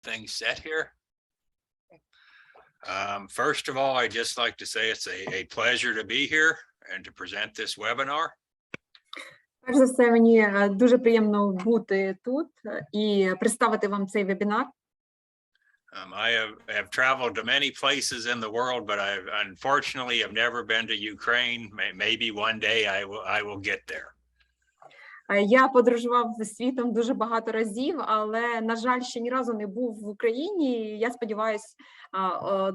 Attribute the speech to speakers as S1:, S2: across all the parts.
S1: things set here. First of all, I'd just like to say it's a pleasure to be here and to present this webinar.
S2: Перш за все, мені дуже приємно бути тут і представити вам цей вебінар.
S1: I have traveled to many places in the world, but I unfortunately have never been to Ukraine. Maybe one day I will get there.
S2: Я подорожував світом дуже багато разів, але, на жаль, ще ні разу не був в Україні. Я сподіваюся,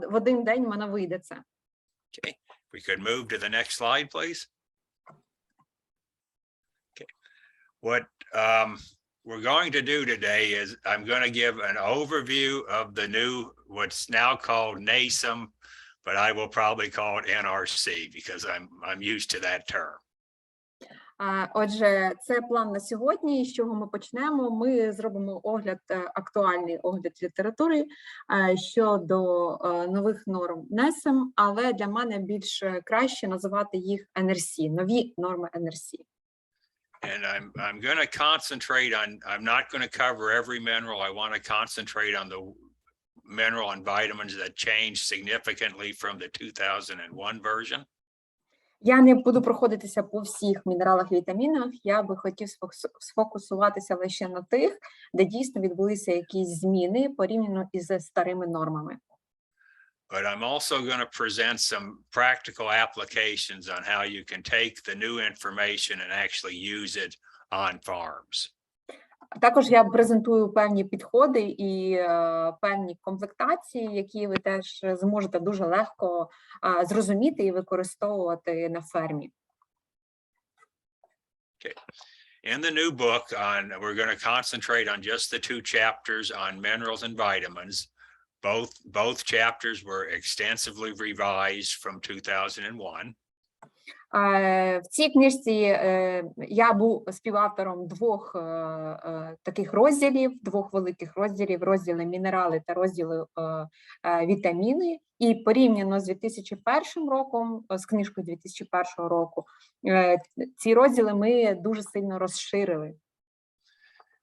S2: в один день в мене вийде це.
S1: Okay, we could move to the next slide, please. Okay, what we're going to do today is I'm going to give an overview of the new, what's now called Nasem, but I will probably call it NRC because I'm used to that term.
S2: Отже, це план на сьогодні. З чого ми почнемо? Ми зробимо огляд, актуальний огляд літератури щодо нових норм NESEM, але для мене більш краще називати їх NRC, нові норми NRC.
S1: And I'm going to concentrate on, I'm not going to cover every mineral. I want to concentrate on the mineral and vitamins that changed significantly from the 2001 version.
S2: Я не буду проходитися по всіх мінералах і вітамінах, я би хотів сфокусуватися лише на тих, де дійсно відбулися якісь зміни порівняно із старими нормами.
S1: But I'm also going to present some practical applications on how you can take the new information and actually use it on farms.
S2: Також я презентую певні підходи і певні комплектації, які ви теж зможете дуже легко зрозуміти і використовувати на фермі.
S1: Okay. In the new book, we're going to concentrate on just the two chapters on minerals and vitamins. Both chapters were extensively revised from 2001.
S2: В цій книжці я був співавтором двох таких розділів, двох великих розділів, розділи мінерали та розділи вітаміни. І порівняно з 2001 роком, з книжкою 2001 року, ці розділи ми дуже сильно розширили.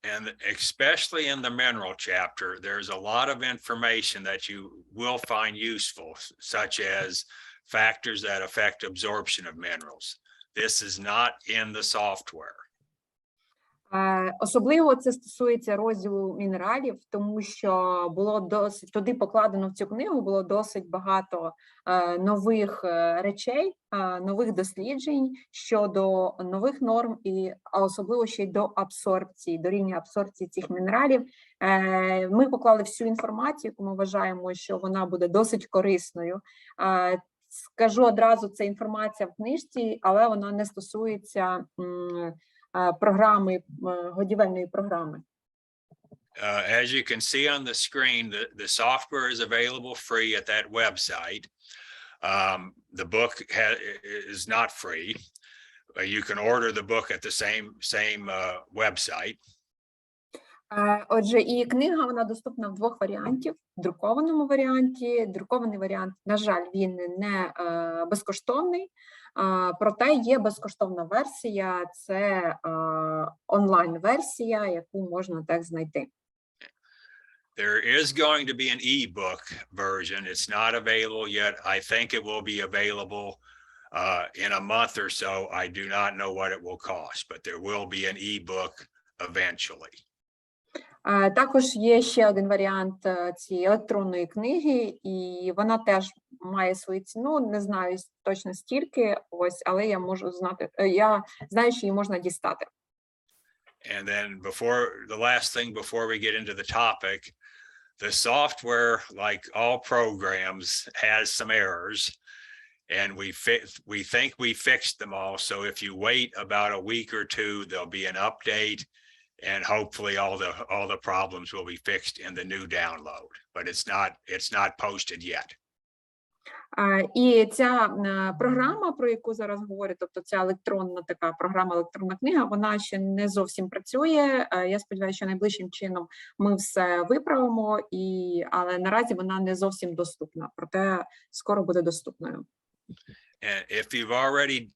S1: And especially in the mineral chapter, there's a lot of information that you will find useful, such as factors that affect absorption of minerals. This is not in the software.
S2: Особливо це стосується розділу мінералів, тому що було досить, туди покладено в цю книгу, було досить багато нових речей, нових досліджень щодо нових норм, а особливо ще й до абсорбції, до рівня абсорбції цих мінералів. Ми поклали всю інформацію, яку ми вважаємо, що вона буде досить корисною. Скажу одразу, це інформація в книжці, але вона не стосується програми, годівельної програми.
S1: As you can see on the screen, the software is available free at that website. The book is not free. You can order the book at the same website.
S2: Отже, і книга, вона доступна в двох варіантів. В друкованому варіанті. Друкований варіант, на жаль, він не безкоштовний, проте є безкоштовна версія, це онлайн-версія, яку можна так знайти.
S1: There is going to be an e-book version. It's not available yet. I think it will be available in a month or so. I do not know what it will cost, but there will be an e-book eventually.
S2: Також є ще один варіант цієї електронної книги, і вона теж має свою ціну, не знаю точно стільки, ось, але я знаю, що її можна дістати.
S1: And then the last thing before we get into the topic, the software, like all programs, has some errors, and we think we fixed them all. So if you wait about a week or two, there'll be an update. And hopefully all the problems will be fixed in the new download, but it's not posted yet.
S2: І ця програма, про яку зараз говорю, тобто ця електронна така програма, електронна книга, вона ще не зовсім працює. Я сподіваюся, що найближчим чином ми все виправимо, але наразі вона не зовсім доступна, проте скоро буде доступною.
S1: And if you've already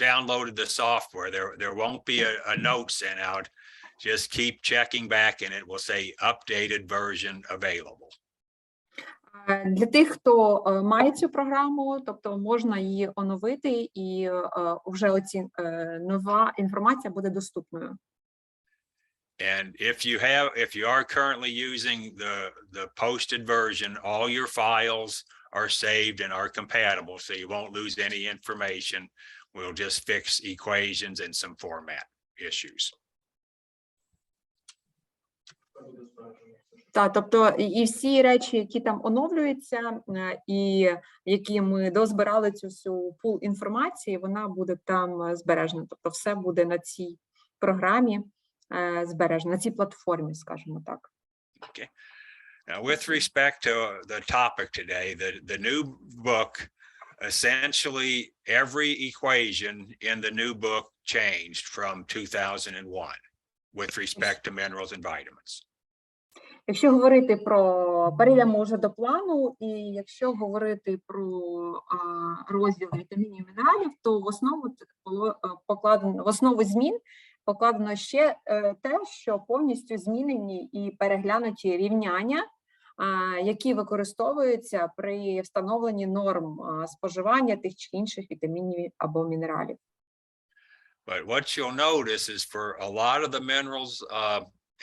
S1: downloaded the software, there won't be a note sent out just keep checking back and it will say updated version available.
S2: Для тих, хто має цю програму, тобто можна її оновити, і вже нова інформація буде доступною.
S1: And if you are currently using the posted version, all your files are saved and are compatible, so you won't lose any information. We'll just fix equations and some format issues.
S2: Так, тобто і всі речі, які там оновлюються, і які ми дозбирали цю всю пул інформації, вона буде там збережена. Тобто все буде на цій програмі збережено, на цій платформі, скажімо так.
S1: Okay. Now, with respect to the topic today, the new book, essentially every equation in the new book changed from 2001 with respect to minerals and vitamins.
S2: Якщо говорити перейдемо вже до плану, і якщо говорити про розділ вітамінів і мінералів, то в основу було покладено, в основу змін покладено ще те, що повністю змінені і переглянуті рівняння, які використовуються при встановленні норм споживання тих чи інших вітамінів або мінералів.
S1: But what you'll notice is for a lot of the minerals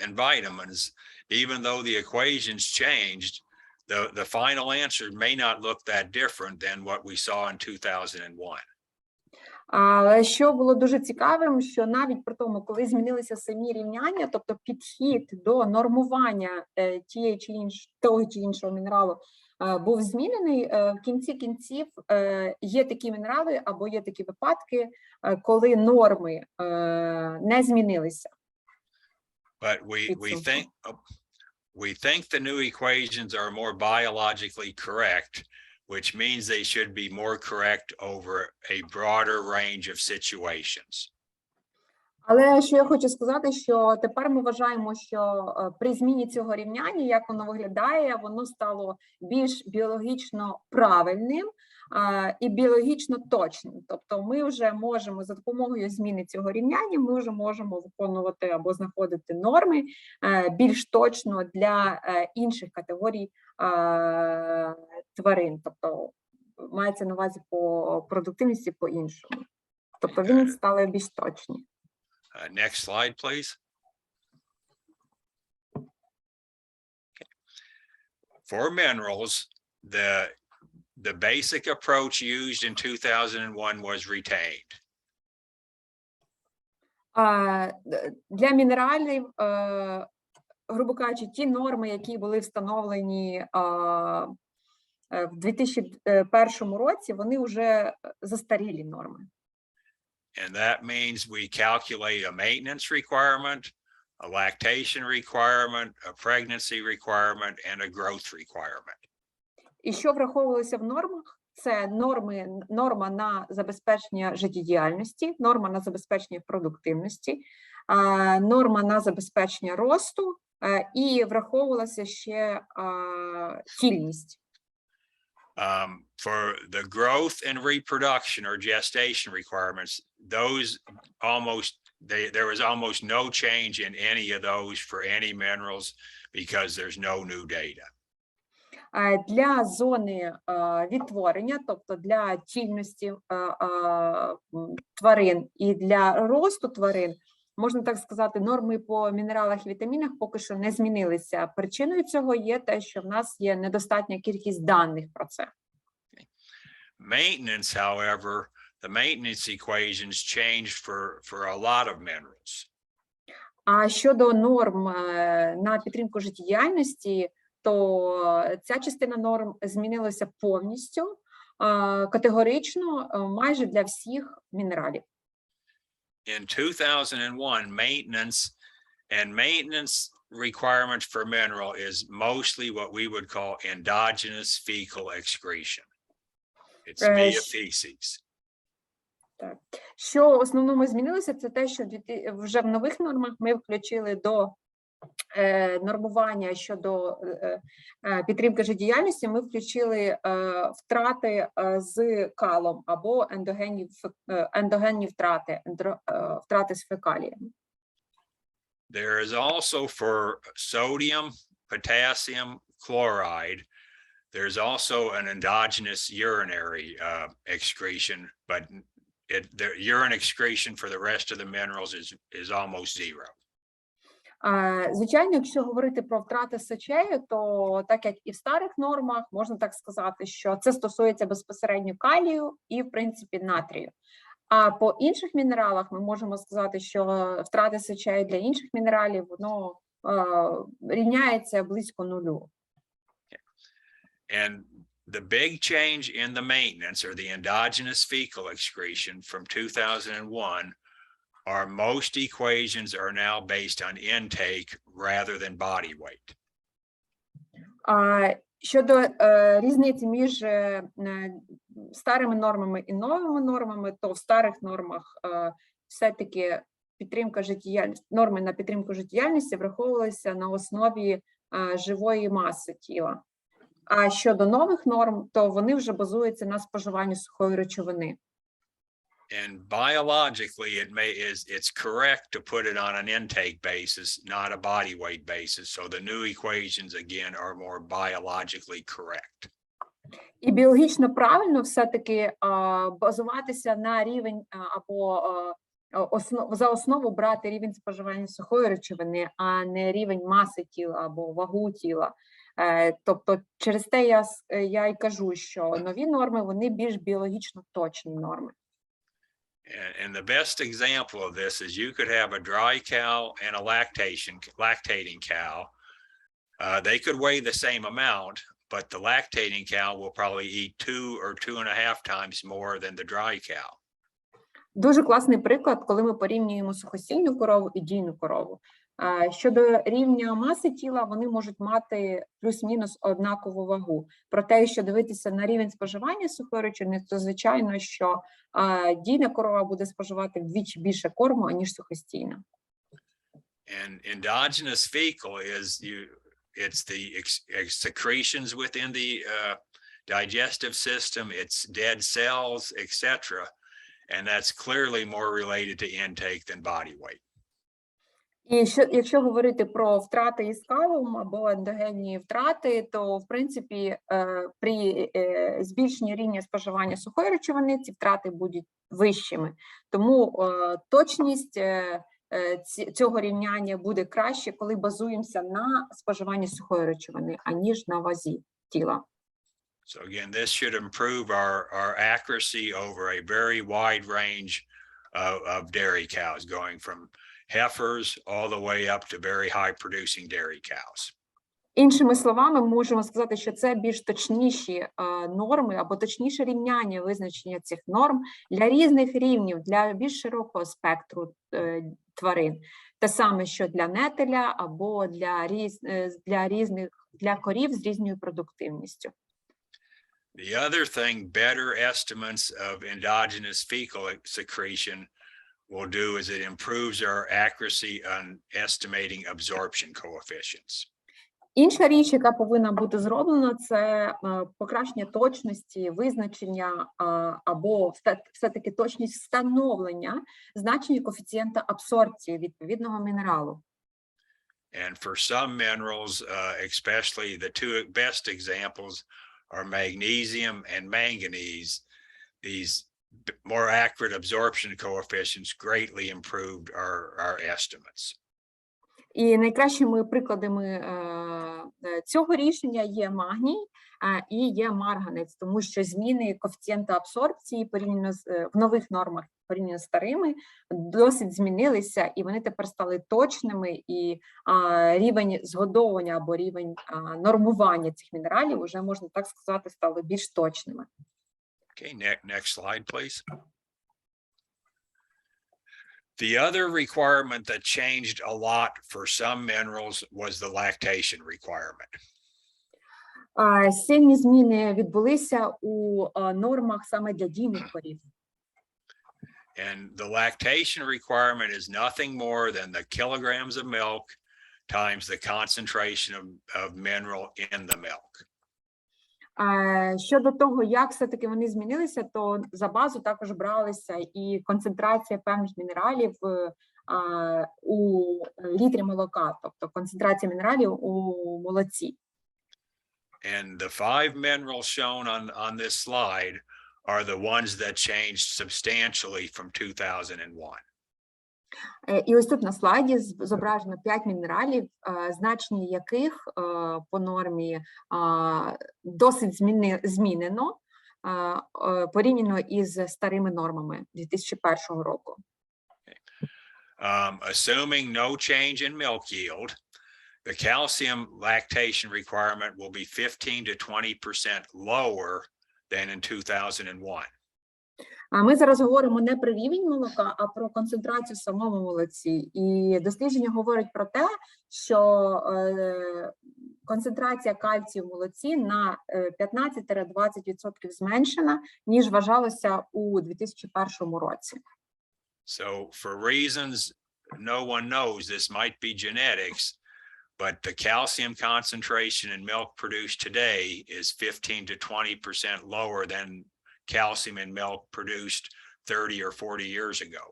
S1: and vitamins, even though the equations changed, the final answer may not look that different than what we saw in 2001.
S2: Але що було дуже цікавим, що навіть при тому, коли змінилися самі рівняння, тобто підхід до нормування того чи іншого мінералу був змінений, в кінці кінців є такі мінерали або є такі випадки, коли норми не змінилися.
S1: But we think the new equations are more biologically correct, which means they should be more correct over a broader range of situations.
S2: Але що я хочу сказати, що тепер ми вважаємо, що при зміні цього рівняння, як воно виглядає, воно стало більш біологічно правильним і біологічно точним. Тобто ми вже можемо за допомогою зміни цього рівняння, ми вже можемо виконувати або знаходити норми більш точно для інших категорій тварин. Тобто мається на увазі по продуктивності по-іншому. Тобто він стали більш точні.
S1: Next slide, please. Okay. For minerals, the basic approach used in 2001 was retained.
S2: Для мінералів, грубо кажучи, ті норми, які були встановлені в 2001 році, вони вже застарілі норми.
S1: And that means we calculate a maintenance requirement, a lactation requirement, a pregnancy requirement, and a growth requirement.
S2: І що враховувалося в нормах? Це норма на забезпечення життєдіяльності, норма на забезпечення продуктивності, норма на забезпечення росту, і враховувалася ще кільність.
S1: For the growth and reproduction or gestation requirements, there was almost no change in any of those for any minerals because there's no new data.
S2: Для зони відтворення, тобто для тільності тварин і для росту тварин, можна так сказати, норми по мінералах і вітамінах поки що не змінилися. Причиною цього є те, що в нас є недостатня кількість даних про це.
S1: Maintenance, however, the maintenance equations changed for a lot of minerals.
S2: А щодо норм на підтримку життєдіяльності, то ця частина норм змінилася повністю, категорично, майже для всіх мінералів.
S1: In 2001, maintenance requirements for mineral is mostly what we would call endogenous fecal excretion. It's via feces.
S2: Так. Що в основному змінилося, це те, що вже в нових нормах ми включили до нормування щодо підтримки життєдіяльності, ми включили втрати з калом або ендогенні втрати з фекаліями.
S1: There is also for sodium, potassium chloride, there's also an endogenous urinary excretion, but the urine excretion for the rest of the minerals is almost zero.
S2: Звичайно, якщо говорити про втрати сечею, то так як і в старих нормах, можна так сказати, що це стосується безпосередньо калію і, в принципі, натрію. А по інших мінералах ми можемо сказати, що втрати сечею для інших мінералів, воно рівняється близько нулю.
S1: And the big change in the maintenance or the endogenous fecal excretion from 2001 are most equations are now based on intake rather than body weight.
S2: Щодо різниці між старими нормами і новими нормами, то в старих нормах все-таки підтримка життєдіяльності, норми на підтримку життєдіяльності враховувалися на основі живої маси тіла. А щодо нових норм, то вони вже базуються на споживанні сухої речовини.
S1: And biologically, it's correct to put it on an intake basis, not a body weight basis. So the new equations again are more biologically correct.
S2: І біологічно правильно все-таки базуватися на рівень або за основу брати рівень споживання сухої речовини, а не рівень маси тіла або вагу тіла. Тобто через те я й кажу, що нові норми, вони більш біологічно точні норми.
S1: And the best example of this is you could have a dry cow and a lactating cow. They could weigh the same amount, but the lactating cow will probably eat 2 or 2.5 times more than the dry cow.
S2: Дуже класний приклад, коли ми порівнюємо сухостійну корову і дійну корову. Щодо рівня маси тіла, вони можуть мати плюс-мінус однакову вагу. Проте, якщо дивитися на рівень споживання сухої речовини, то звичайно, що дійна корова буде споживати вдвічі більше корму, аніж сухостійна.
S1: And endogenous fecal it's the secretions within the digestive system, it's dead cells, etc. And that's clearly more related to intake than body weight.
S2: І якщо говорити про втрати із калом або ендогенні втрати, то, в принципі, при збільшенні рівня споживання сухої речовини ці втрати будуть вищими. Тому точність цього рівняння буде краще, коли базуємося на споживанні сухої речовини, аніж на вазі тіла.
S1: So again, this should improve our accuracy over a very wide range of dairy cows, going from heifers all the way up to very high producing dairy cows.
S2: Іншими словами, ми можемо сказати, що це більш точніші норми або точніше рівняння визначення цих норм для різних рівнів, для більш широкого спектру тварин. Те саме, що для нетеля або для корів з різною продуктивністю.
S1: The other thing, better estimates of endogenous fecal secretion will do is it improves our accuracy on estimating absorption coefficients.
S2: Інша річ, яка повинна бути зроблена, це покращення точності визначення або все-таки точність встановлення значення коефіцієнта абсорбції відповідного мінералу.
S1: And for some minerals, especially the two best examples are magnesium and manganese. These more accurate absorption coefficients greatly improved our estimates.
S2: І найкращими прикладами цього рішення є магній і є марганець, тому що зміни коефіцієнта абсорбції порівняно в нових нормах, порівняно з старими, досить змінилися, і вони тепер стали точними, і рівень згодовування або рівень нормування цих мінералів, уже, можна так сказати, стали більш точними.
S1: Okay, next slide, please. The other requirement that changed a lot for some minerals was the lactation requirement.
S2: Сильні зміни відбулися у нормах саме для дійних корів.
S1: And the lactation requirement is nothing more than the kilograms of milk times the concentration of mineral in the milk.
S2: Щодо того, як все-таки вони змінилися, то за базу також бралися і концентрація певних мінералів у літрі молока, тобто концентрація мінералів у молоці.
S1: And the 5 minerals shown on this slide are the ones that changed substantially from 2001.
S2: І ось тут на слайді зображено 5 мінералів, значення яких по нормі досить змінено порівняно із старими нормами 2001 року.
S1: Assuming no change in milk yield, the calcium lactation requirement will be 15 to 20% lower than in 2001.
S2: А ми зараз говоримо не про рівень молока, а про концентрацію в самому молоці. І дослідження говорить про те, що концентрація кальцію в молоці на 15-20% зменшена, ніж вважалося у 2001 році.
S1: So for reasons no one knows, this might be genetics, but the calcium concentration in milk produced today is 15 to 20% lower than calcium in milk produced 30 or 40 years ago.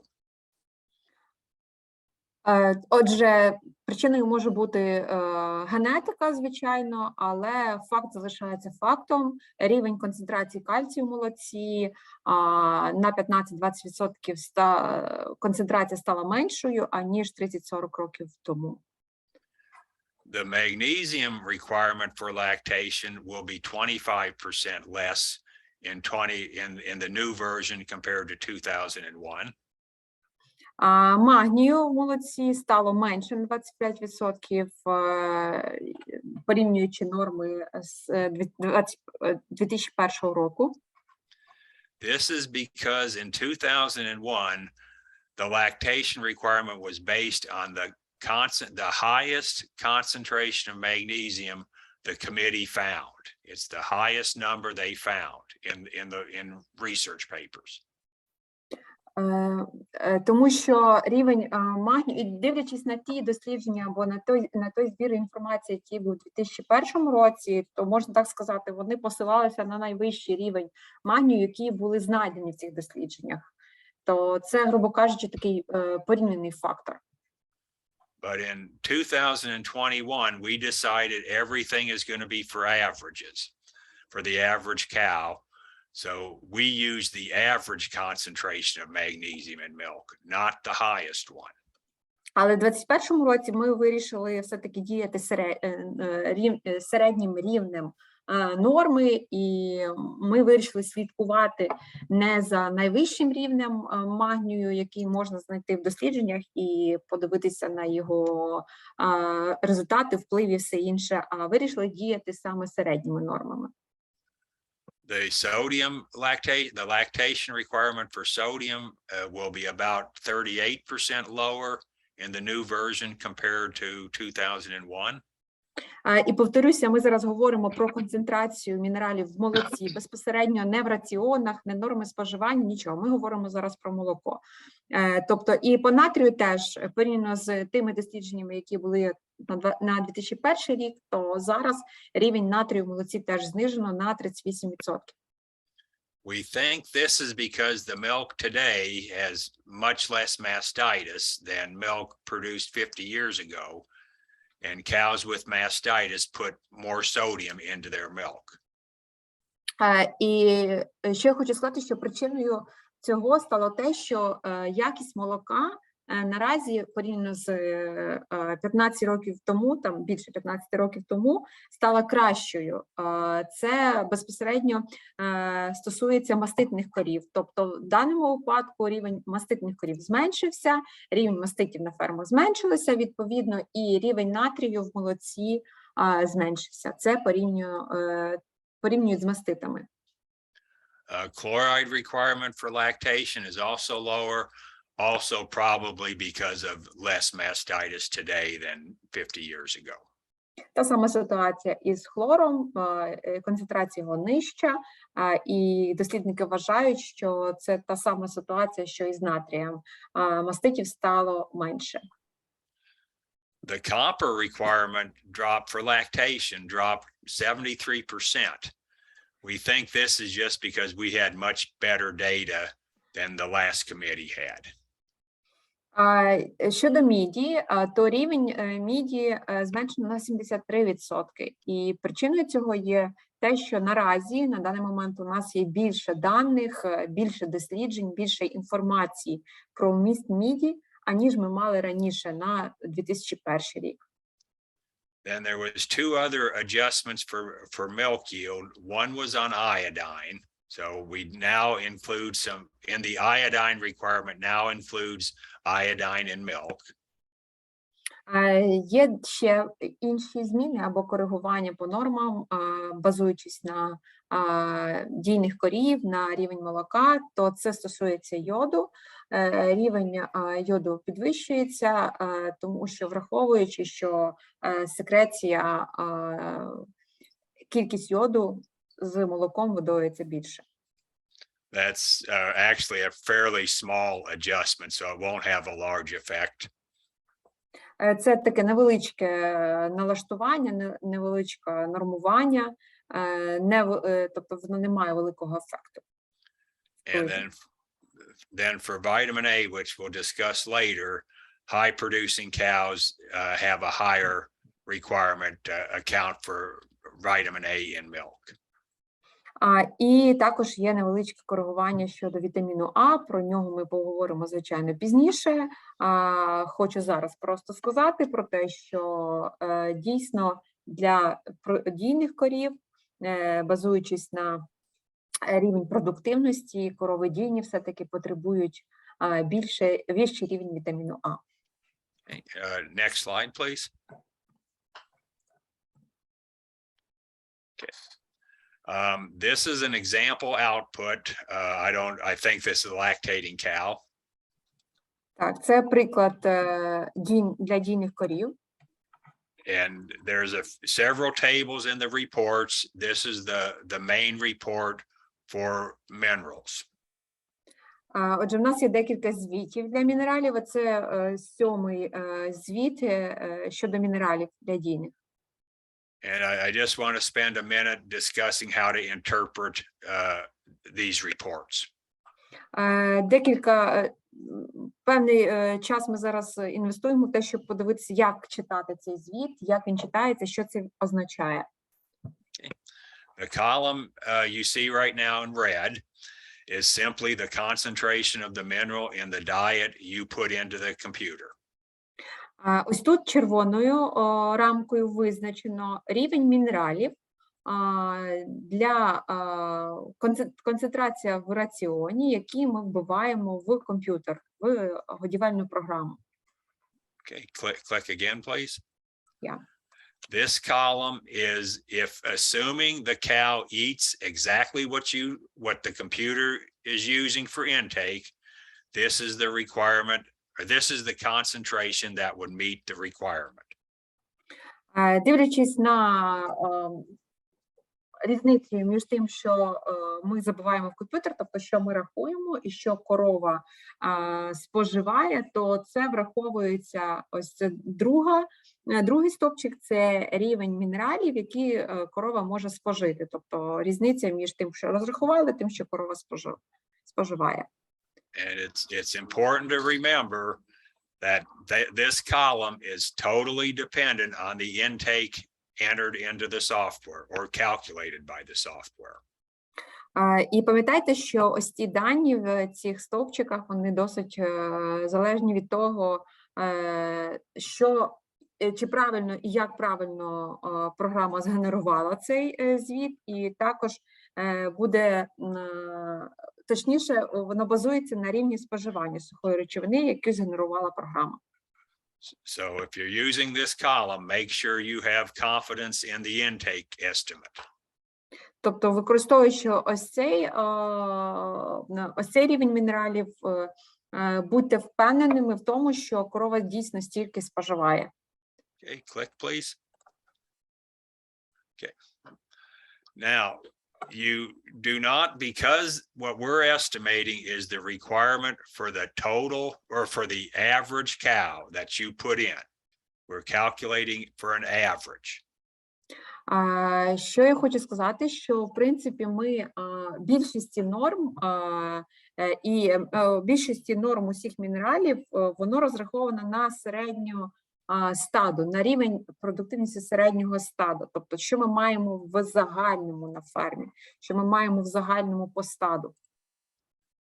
S2: Отже, причиною може бути генетика, звичайно, але факт залишається фактом. Рівень концентрації кальцію в молоці на 15-20% концентрація стала меншою, аніж 30-40 років тому.
S1: The magnesium requirement for lactation will be 25% less in the new version compared to 2001.
S2: Магнію в молоці стало менше на 25%, порівнюючи норми з 2001 року.
S1: This is because in 2001, the lactation requirement was based on the highest concentration of magnesium the committee found. It's the highest number they found in research papers.
S2: Тому що рівень магнію, і дивлячись на ті дослідження або на той збір інформації, який був у 2001 році, то можна так сказати, вони посилалися на найвищий рівень магнію, які були знайдені в цих дослідженнях. То це, грубо кажучи, такий порівняний фактор.
S1: But in 2021, we decided everything is going to be for averages, for the average cow. So we use the average concentration of magnesium in milk, not the highest one.
S2: Але в 2021 році ми вирішили все-таки діяти середнім рівнем норми, і ми вирішили слідкувати не за найвищим рівнем магнію, який можна знайти в дослідженнях, і подивитися на його результати, вплив і все інше, а вирішили діяти саме середніми нормами.
S1: The lactation requirement for sodium will be about 38% lower in the new version compared to 2001.
S2: І повторюся, ми зараз говоримо про концентрацію мінералів в молоці, безпосередньо не в раціонах, не норми споживання, нічого. Ми говоримо зараз про молоко. Тобто і по натрію теж, порівняно з тими дослідженнями, які були на 2001 рік, то зараз рівень натрію в молоці теж знижено на 38%.
S1: We think this is because the milk today has much less mastitis than milk produced 50 years ago. And cows with mastitis put more sodium into their milk.
S2: І ще я хочу сказати, що причиною цього стало те, що якість молока наразі порівняно з 15 років тому, там більше 15 років тому, стала кращою. Це безпосередньо стосується маститних корів. Тобто в даному випадку рівень маститних корів зменшився, рівень маститів на фермах зменшилося, відповідно, і рівень натрію в молоці зменшився. Це порівнюють з маститами.
S1: Chloride requirement for lactation is also lower. Also probably because of less mastitis today than 50 years ago.
S2: Та сама ситуація із хлором, концентрація його нижча, і дослідники вважають, що це та сама ситуація, що і з натрієм. Маститів стало менше.
S1: The copper requirement drop for lactation dropped 73%. We think this is just because we had much better data than the last committee had.
S2: Щодо міді, то рівень міді зменшено на 73%. І причиною цього є те, що наразі, на даний момент, у нас є більше даних, більше досліджень, більше інформації про вміст міді, аніж ми мали раніше на 2001 рік.
S1: Then there was two other adjustments for milk yield. One was on iodine. So we now include some, in the iodine requirement now includes iodine in milk.
S2: Є ще інші зміни або коригування по нормам, базуючись на дійних корів, на рівень молока, то це стосується йоду. Рівень йоду підвищується, тому що враховуючи, що секреція, кількість йоду з молоком видається більше.
S1: That's actually a fairly small adjustment, so it won't have a large effect.
S2: Це таке невеличке налаштування, невеличке нормування, тобто воно не має великого ефекту.
S1: And then for vitamin A, which we'll discuss later, high producing cows have a higher requirement to account for vitamin A in milk.
S2: І також є невеличке коригування щодо вітаміну А, про нього ми поговоримо, звичайно, пізніше. Хочу зараз просто сказати про те, що дійсно для дійних корів, базуючись на рівень продуктивності, корови дійні все-таки потребують вищий рівень вітаміну А.
S1: Next slide, please. Okay. This is an example output. I think this is a lactating cow.
S2: Так, це приклад для дійних корів.
S1: And there's several tables in the reports. This is the main report for minerals.
S2: Отже, в нас є декілька звітів для мінералів, а це 7-й звіт щодо мінералів для дійних.
S1: And I just want to spend a minute discussing how to interpret these reports.
S2: Певний час ми зараз інвестуємо в те, щоб подивитися, як читати цей звіт, як він читається, що це означає.
S1: The column you see right now in red is simply the concentration of the mineral in the diet you put into the computer.
S2: Ось тут червоною рамкою визначено рівень мінералів для концентрація в раціоні, які ми вбиваємо в комп'ютер, в годівельну програму.
S1: Okay, click again, please.
S2: Yeah.
S1: This column is if assuming the cow eats exactly what the computer is using for intake, this is the requirement, or this is the concentration that would meet the requirement.
S2: Дивлячись на різницю між тим, що ми забиваємо в комп'ютер, тобто що ми рахуємо і що корова споживає, то це враховується, ось це другий стовпчик, це рівень мінералів, які корова може спожити, тобто різниця між тим, що розрахували, тим, що корова споживає.
S1: And it's important to remember that this column is totally dependent on the intake entered into the software or calculated by the software.
S2: І пам'ятайте, що ось ці дані в цих стовпчиках, вони досить залежні від того, чи правильно і як правильно програма згенерувала цей звіт, і також буде, точніше, воно базується на рівні споживання сухої речовини, яку згенерувала програма.
S1: So if you're using this column, make sure you have confidence in the intake estimate.
S2: Тобто, використовуючи ось цей рівень мінералів, будьте впевненими в тому, що корова дійсно стільки споживає.
S1: Okay, click, please. Okay. Now, you do not, because what we're estimating is the requirement for the total or for the average cow that you put in. We're calculating for an average.
S2: Що я хочу сказати, що в принципі ми більшості норм більшості норм усіх мінералів воно розраховано на середню стаду, на рівень продуктивності середнього стаду. Тобто, що ми маємо в загальному на фермі, що ми маємо в загальному по стаду.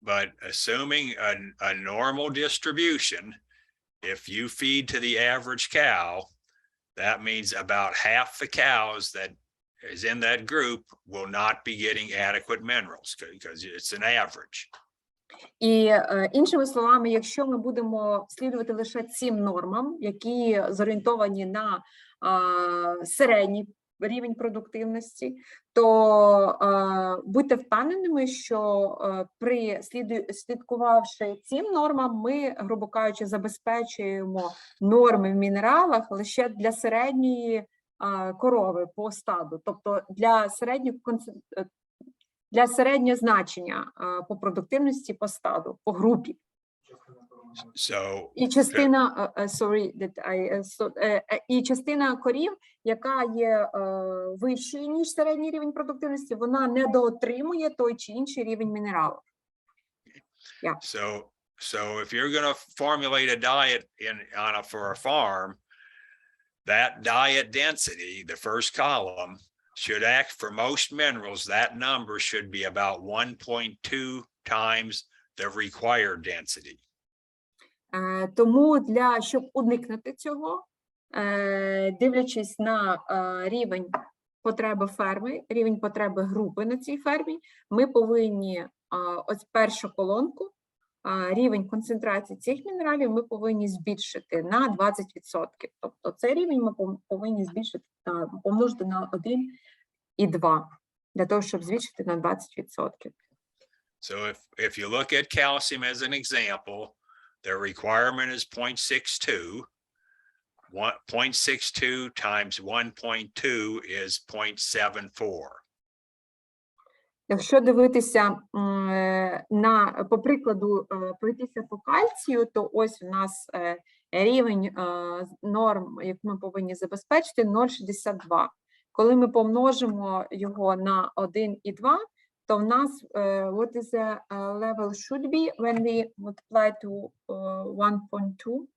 S1: But assuming a normal distribution, if you feed to the average cow, that means about half the cows that is in that group will not be getting adequate minerals because it's an average.
S2: І іншими словами, якщо ми будемо слідувати лише цим нормам, які зорієнтовані на середній рівень продуктивності, то будьте впевненими, що слідкувавши цим нормам, ми, грубо кажучи, забезпечуємо норми в мінералах лише для середньої корови по стаду, тобто для середнього значення по продуктивності по стаду, по групі. І частина корів, яка є вищою, ніж середній рівень продуктивності, вона недоотримує той чи інший рівень мінералу.
S1: So if you're going to formulate a diet for a farm, that diet density, the first column, should act for most minerals. That number should be about 1.2 times the required density.
S2: Тому щоб уникнути цього, дивлячись на рівень потреби ферми, рівень потреби групи на цій фермі, ми повинні ось першу колонку, рівень концентрації цих мінералів ми повинні збільшити на 20%. Тобто цей рівень ми повинні збільшити, помножити на 1,2 для того, щоб збільшити на 20%.
S1: So if you look at calcium as an example, the requirement is 0.62. 0.62 times 1.2 is 0.74.
S2: Якщо дивитися по прикладу, пройтися по кальцію, то ось у нас рівень норм, як ми повинні забезпечити, 0,62. Коли ми помножимо його на 1,2, то в нас what is the level should be when we multiply to 1.2?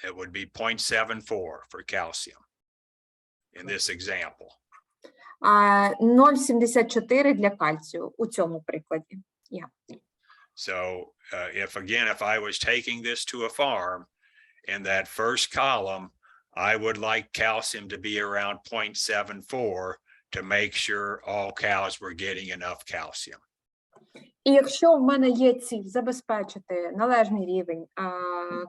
S1: It would be 0.74 for calcium in this example.
S2: 0,74 для кальцію у цьому прикладі.
S1: So if I was taking this to a farm, in that first column, I would like calcium to be around 0.74 to make sure all cows were getting enough calcium.
S2: І якщо в мене є ціль забезпечити належний рівень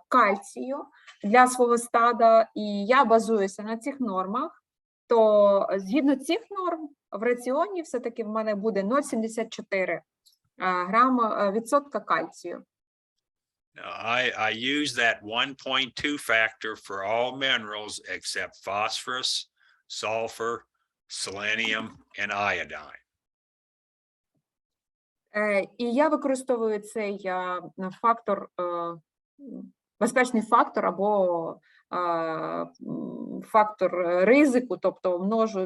S2: кальцію для свого стада, і я базуюся на цих нормах, то згідно цих норм в раціоні все-таки в мене буде 0,74 грама відсотка кальцію.
S1: I use that 1.2 factor for all minerals except phosphorus, sulfur, selenium, and iodine.
S2: І я використовую цей фактор, безпечний фактор або фактор ризику, тобто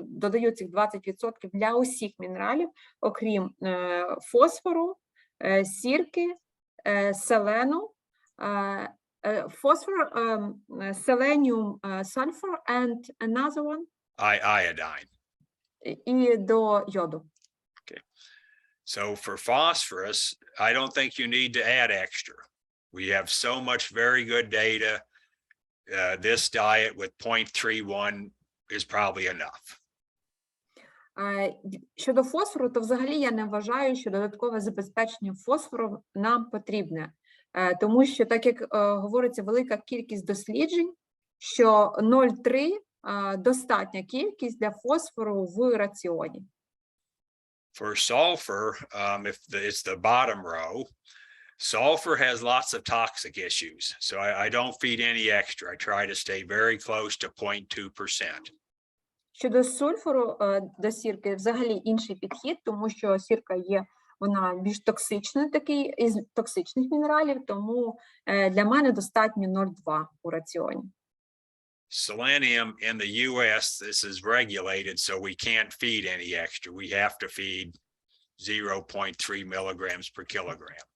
S2: додаю цих 20% для усіх мінералів, окрім фосфору, сірки, селену, фосфор, selenium, sulfur, and another one?
S1: Iodine.
S2: І до йоду.
S1: So for phosphorus, I don't think you need to add extra. We have so much very good data. This diet with 0.31 is probably enough.
S2: Щодо фосфору, то взагалі я не вважаю, що додаткове забезпечення фосфором нам потрібне. Тому що, так як говориться, велика кількість досліджень, що 0,3 достатня кількість для фосфору в раціоні.
S1: For sulfur, if it's the bottom row, sulfur has lots of toxic issues. So I don't feed any extra. I try to stay very close to 0.2%.
S2: Щодо сульфуру, до сірки взагалі інший підхід, тому що сірка є, вона більш токсична, такий із токсичних мінералів, тому для мене достатньо 0,2 у раціоні.
S1: selenium in the US, this is regulated, so we can't feed any extra. We have to feed 0.3 milligrams per kilogram.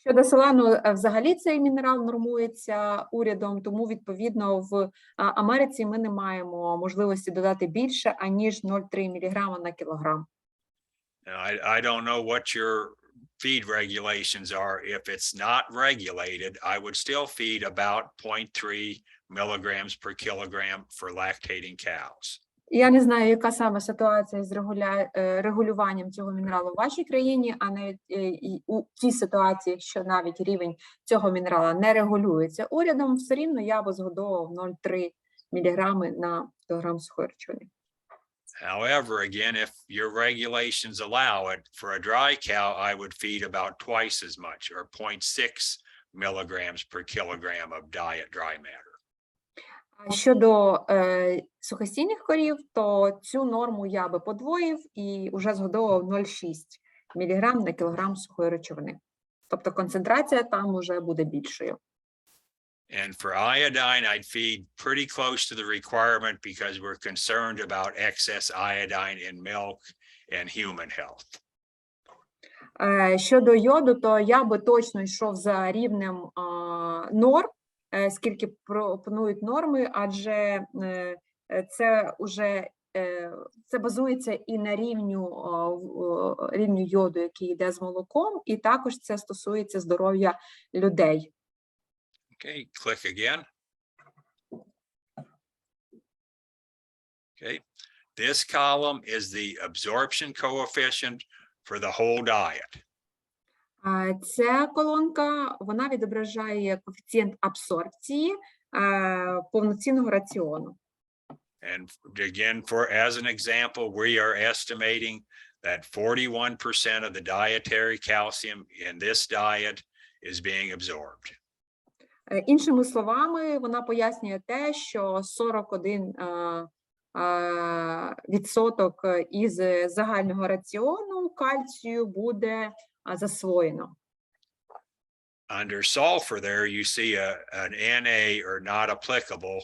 S2: Щодо селену, взагалі цей мінерал нормується урядом, тому, відповідно, в Америці ми не маємо можливості додати більше, аніж 0,3 мг на кілограм.
S1: I don't know what your feed regulations are. If it's not regulated, I would still feed about 0.3 milligrams per kilogram for lactating cows.
S2: Я не знаю, яка саме ситуація з регулюванням цього мінералу в вашій країні, а навіть у тій ситуації, якщо навіть рівень цього мінерала не регулюється урядом, все рівно я би згодовував 0,3 мг на кілограм сухої речовини.
S1: However, again, if your regulations allow it, for a dry cow, I would feed about twice as much, or 0.6 milligrams per kilogram of diet dry matter.
S2: Щодо сухостійних корів, то цю норму я би подвоїв і вже згодовував 0,6 мг на кілограм сухої речовини. Тобто концентрація там уже буде більшою.
S1: And for iodine, I'd feed pretty close to the requirement because we're concerned about excess iodine in milk and human health.
S2: Щодо йоду, то я би точно йшов за рівнем норм, скільки пропонують норми, адже це базується і на рівню йоду, який йде з молоком, і також це стосується здоров'я людей.
S1: Okay, click again. Okay, this column is the absorption coefficient for the whole diet.
S2: Ця колонка, вона відображає коефіцієнт абсорбції повноцінного раціону.
S1: And again, as an example, we are estimating that 41% of the dietary calcium in this diet is being absorbed.
S2: Іншими словами, вона пояснює те, що 41% із загального раціону кальцію буде засвоєно.
S1: Under sulfur there, you see an Na or not applicable.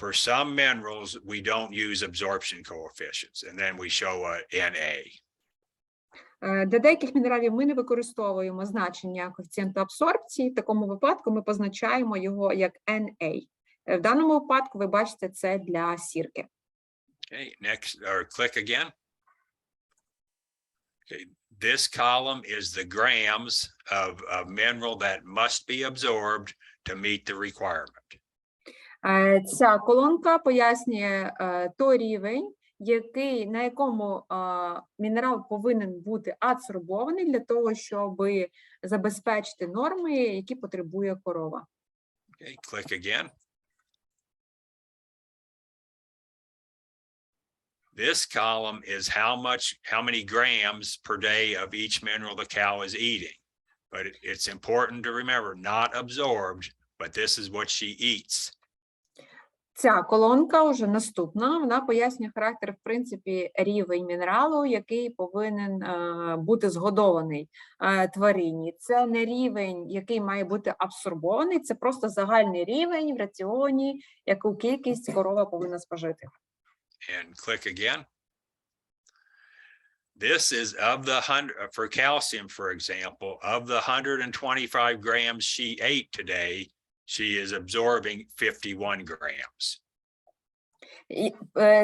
S1: For some minerals, we don't use absorption coefficients, and then we show a Na.
S2: Для деяких мінералів ми не використовуємо значення коефіцієнту абсорбції. В такому випадку ми позначаємо його як Na. В даному випадку ви бачите це для сірки.
S1: Okay, next, or click again. Okay, this column is the grams of mineral that must be absorbed to meet the requirement.
S2: Ця колонка пояснює той рівень, на якому мінерал повинен бути адсорбований для того, щоб забезпечити норми, які потребує корова.
S1: Okay, click again. This column is how many grams per day of each mineral the cow is eating. But it's important to remember, not absorbed, but this is what she eats.
S2: Ця колонка вже наступна, вона пояснює характер, в принципі, рівень мінералу, який повинен бути згодований тварині. Це не рівень, який має бути абсорбований, це просто загальний рівень в раціоні, яку кількість корова повинна спожити.
S1: And click again. This is of the for calcium, for example, of the 125 grams she ate today, she is absorbing 51 grams.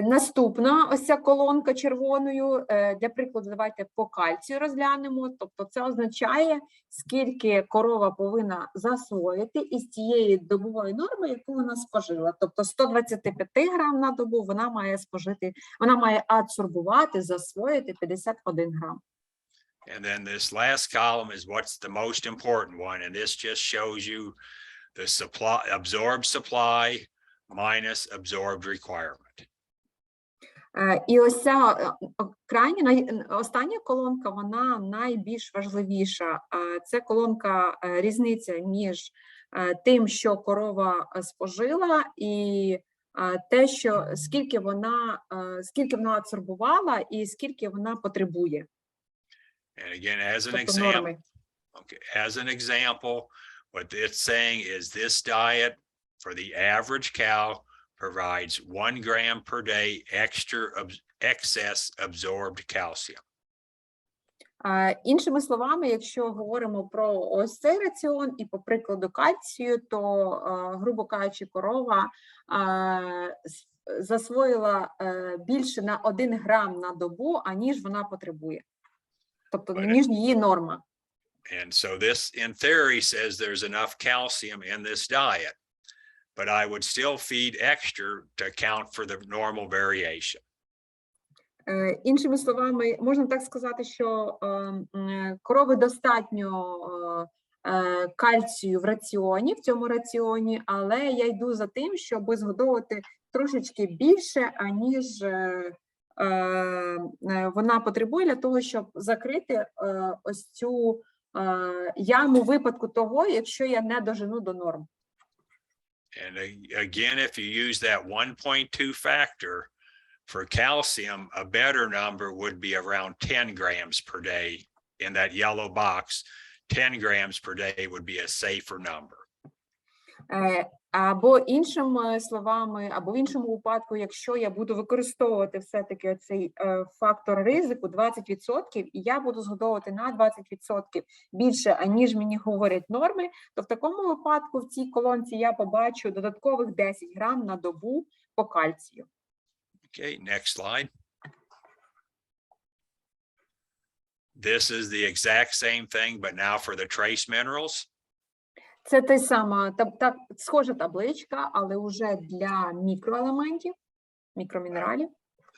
S2: Наступна ось ця колонка червоною, для прикладу, давайте по кальцію розглянемо. Тобто це означає, скільки корова повинна засвоїти із тієї добової норми, яку вона спожила. Тобто 125 грам на добу вона має спожити, вона має адсорбувати, засвоїти 51 грам.
S1: And then this last column is what's the most important one, and this just shows you the absorbed supply minus absorbed requirement.
S2: І ось ця остання колонка, вона найбільш важливіша. Це колонка різниця між тим, що корова спожила, і те, що скільки вона адсорбувала і скільки вона потребує.
S1: And again, as an example, what it's saying is this diet for the average cow provides 1 gram per day excess absorbed calcium.
S2: Іншими словами, якщо говоримо про ось цей раціон і по прикладу кальцію, то, грубо кажучи, корова засвоїла більше на 1 грам на добу, аніж вона потребує. Тобто, ніж її норма.
S1: And so this, in theory, says there's enough calcium in this diet, but I would still feed extra to account for the normal variation.
S2: Іншими словами, можна так сказати, що корови достатньо кальцію в раціоні, в цьому раціоні, але я йду за тим, щоб згодовувати трошечки більше, аніж вона потребує для того, щоб закрити ось цю яму випадку того, якщо я не дожену до норм.
S1: And again, if you use that 1.2 factor for calcium, a better number would be around 10 grams per day. In that yellow box, 10 grams per day would be a safer number.
S2: Або іншими словами, або в іншому випадку, якщо я буду використовувати все-таки цей фактор ризику 20%, і я буду згодовувати на 20% більше, аніж мені говорять норми, то в такому випадку в цій колонці я побачу додаткових 10 грам на добу по кальцію.
S1: Okay, next slide. This is the exact same thing, but now for the trace minerals.
S2: Це та сама, схожа табличка, але вже для мікроелементів, мікромінералів.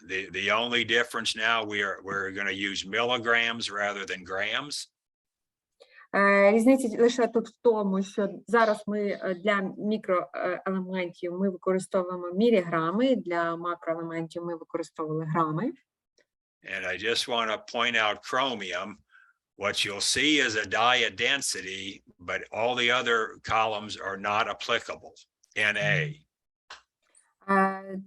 S1: The only difference now we're going to use milligrams rather than grams.
S2: Різниця лише тут в тому, що зараз ми для мікроелементів ми використовуємо міліграми, для макроелементів ми використовували грами.
S1: And I just want to point out chromium. What you'll see is a diet density, but all the other columns are not applicable. Na.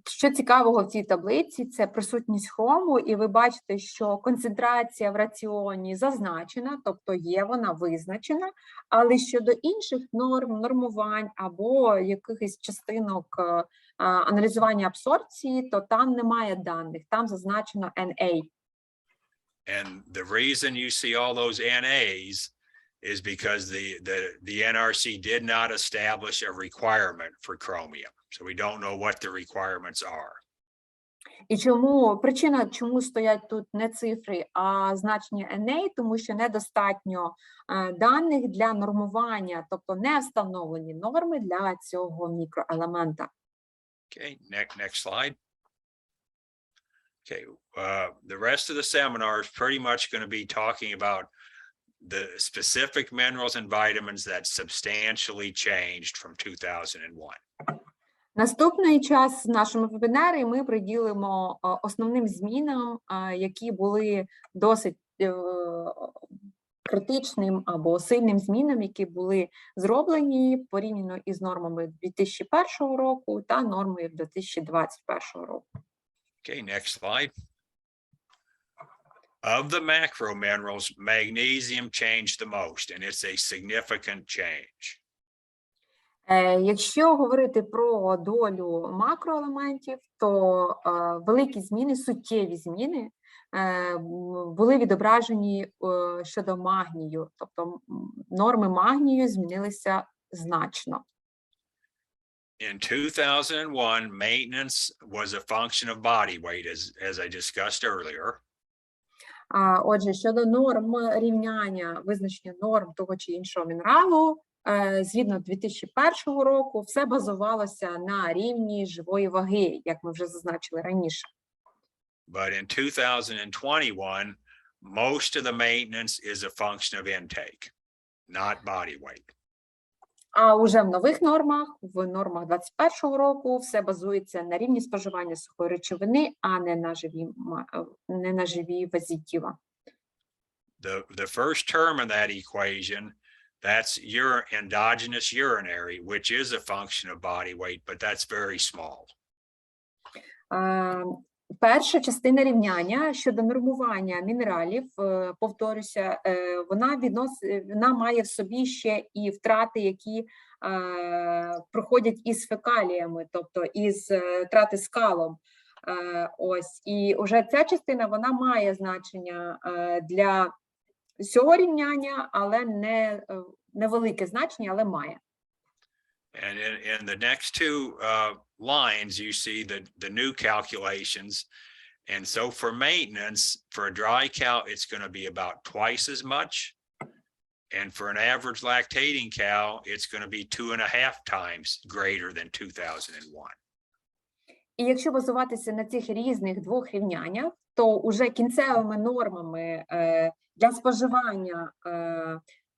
S2: Що цікавого в цій таблиці, це присутність хрому, і ви бачите, що концентрація в раціоні зазначена, тобто є вона визначена, але щодо інших норм, нормувань або якихось частинок аналізування абсорбції, то там немає даних, там зазначено Na.
S1: And the reason you see all those NAs is because the NRC did not establish a requirement for chromium. So we don't know what the requirements are.
S2: І чому причина, чому стоять тут не цифри, а значення NA, тому що недостатньо даних для нормування, тобто не встановлені норми для цього мікроелемента.
S1: Okay, next slide. Okay, the rest of the seminar is pretty much going to be talking about the specific minerals and vitamins that substantially changed from 2001.
S2: Наступний час в нашому вебінарі ми приділимо основним змінам, які були досить критичним або сильним змінам, які були зроблені порівняно із нормами 2001 року та нормою 2021 року.
S1: Okay, next slide. Of the macro minerals, magnesium changed the most, and it's a significant change.
S2: Якщо говорити про долю макроелементів, то великі зміни, суттєві зміни були відображені щодо магнію, тобто норми магнію змінилися значно.
S1: In 2001, maintenance was a function of body weight, as I discussed earlier.
S2: Отже, щодо норм рівняння, визначення норм того чи іншого мінералу, згідно 2001 року, все базувалося на рівні живої ваги, як ми вже зазначили раніше.
S1: But in 2021, most of the maintenance is a function of intake, not body weight.
S2: А уже в нових нормах, в нормах 2021 року, все базується на рівні споживання сухої речовини, а не на живій вазі тіла.
S1: The first term in that equation, that's your endogenous urinary, which is a function of body weight, but that's very small.
S2: Перша частина рівняння щодо нормування мінералів, повторюся, вона має в собі ще і втрати, які проходять із фекаліями, тобто із втрати скалом. Ось, і вже ця частина, вона має значення для цього рівняння, але не невелике значення, але має.
S1: And in the next two lines, you see the new calculations. And so for maintenance, for a dry cow, it's going to be about twice as much. And for an average lactating cow, it's going to be 2.5 times greater than 2001.
S2: І якщо базуватися на цих різних двох рівняннях, то уже кінцевими нормами для споживання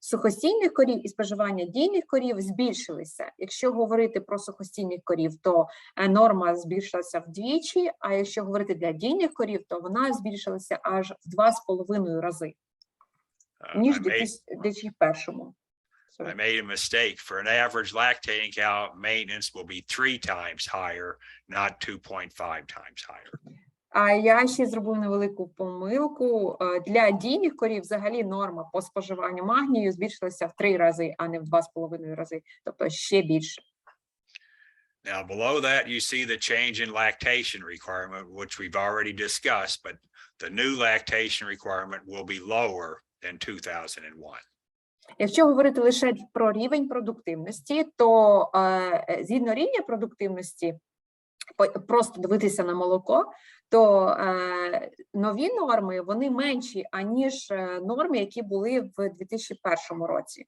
S2: сухостійних корів і споживання дійних корів збільшилися. Якщо говорити про сухостійних корів, то норма збільшилася вдвічі, а якщо говорити для дійних корів, то вона збільшилася аж в 2,5 рази, ніж в 2001.
S1: I made a mistake. For an average lactating cow, maintenance will be 3 times higher, not 2.5 times higher.
S2: А я ще зробив невелику помилку. Для дійних корів взагалі норма по споживанню магнію збільшилася в 3 рази, а не в 2,5 рази, тобто ще більше.
S1: Now, below that, you see the change in lactation requirement, which we've already discussed, but the new lactation requirement will be lower than 2001.
S2: Якщо говорити лише про рівень продуктивності, то згідно рівня продуктивності, просто дивитися на молоко, то нові норми, вони менші, аніж норми, які були в 2001 році.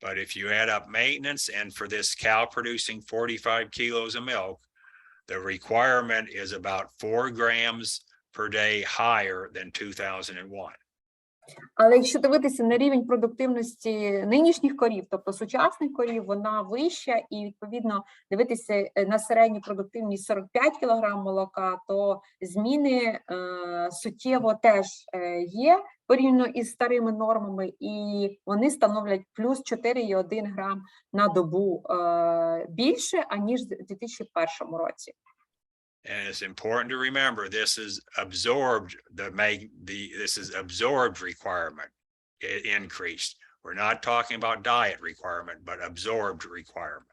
S1: But if you add up maintenance and for this cow producing 45 kilos of milk, the requirement is about 4 grams per day higher than 2001.
S2: Але якщо дивитися на рівень продуктивності нинішніх корів, тобто сучасних корів, вона вища, і відповідно дивитися на середню продуктивність 45 кг молока, то зміни суттєво теж є порівняно із старими нормами, і вони становлять плюс 4,1 грам на добу більше, аніж в 2001 році.
S1: And it's important to remember this is absorbed, this is absorbed requirement increased. We're not talking about diet requirement, but absorbed requirement.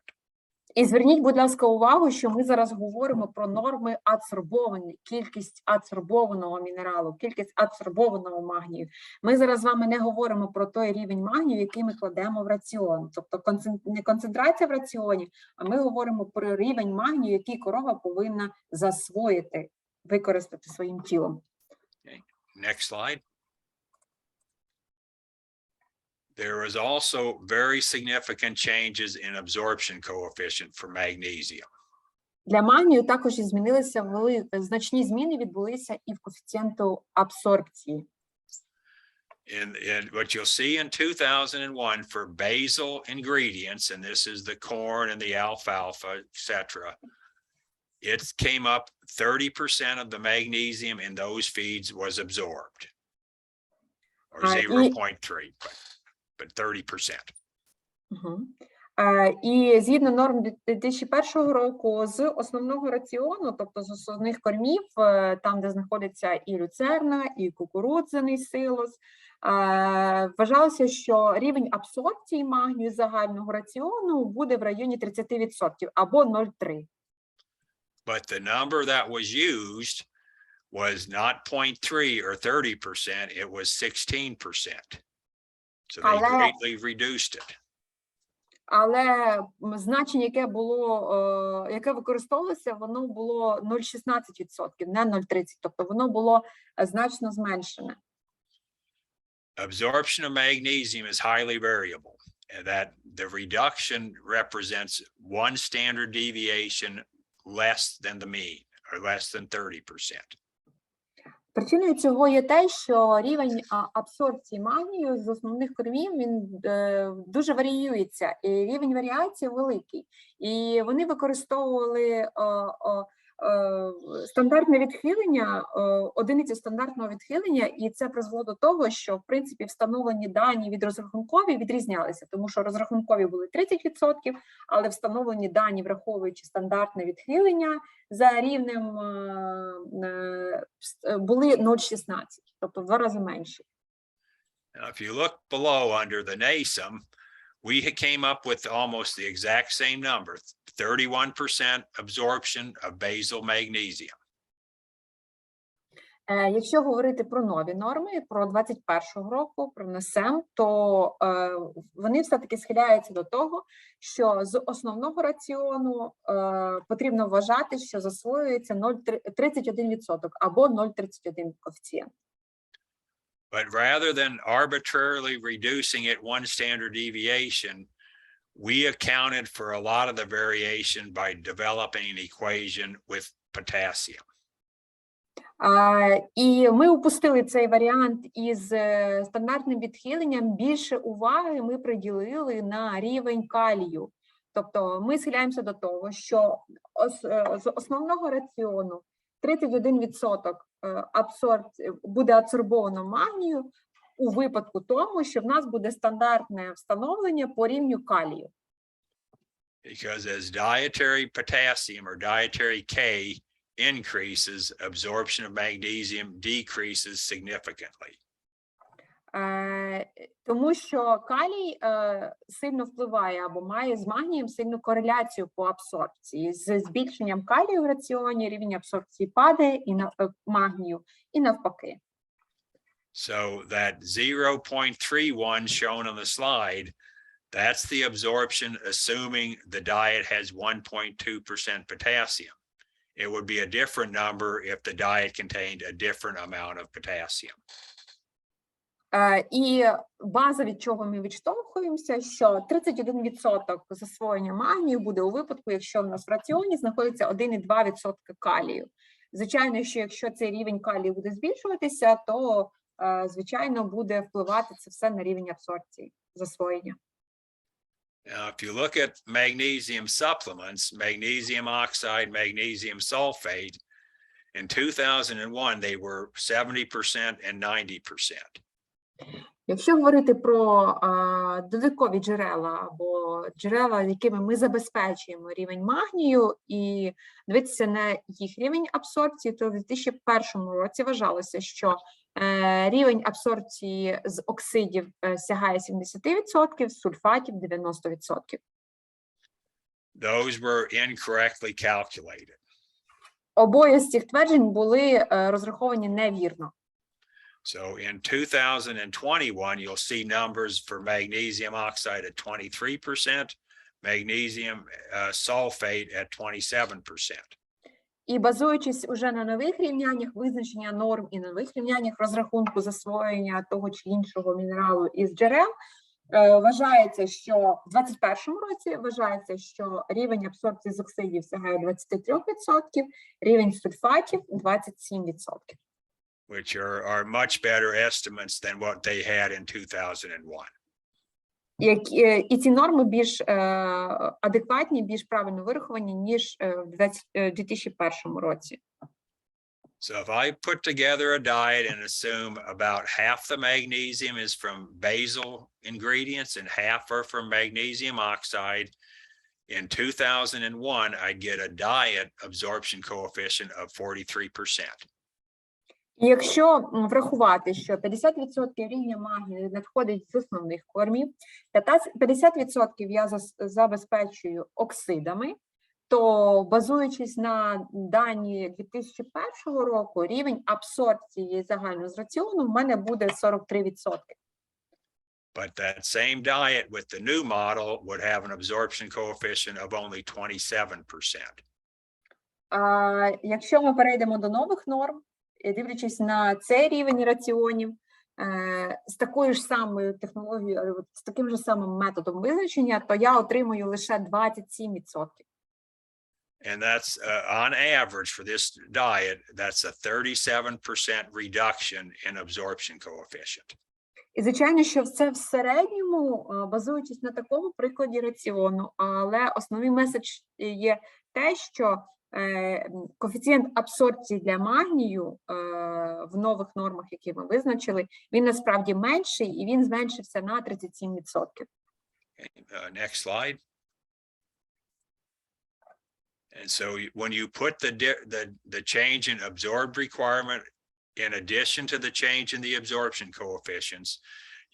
S2: І зверніть, будь ласка, увагу, що ми зараз говоримо про норми адсорбовані, кількість адсорбованого мінералу, кількість адсорбованого магнію. Ми зараз з вами не говоримо про той рівень магнію, який ми кладемо в раціон. Тобто не концентрація в раціоні, а ми говоримо про рівень магнію, який корова повинна засвоїти, використати своїм тілом.
S1: Okay. Next slide. There was also very significant changes in absorption coefficient for magnesium.
S2: Для магнію також і змінилися, значні зміни відбулися і в коефіцієнту абсорбції.
S1: And what you'll see in 2001 for basal ingredients, and this is the corn and the alfalfa, etc., it came up 30% of the magnesium in those feeds was absorbed, or 0.3, but 30%.
S2: І згідно норм 2001 року з основного раціону, тобто з основних кормів, там, де знаходиться і люцерна, і кукурудзяний силос, вважалося, що рівень абсорбції магнію загального раціону буде в районі 30% або 0,3.
S1: But the number that was used was not 0.3 or 30%, it was 16%. So they greatly reduced it.
S2: Але значення, яке використовувалося, воно було 0,16%, не 0,30%, тобто воно було значно зменшене.
S1: Absorption of magnesium is highly variable, and that the reduction represents one standard deviation less than the mean, or less than 30%.
S2: Причиною цього є те, що рівень абсорбції магнію з основних кормів, він дуже варіюється, і рівень варіації великий. І вони використовували стандартне відхилення, одиниця стандартного відхилення, і це призвело до того, що, в принципі, встановлені дані від розрахункові відрізнялися, тому що розрахункові були 30%, але встановлені дані, враховуючи стандартне відхилення, за рівнем були 0,16, тобто в 2 рази менші.
S1: Now, if you look below under the NASEM, we came up with almost the exact same number, 31% absorption of basal magnesium.
S2: Якщо говорити про нові норми, про 21-го року, про Насем, то вони все-таки схиляються до того, що з основного раціону потрібно вважати, що засвоюється 31% або 0,31 коефіцієнт.
S1: But rather than arbitrarily reducing it 1 standard deviation, we accounted for a lot of the variation by developing an equation with potassium.
S2: І ми упустили цей варіант із стандартним відхиленням. Більше уваги ми приділили на рівень калію. Тобто ми схиляємося до того, що з основного раціону 31% буде адсорбовано магнію у випадку тому, що в нас буде стандартне встановлення по рівню калію.
S1: Because as dietary potassium or dietary K increases, absorption of magnesium decreases significantly.
S2: Тому що калій сильно впливає або має з магнієм сильну кореляцію по абсорбції. З збільшенням калію в раціоні рівень абсорбції падає і на магнію, і навпаки.
S1: So that 0.31 shown on the slide, that's the absorption assuming the diet has 1.2% potassium. It would be a different number if the diet contained a different amount of potassium.
S2: І база, від чого ми відштовхуємося, що 31% засвоєння магнію буде у випадку, якщо в нас в раціоні знаходиться 1,2% калію. Звичайно, що якщо цей рівень калію буде збільшуватися, то, звичайно, буде впливати це все на рівень абсорбції, засвоєння.
S1: Now, if you look at magnesium supplements, magnesium oxide, magnesium sulfate, in 2001, they were 70% and 90%.
S2: Якщо говорити про додаткові джерела або джерела, якими ми забезпечуємо рівень магнію і дивитися на їх рівень абсорбції, то в 2001 році вважалося, що рівень абсорбції з оксидів сягає 70%, з сульфатів 90%.
S1: Those were incorrectly calculated.
S2: Обоє з цих тверджень були розраховані невірно.
S1: So in 2021, you'll see numbers for magnesium oxide at 23%, magnesium sulfate at 27%.
S2: І базуючись уже на нових рівняннях визначення норм і нових рівняннях розрахунку засвоєння того чи іншого мінералу із джерел, вважається, що в 2021 році вважається, що рівень абсорбції з оксидів сягає 23%, рівень сульфатів 27%.
S1: Which are much better estimates than what they had in 2001.
S2: І ці норми більш адекватні, більш правильно вираховані, ніж в 2001 році.
S1: So if I put together a diet and assume about half the magnesium is from basal ingredients and half are from magnesium oxide, in 2001, I'd get a diet absorption coefficient of 43%.
S2: І якщо врахувати, що 50% рівня магнію надходить з основних кормів, 50% я забезпечую оксидами, то, базуючись на дані 2001 року, рівень абсорбції загально з раціону в мене буде 43%.
S1: But that same diet with the new model would have an absorption coefficient of only 27%.
S2: Якщо ми перейдемо до нових норм, дивлячись на цей рівень раціонів, з такою ж самою технологією, з таким же самим методом визначення, то я отримую лише 27%.
S1: And that's on average for this diet, that's a 37% reduction in absorption coefficient.
S2: І, звичайно, що це в середньому, базуючись на такому прикладі раціону, але основний меседж є те, що коефіцієнт абсорбції для магнію в нових нормах, які ми визначили, він насправді менший, і він зменшився на 37%.
S1: Next slide. And so when you put the change in absorbed requirement in addition to the change in the absorption coefficients,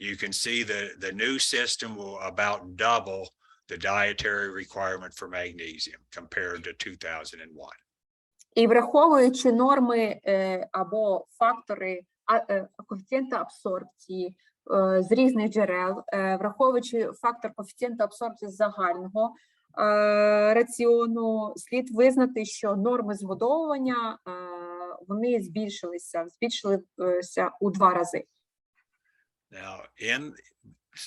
S1: you can see the new system will about double the dietary requirement for magnesium compared to 2001.
S2: І враховуючи норми або фактори коефіцієнта абсорбції з різних джерел, враховуючи фактор коефіцієнту абсорбції з загального раціону, слід визнати, що норми згодовування вони збільшилися у 2 рази.
S1: Now,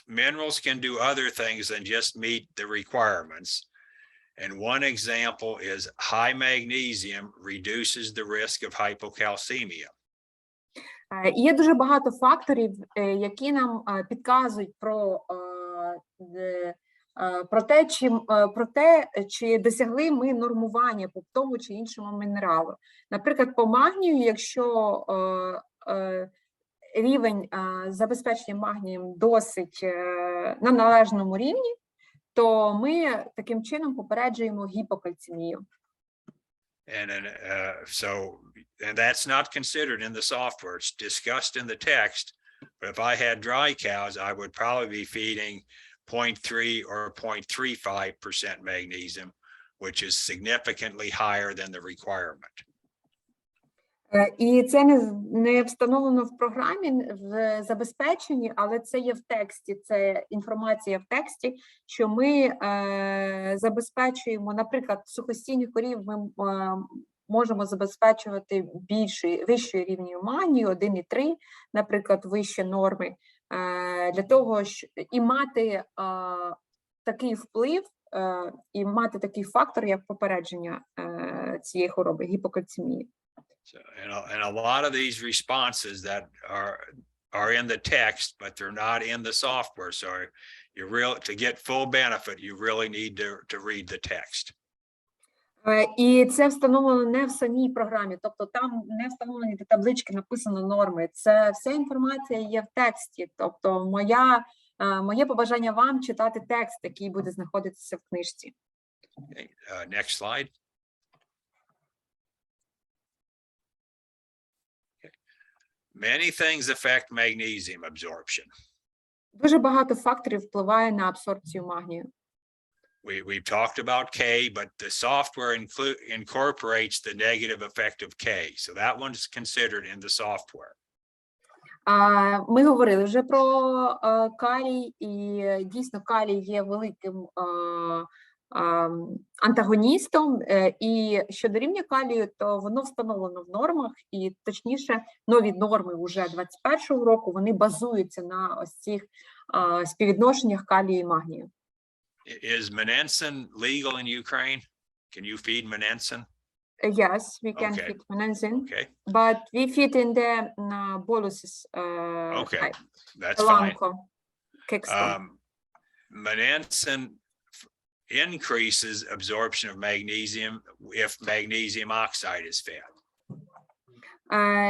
S1: minerals can do other things than just meet the requirements. And one example is high magnesium reduces the risk of hypocalcemia.
S2: Є дуже багато факторів, які нам підказують про те, чи досягли ми нормування по тому чи іншому мінералу. Наприклад, по магнію, якщо рівень забезпечення магнієм досить на належному рівні, то ми таким чином попереджуємо гіпокальцемію.
S1: And that's not considered in the software. It's discussed in the text. But if I had dry cows, I would probably be feeding 0.3 or 0.35% magnesium, which is significantly higher than the requirement.
S2: І це не встановлено в програмі, в забезпеченні, але це є в тексті, це інформація в тексті, що ми забезпечуємо, наприклад, сухостійних корів ми можемо забезпечувати вищою рівнем магнію, 1,3, наприклад, вище норми, для того, щоб і мати такий вплив, і мати такий фактор, як попередження цієї хвороби, гіпокальцемії.
S1: So, and a lot of these responses that are in the text, but they're not in the software. So to get full benefit, you really need to read the text.
S2: І це встановлено не в самій програмі, тобто там не встановлені таблички, написано норми. Це вся інформація є в тексті. Тобто моє побажання вам читати текст, який буде знаходитися в книжці.
S1: Okay. Next slide. Many things affect magnesium absorption.
S2: Дуже багато факторів впливає на абсорбцію магнію.
S1: We've talked about K, but the software incorporates the negative effect of K. So that one's considered in the software.
S2: Ми говорили вже про калій, і дійсно калій є великим антагоністом, і щодо рівня калію, то воно встановлено в нормах, і точніше, нові норми вже 21-го року, вони базуються на ось цих співвідношеннях калію і магнію.
S1: Is monensin legal in Ukraine? Can you feed monensin?
S2: Yes, we can
S1: Okay.
S2: feed monensin,
S1: Okay,
S2: but we feed in the boluses
S1: okay,
S2: type.
S1: that's fine.
S2: Kickstone.
S1: Monensin increases absorption of magnesium if magnesium oxide is fed.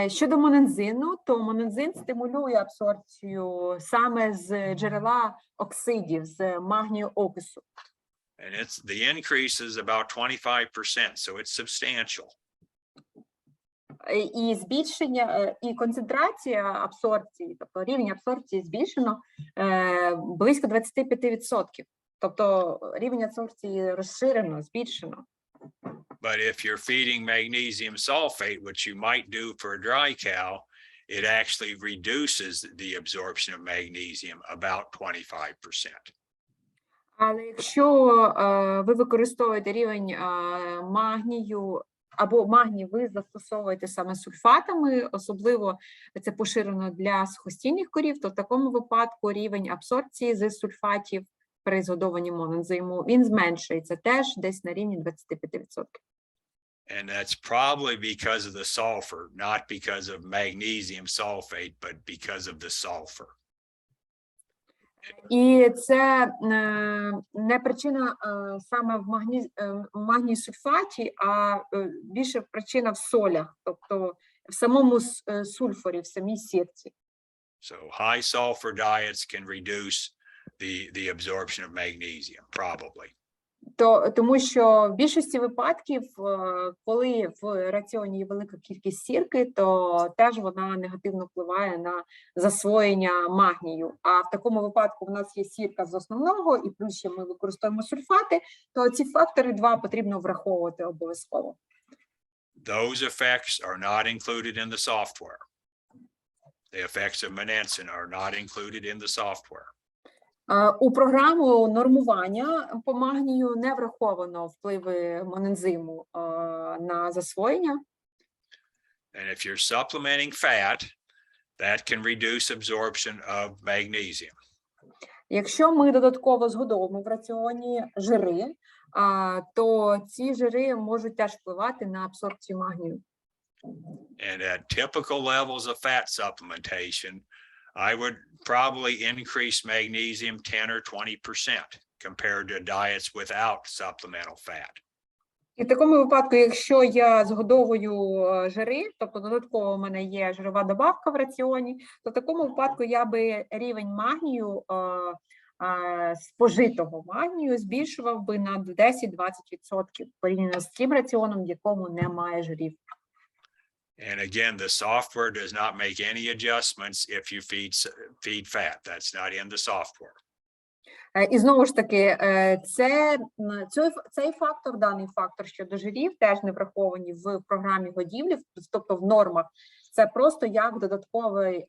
S2: Щодо монензину, то монензин стимулює абсорбцію саме з джерела оксидів, з магнію окису.
S1: And the increase is about 25%, so it's substantial.
S2: І збільшення, і концентрація абсорбції, тобто рівень абсорбції збільшено близько 25%. Тобто рівень абсорбції розширено, збільшено.
S1: But if you're feeding magnesium sulfate, which you might do for a dry cow, it actually reduces the absorption of magnesium about 25%.
S2: Але якщо ви використовуєте рівень магнію, або магній ви застосовуєте саме сульфатами, особливо це поширено для сухостійних корів, то в такому випадку рівень абсорбції з сульфатів при згодованні монензиму, він зменшується теж десь на рівні 25%.
S1: And that's probably because of the sulfur, not because of magnesium sulfate, but because of the sulfur.
S2: І це не причина саме в магній сульфаті, а більше причина в солях, тобто в самому сульфорі, в самій сірці.
S1: So high sulfur diets can reduce the absorption of magnesium, probably.
S2: Тому що в більшості випадків, коли в раціоні є велика кількість сірки, то теж вона негативно впливає на засвоєння магнію. А в такому випадку в нас є сірка з основного, і плюс ще ми використовуємо сульфати, то ці фактори два потрібно враховувати обов'язково.
S1: Those effects are not included in the software. The effects of monensin are not included in the software.
S2: У програму нормування по магнію не враховано впливи монензиму на засвоєння.
S1: And if you're supplementing fat, that can reduce absorption of magnesium.
S2: Якщо ми додатково згодовуємо в раціоні жири, то ці жири можуть теж впливати на абсорбцію магнію.
S1: And at typical levels of fat supplementation, I would probably increase magnesium 10 or 20% compared to diets without supplemental fat.
S2: І в такому випадку, якщо я згодовую жири, тобто додатково у мене є жирова добавка в раціоні, то в такому випадку я би рівень магнію, спожитого магнію збільшував би на 10-20% порівняно з тим раціоном, в якому немає жирів.
S1: And again, the software does not make any adjustments if you feed fat. That's not in the software.
S2: І знову ж таки, цей фактор, даний фактор щодо жирів, теж не враховані в програмі годівлі, тобто в нормах. Це просто як додатковий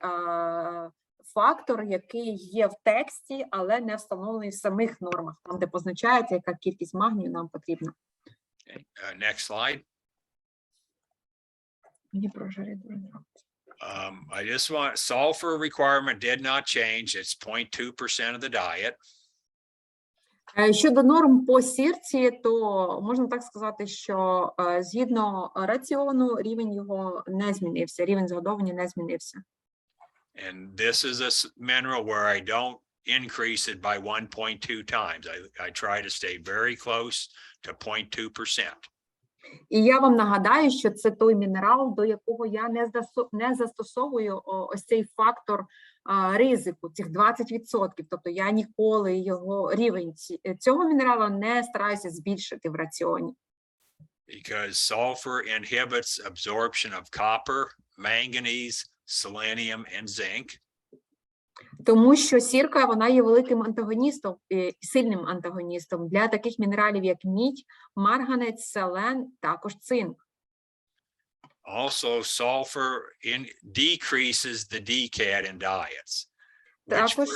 S2: фактор, який є в тексті, але не встановлений в самих нормах, там, де позначається, яка кількість магнію нам потрібна.
S1: Okay. Next slide.
S2: Мені про жири дуже подобається.
S1: I just want sulfur requirement did not change. It's 0.2% of the diet.
S2: Щодо норм по сірці, то можна так сказати, що згідно раціону рівень його не змінився, рівень згодовування не змінився.
S1: And this is a mineral where I don't increase it by 1.2 times. I try to stay very close to 0.2%.
S2: І я вам нагадаю, що це той мінерал, до якого я не застосовую ось цей фактор ризику, цих 20%. Тобто я ніколи його рівень цього мінерала не стараюся збільшити в раціоні.
S1: Because sulfur inhibits absorption of copper, manganese, selenium, and zinc.
S2: Тому що сірка, вона є великим антагоністом, сильним антагоністом для таких мінералів, як мідь, марганець, селен, також цинк.
S1: Also, sulfur decreases the DCAT in diets.
S2: Також,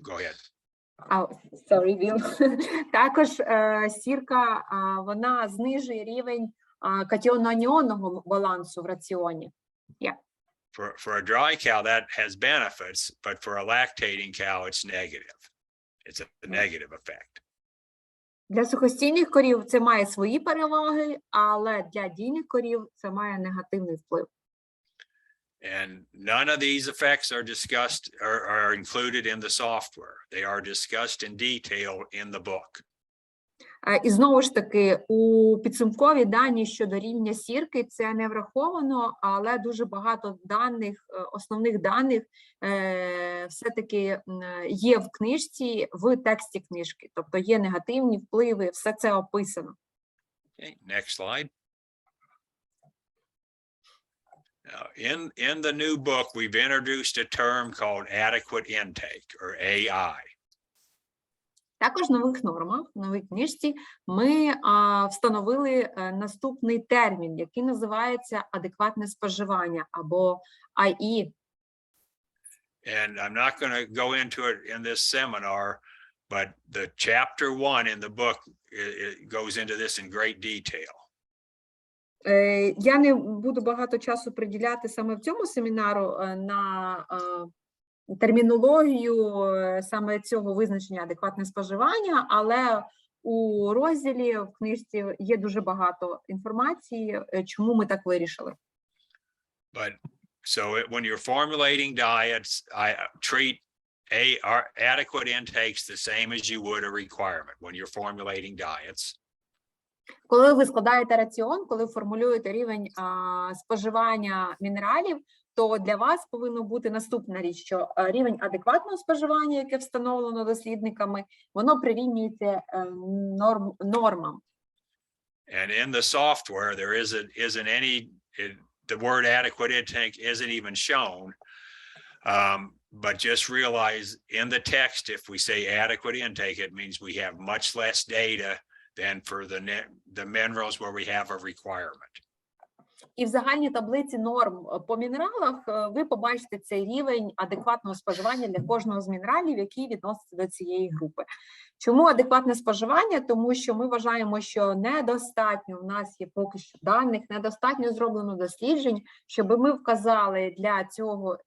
S1: Go ahead.
S2: Sorry, Bill. Також сірка, вона знижує рівень катіоно-аніонного балансу в раціоні.
S1: For a dry cow, that has benefits, but for a lactating cow, it's negative. It's a negative effect.
S2: Для сухостійних корів це має свої переваги, але для дійних корів це має негативний вплив.
S1: And none of these effects are discussed or are included in the software. They are discussed in detail in the book.
S2: І знову ж таки, у підсумкові дані щодо рівня сірки це не враховано, але дуже багато даних, основних даних все-таки є в книжці, в тексті книжки. Тобто є негативні впливи, все це описано.
S1: Okay, next slide. Now, in the new book, we've introduced a term called adequate intake, or AI.
S2: Також в нових нормах, в новій книжці, ми встановили наступний термін, який називається адекватне споживання, або IE.
S1: And I'm not going to go into it in this seminar, but the chapter 1 in the book it goes into this in great detail.
S2: Я не буду багато часу приділяти саме в цьому семінару на термінологію саме цього визначення адекватне споживання, але у розділі в книжці є дуже багато інформації, чому ми так вирішили.
S1: But so when you're formulating diets, I treat adequate intake's the same as you would a requirement when you're formulating diets.
S2: Коли ви складаєте раціон, коли формулюєте рівень споживання мінералів, то для вас повинно бути наступна річ, що рівень адекватного споживання, яке встановлено дослідниками, воно прирівнюється нормам.
S1: And in the software, there isn't any, the word adequate intake isn't even shown. But just realize in the text, if we say adequate intake, it means we have much less data than for the minerals where we have a requirement.
S2: І в загальній таблиці норм по мінералах ви побачите цей рівень адекватного споживання для кожного з мінералів, який відноситься до цієї групи. Чому адекватне споживання? Тому що ми вважаємо, що недостатньо в нас є поки що даних, недостатньо зроблено досліджень, щоб ми вказали для цього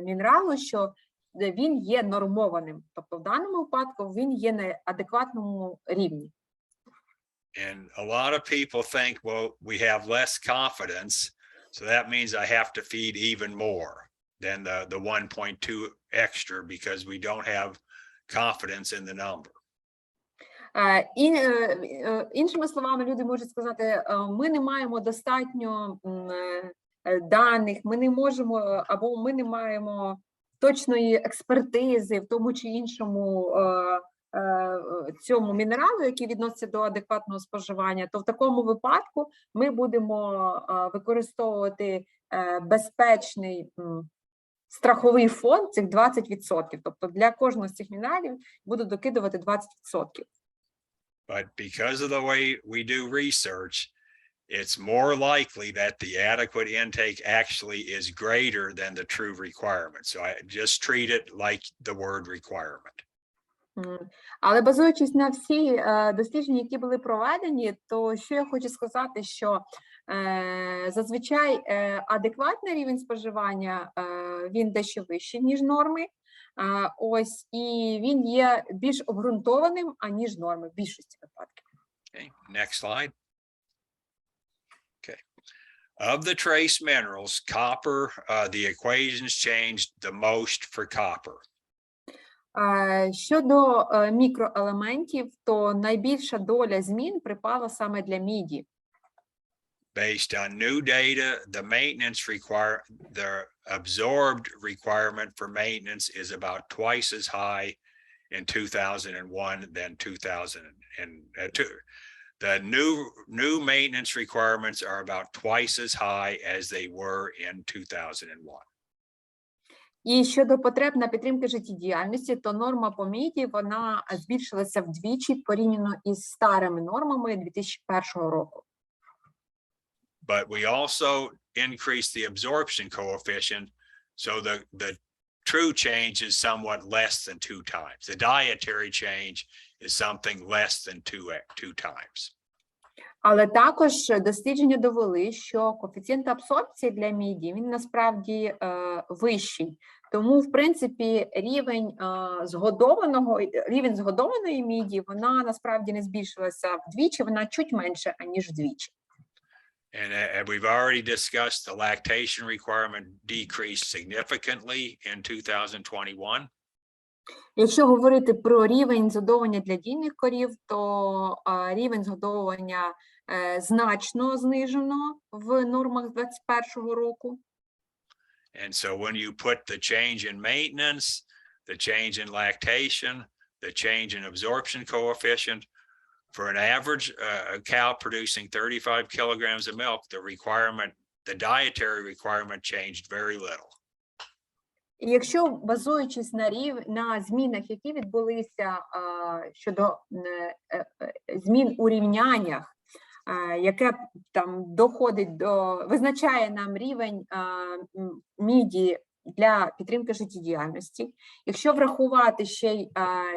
S2: мінералу, що він є нормованим. Тобто в даному випадку він є на адекватному рівні.
S1: And a lot of people think, well, we have less confidence, so that means I have to feed even more than the 1.2 extra because we don't have confidence in the number.
S2: Іншими словами, люди можуть сказати, ми не маємо достатньо даних, ми не можемо, або ми не маємо точної експертизи в тому чи іншому цьому мінералу, який відноситься до адекватного споживання, то в такому випадку ми будемо використовувати безпечний страховий фонд цих 20%. Тобто для кожного з цих мінералів буду докидувати 20%.
S1: But because of the way we do research, it's more likely that the adequate intake actually is greater than the true requirement. So I just treat it like the word requirement.
S2: Але базуючись на всі дослідження, які були проведені, то що я хочу сказати, що зазвичай адекватний рівень споживання, він дещо вищий, ніж норми, ось, і він є більш обґрунтованим, аніж норми, в більшості випадків.
S1: Okay, next slide. Okay. Of the trace minerals, copper, the equations changed the most for copper.
S2: Щодо мікроелементів, то найбільша доля змін припала саме для міді.
S1: Based on new data, the absorbed requirement for maintenance is about twice as high in 2001 than 2002. The new maintenance requirements are about twice as high as they were in 2001.
S2: І щодо потреб на підтримки життєдіяльності, то норма по міді, вона збільшилася вдвічі порівняно із старими нормами 2001 року.
S1: But we also increased the absorption coefficient, so the true change is somewhat less than 2 times. The dietary change is something less than two times.
S2: Але також дослідження довели, що коефіцієнт абсорбції для міді, він насправді вищий. Тому, в принципі, рівень згодованої міді, вона насправді не збільшилася вдвічі, вона чуть менше, аніж вдвічі.
S1: And we've already discussed the lactation requirement decreased significantly in 2021.
S2: Якщо говорити про рівень згодовування для дійних корів, то рівень згодовування значно знижено в нормах 2021 року.
S1: And so when you put the change in maintenance, the change in lactation, the change in absorption coefficient, for an average cow producing 35 kilograms of milk, the dietary requirement changed very little.
S2: І якщо, базуючись на змінах, які відбулися щодо змін у рівняннях, яке там доходить до, визначає нам рівень міді для підтримки життєдіяльності, якщо врахувати ще й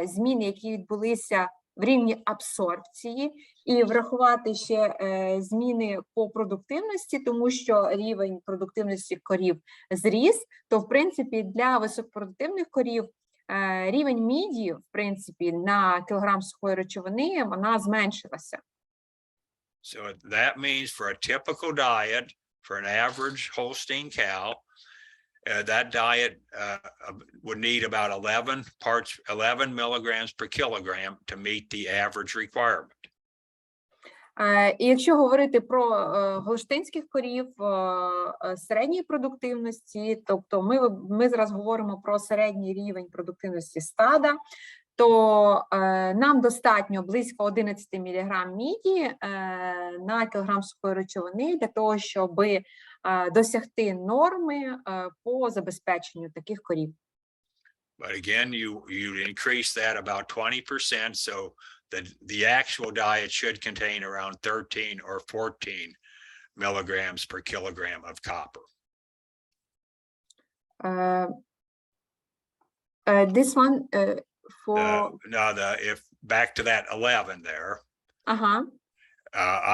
S2: зміни, які відбулися в рівні абсорбції, і врахувати ще зміни по продуктивності, тому що рівень продуктивності корів зріс, то, в принципі, для високопродуктивних корів рівень міді, в принципі, на кілограм сухої речовини, вона зменшилася.
S1: So that means for a typical diet, for an average Holstein cow, that diet would need about 11 milligrams per kilogram to meet the average requirement.
S2: І якщо говорити про голштинських корів середньої продуктивності, тобто ми зараз говоримо про середній рівень продуктивності стада, то нам достатньо близько 11 мг міді на кілограм сухої речовини для того, щоб досягти норми по забезпеченню таких корів.
S1: But again, you increase that about 20%, so the actual diet should contain around 13 or 14 milligrams per kilogram of copper.
S2: This one for
S1: if back to that 11 there.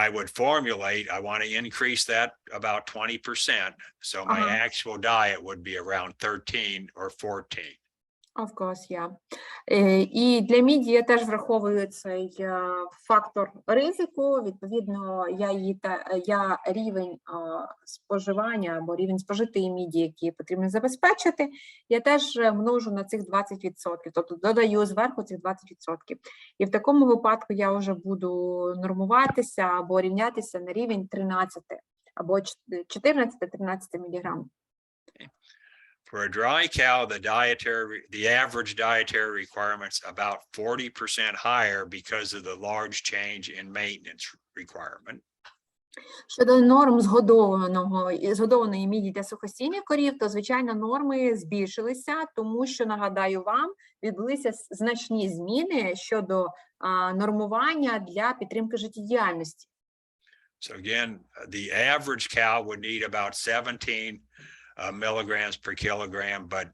S1: I would formulate, I want to increase that about 20%. So my actual diet would be around 13 or 14.
S2: Of course, yeah. І для міді я теж враховую цей фактор ризику. Відповідно, я рівень споживання або рівень спожитої міді, який потрібно забезпечити, я теж множу на цих 20%, тобто додаю зверху цих 20%. І в такому випадку я вже буду нормуватися або рівнятися на рівень 13 або 14-13 мг.
S1: For a dry cow, the average dietary requirements about 40% higher because of the large change in maintenance requirement.
S2: Щодо норм згодованої міді для сухостійних корів, то, звичайно, норми збільшилися, тому що, нагадаю вам, відбулися значні зміни щодо нормування для підтримки життєдіяльності.
S1: So again, the average cow would need about 17 milligrams per kilogram, but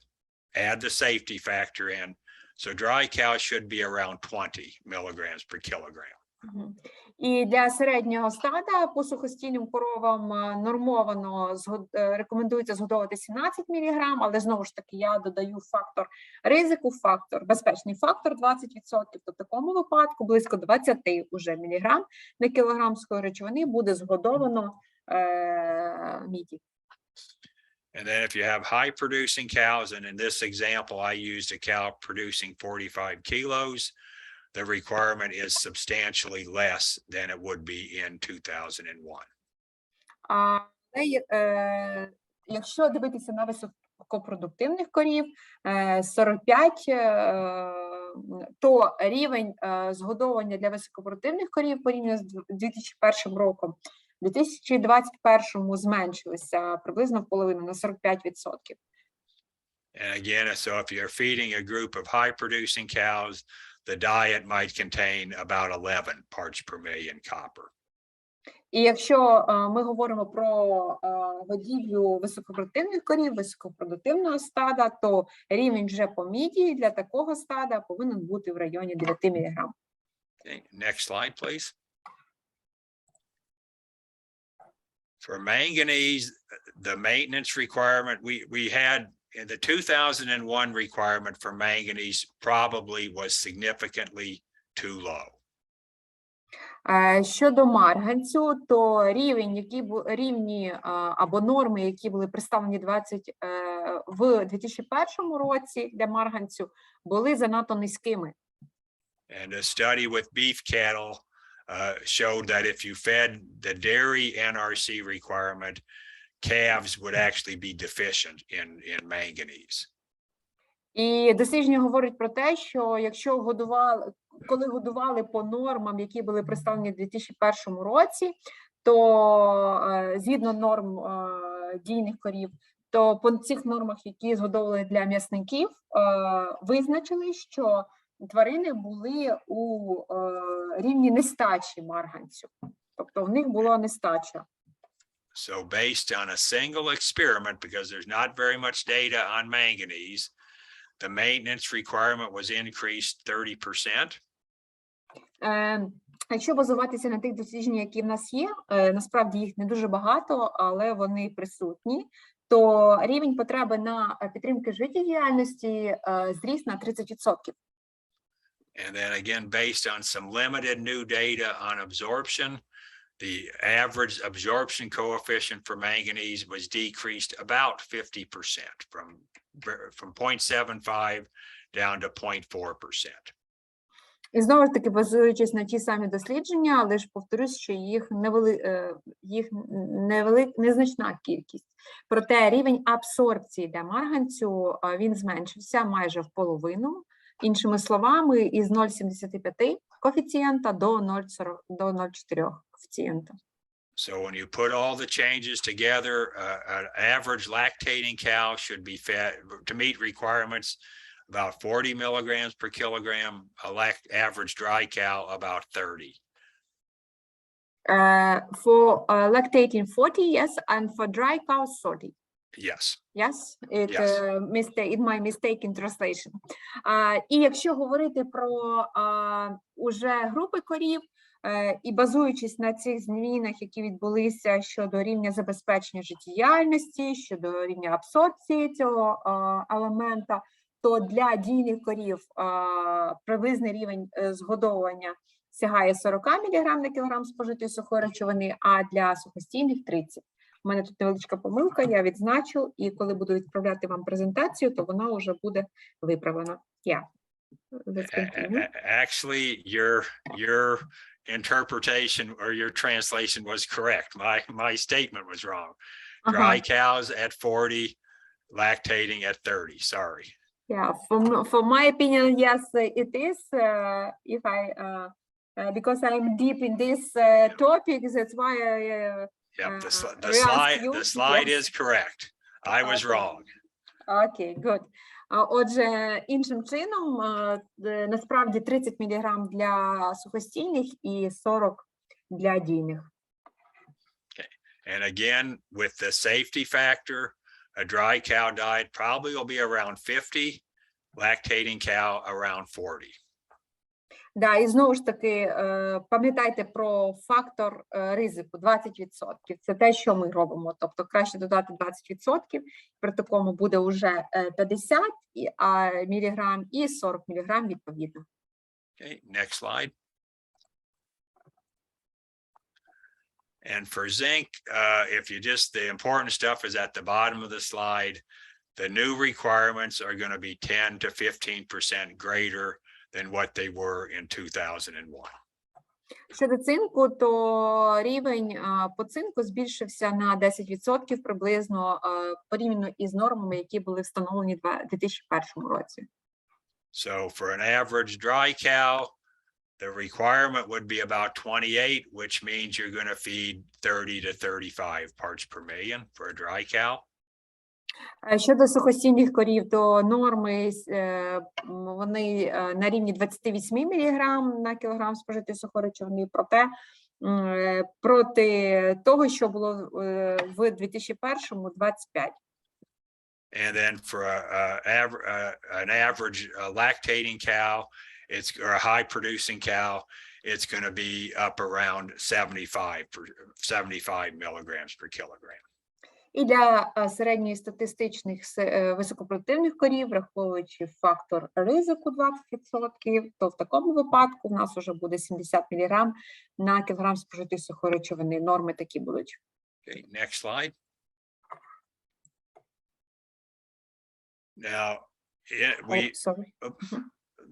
S1: add the safety factor in. So dry cows should be around 20 milligrams per kilogram.
S2: І для середнього стада по сухостійним коровам нормовано рекомендується згодовувати 17 мг, але знову ж таки я додаю фактор ризику, безпечний фактор 20%, то в такому випадку близько 20 уже міліграм на кілограм сухої речовини буде згодовано міді.
S1: And then if you have high producing cows, and in this example, I used a cow producing 45 kilos, the requirement is substantially less than it would be in 2001.
S2: Якщо дивитися на високопродуктивних корів, 45, то рівень згодовування для високопродуктивних корів порівняно з 2001 роком у 2021 зменшилися приблизно в половину, на 45%.
S1: And again, so if you're feeding a group of high-producing cows, the diet might contain about 11 parts per million copper.
S2: І якщо ми говоримо про годівлю високопродуктивних корів, високопродуктивного стада, то рівень вже по міді для такого стада повинен бути в районі 9 мг.
S1: Okay, next slide, please. For manganese, the maintenance requirement, we had in the 2001 requirement for manganese probably was significantly too low.
S2: Щодо марганцю, то рівні або норми, які були представлені в 2001 році для марганцю, були занадто низькими.
S1: And a study with beef cattle showed that if you fed the dairy NRC requirement, calves would actually be deficient in manganese.
S2: І дослідження говорить про те, що якщо коли годували по нормам, які були представлені в 2001 році, то згідно норм дійних корів, то по цих нормах, які згодовували для м'ясників, визначили, що тварини були у рівні нестачі марганцю. Тобто в них була нестача.
S1: So based on a single experiment, because there's not very much data on manganese, the maintenance requirement was increased 30%.
S2: Якщо базуватися на тих дослідженнях, які в нас є, насправді їх не дуже багато, але вони присутні, то рівень потреби на підтримки життєдіяльності зріс на 30%.
S1: And then again, based on some limited new data on absorption, the average absorption coefficient for manganese was decreased about 50% from 0.75 down to 0.4%.
S2: І знову ж таки, базуючись на ті самі дослідження, але ж повторюсь, що їх незначна кількість. Проте рівень абсорбції для марганцю, він зменшився майже в половину. Іншими словами, із 0,75 коефіцієнта до 0,4 коефіцієнта.
S1: So when you put all the changes together, an average lactating cow should be fed to meet requirements about 40 milligrams per kilogram, average dry cow about 30.
S2: For lactating 40, yes, and for dry cows 30.
S1: Yes.
S2: Yes,
S1: Yes.
S2: It my mistake in translation. І якщо говорити про уже групи корів, і базуючись на цих змінах, які відбулися щодо рівня забезпечення життєдіяльності, щодо рівня абсорбції цього елемента, то для дійних корів приблизний рівень згодовування сягає 40 мг на кілограм спожитої сухої речовини, а для сухостійних 30. У мене тут невеличка помилка, я відзначу, і коли буду відправляти вам презентацію, то вона вже буде виправлена. Yeah.
S1: Actually, your interpretation or your translation was correct. My statement was wrong. Dry cows at 40, lactating at 30. Sorry.
S2: Yeah, for my opinion, yes, it is. If I because I'm deep in this topic, that's why I.
S1: Yep, the slide is correct. I was wrong.
S2: Okay, good. Отже, іншим чином, насправді 30 мг для сухостійних і 40 для дійних.
S1: Okay. And again, with the safety factor, a dry cow diet probably will be around 50, lactating cow around 40.
S2: Да, і знову ж таки, пам'ятайте про фактор ризику 20%. Це те, що ми робимо. Тобто краще додати 20%, при такому буде вже 50 мг і 40 мг відповідно.
S1: Okay, next slide. And for zinc, if you just, the important stuff is at the bottom of the slide. The new requirements are going to be 10 to 15% greater than what they were in 2001.
S2: Щодо цинку, то рівень по цинку збільшився на 10% приблизно порівняно із нормами, які були встановлені в 2001 році.
S1: So for an average dry cow, the requirement would be about 28, which means you're going to feed 30 to 35 parts per million for a dry cow.
S2: Щодо сухостійних корів, то норми вони на рівні 28 мг на кілограм спожитої сухої речовини, проте проти того, що було в 2001-му 25.
S1: And then for an average lactating cow, or a high producing cow, it's going to be up around 75 milligrams per kilogram.
S2: І для середньостатистичних високопродуктивних корів, враховуючи фактор ризику 20%, то в такому випадку в нас вже буде 70 мг на кілограм спожитої сухої речовини. Норми такі будуть.
S1: Okay, next slide. Now,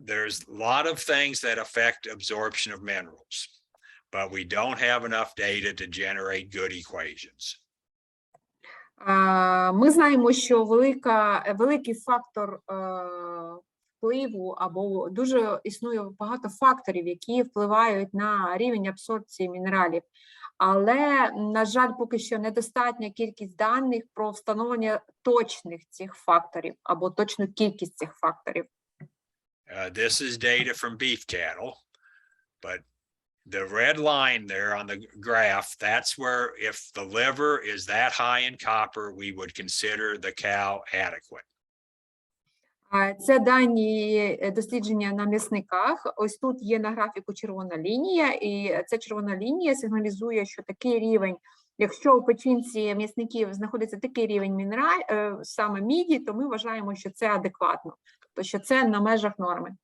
S1: there's a lot of things that affect absorption of minerals, but we don't have enough data to generate good equations.
S2: Ми знаємо, що великий фактор впливу або дуже існує багато факторів, які впливають на рівень абсорбції мінералів. Але, на жаль, поки що недостатня кількість даних про встановлення точних цих факторів або точну кількість цих факторів.
S1: This is data from beef cattle, but the red line there on the graph, that's where if the liver is that high in copper, we would consider the cow adequate.
S2: Це дані дослідження на м'ясниках. Ось тут є на графіку червона лінія, і ця червона лінія сигналізує, що такий рівень, якщо у печінці м'ясників знаходиться такий рівень саме міді, то ми вважаємо, що це адекватно, тобто що це на межах норми.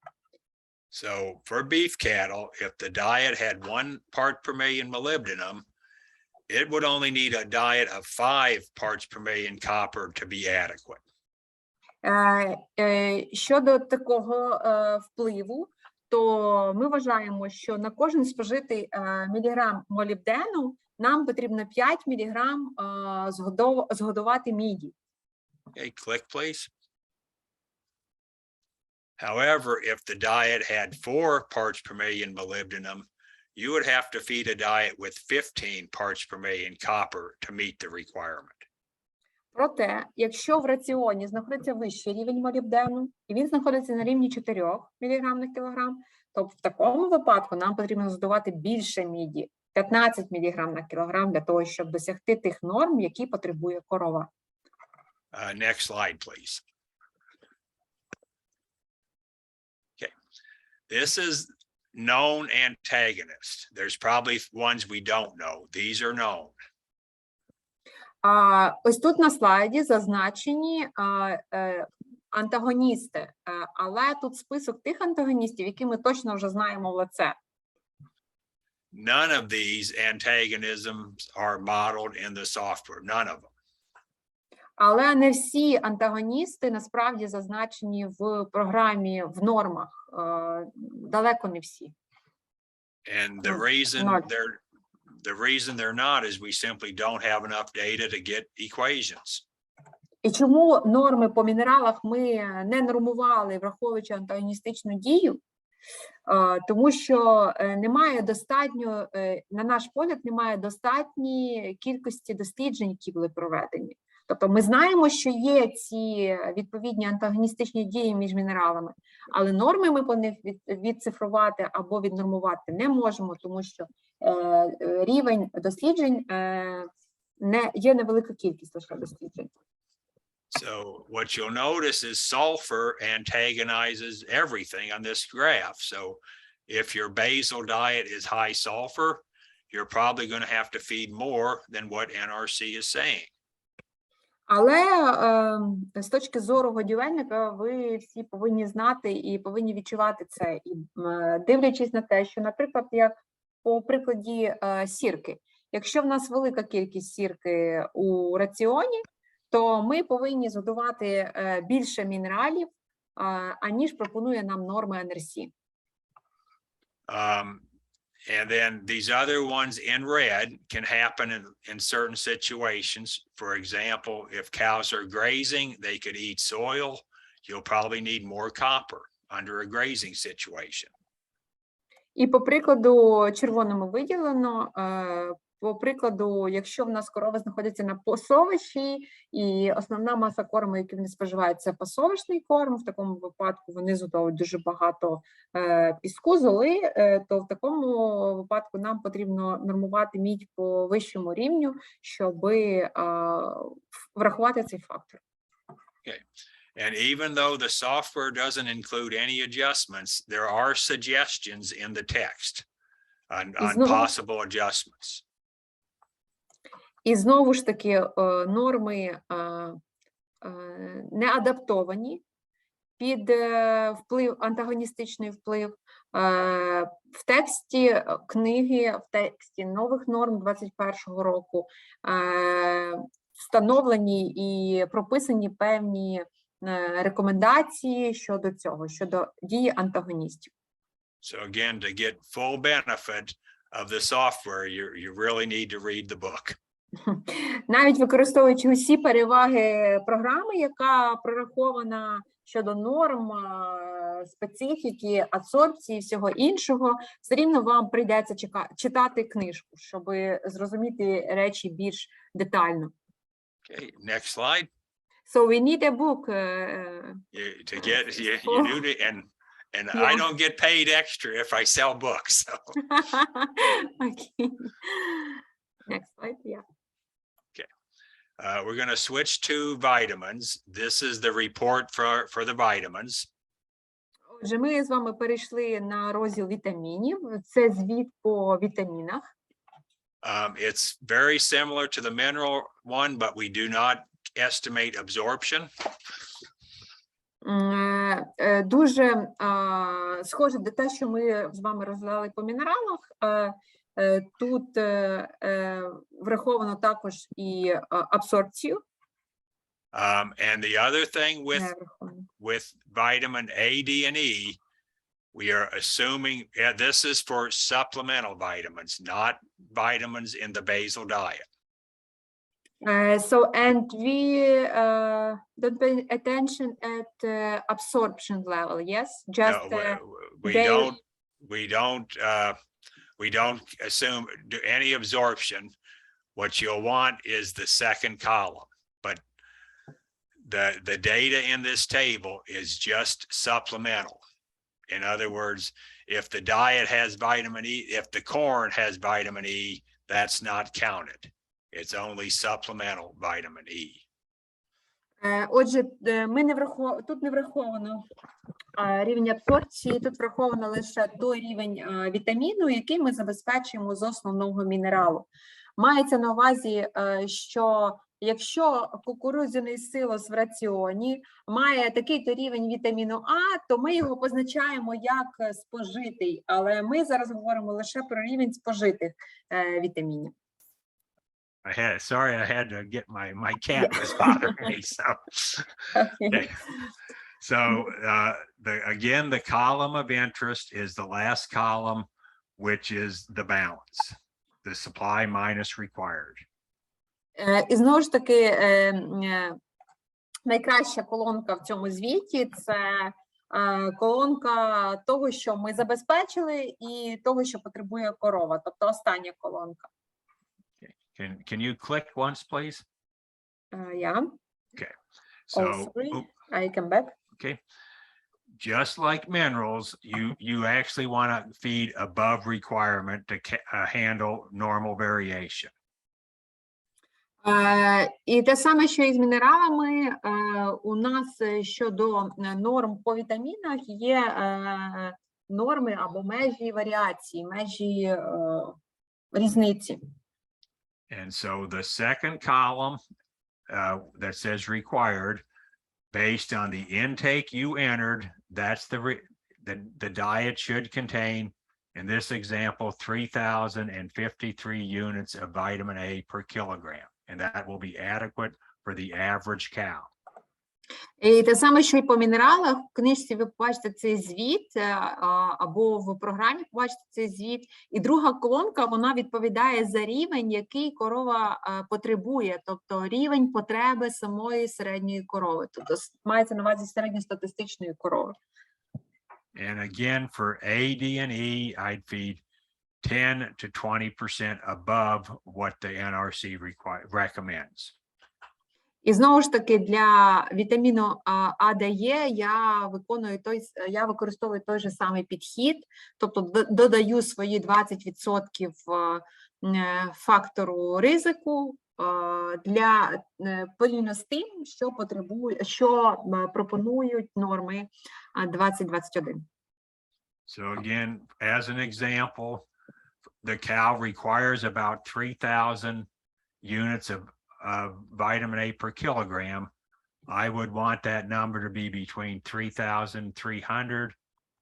S1: So for beef cattle, if the diet had 1 part per million molybdenum, it would only need a diet of 5 parts per million copper to be adequate.
S2: Щодо такого впливу, то ми вважаємо, що на кожен спожитий міліграм молібдену нам потрібно 5 міліграм згодувати міді.
S1: Okay, click, please. However, if the diet had 4 parts per million molybdenum, you would have to feed a diet with 15 parts per million copper to meet the requirement.
S2: Проте, якщо в раціоні знаходиться вищий рівень молібдену, і він знаходиться на рівні 4 мг на кілограм, то в такому випадку нам потрібно задавати більше міді, 15 мг на кілограм, для того, щоб досягти тих норм, які потребує корова.
S1: Next slide, please. Okay, this is known antagonists. There's probably ones we don't know. These are known.
S2: Ось тут на слайді зазначені антагоністи, але тут список тих антагоністів, які ми точно вже знаємо в лице.
S1: None of these antagonisms are modeled in the software. None of them.
S2: Але не всі антагоністи насправді зазначені в програмі, в нормах. Далеко не всі.
S1: And the reason they're not is we simply don't have enough data to get equations.
S2: І чому норми по мінералах ми не нормували, враховуючи антагоністичну дію? Тому що немає достатньо, на наш погляд, немає достатньої кількості досліджень, які були проведені. Тобто ми знаємо, що є ці відповідні антагоністичні дії між мінералами, але норми ми по них відцифрувати або віднормувати не можемо, тому що рівень досліджень, є невелика кількість лише досліджень.
S1: So what you'll notice is sulfur antagonizes everything on this graph. So if your basal diet is high sulfur, you're probably going to have to feed more than what NRC is saying.
S2: Але з точки зору годівельника ви всі повинні знати і повинні відчувати це. І дивлячись на те, що, наприклад, як по прикладі сірки, якщо в нас велика кількість сірки у раціоні, то ми повинні згодувати більше мінералів, аніж пропонує нам норми НРС.
S1: And then these other ones in red can happen in certain situations. For example, if cows are grazing, they could eat soil. You'll probably need more copper under a grazing situation.
S2: І по прикладу червоному виділено, по прикладу, якщо в нас корова знаходиться на пасовищі, і основна маса корму, який вони споживають, це пасовищний корм, в такому випадку вони зготовують дуже багато піску, золи, то в такому випадку нам потрібно нормувати мідь по вищому рівню, щоб врахувати цей фактор.
S1: Okay. And even though the software doesn't include any adjustments, there are suggestions in the text on possible adjustments.
S2: І знову ж таки, норми не адаптовані під вплив, антагоністичний вплив. В тексті книги, в тексті нових норм 2021 року встановлені і прописані певні рекомендації щодо цього, щодо дії антагоністів.
S1: So again, to get full benefit of the software, you really need to read the book.
S2: Навіть використовуючи усі переваги програми, яка прорахована щодо норм, специфіки, адсорбції, всього іншого, все рівно вам прийдеться читати книжку, щоб зрозуміти речі більш детально.
S1: Okay, next slide.
S2: So we need a book.
S1: To get you do it, and
S2: Yeah.
S1: I don't get paid extra if I sell books. So.
S2: Okay. Next slide, yeah.
S1: We're going to switch to vitamins. This is the report for the vitamins.
S2: Отже, ми з вами перейшли на розділ вітамінів. Це звіт по вітамінах.
S1: It's very similar to the mineral one, but we do not estimate absorption.
S2: Дуже схоже до те, що ми з вами розглядали по мінералах. Тут враховано також і абсорбцію.
S1: And the other thing
S2: Не враховано.
S1: with vitamin A, D, and E, we are assuming, yeah, this is for supplemental vitamins, not vitamins in the basal diet.
S2: So, and we don't pay attention at absorption level, yes? Just
S1: No, we
S2: they-
S1: don't assume any absorption. What you'll want is the second column, but the data in this table is just supplemental. In other words, if the diet has vitamin E, if the corn has vitamin E, that's not counted. It's only supplemental vitamin E.
S2: Отже, тут не враховано рівень абсорбції, тут враховано лише той рівень вітаміну, який ми забезпечуємо з основного мінералу. Мається на увазі, що якщо кукурудзяний силос в раціоні має такий-то рівень вітаміну А, то ми його позначаємо як спожитий, але ми зараз говоримо лише про рівень спожитих вітамінів.
S1: Sorry, I had to get my cat was bothering me. So, okay. So again, the column of interest is the last column, which is the balance, the supply minus required.
S2: І знову ж таки, найкраща колонка в цьому звіті – це колонка того, що ми забезпечили, і того, що потребує корова, тобто остання колонка.
S1: Can you click once, please?
S2: Yeah.
S1: Okay.
S2: Oh,
S1: So
S2: sorry. I come back.
S1: okay. Just like minerals, you actually want to feed above requirement to handle normal variation.
S2: І те саме, що і з мінералами, у нас щодо норм по вітамінах є норми або межі варіації, межі різниці.
S1: And so the second column that says required, based on the intake you entered, that's the diet should contain, in this example, 3,053 units of vitamin A per kilogram. And that will be adequate for the average cow.
S2: І те саме, що і по мінералах, в книжці ви побачите цей звіт, або в програмі побачите цей звіт. І друга колонка, вона відповідає за рівень, який корова потребує, тобто рівень потреби самої середньої корови. Тобто мається на увазі середньостатистичної корови.
S1: And again, for A, D, and E, I'd feed 10 to 20% above what the NRC recommends.
S2: І знову ж таки, для вітаміну А, Д, Е я використовую той же самий підхід, тобто додаю свої 20% фактору ризику порівняно з тим, що пропонують норми 2021.
S1: So again, as an example, the cow requires about 3,000 units of vitamin A per kilogram. I would want that number to be between 3,300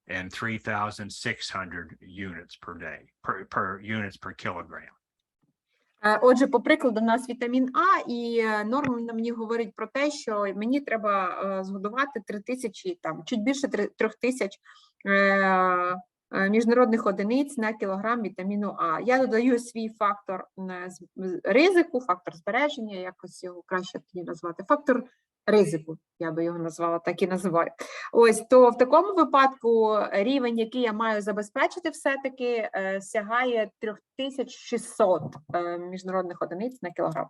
S1: and 3,600 units per day, per units per kilogram.
S2: Отже, по прикладу, у нас вітамін А, і норма мені говорить про те, що мені треба згодувати 3,000, там, чуть більше 3,000 міжнародних одиниць на кілограм вітаміну А. Я додаю свій фактор ризику, фактор збереження, якось його краще тоді назвати, фактор ризику, я би його назвала, так і називаю. Ось, то в такому випадку рівень, який я маю забезпечити все-таки, сягає 3600 міжнародних одиниць на кілограм.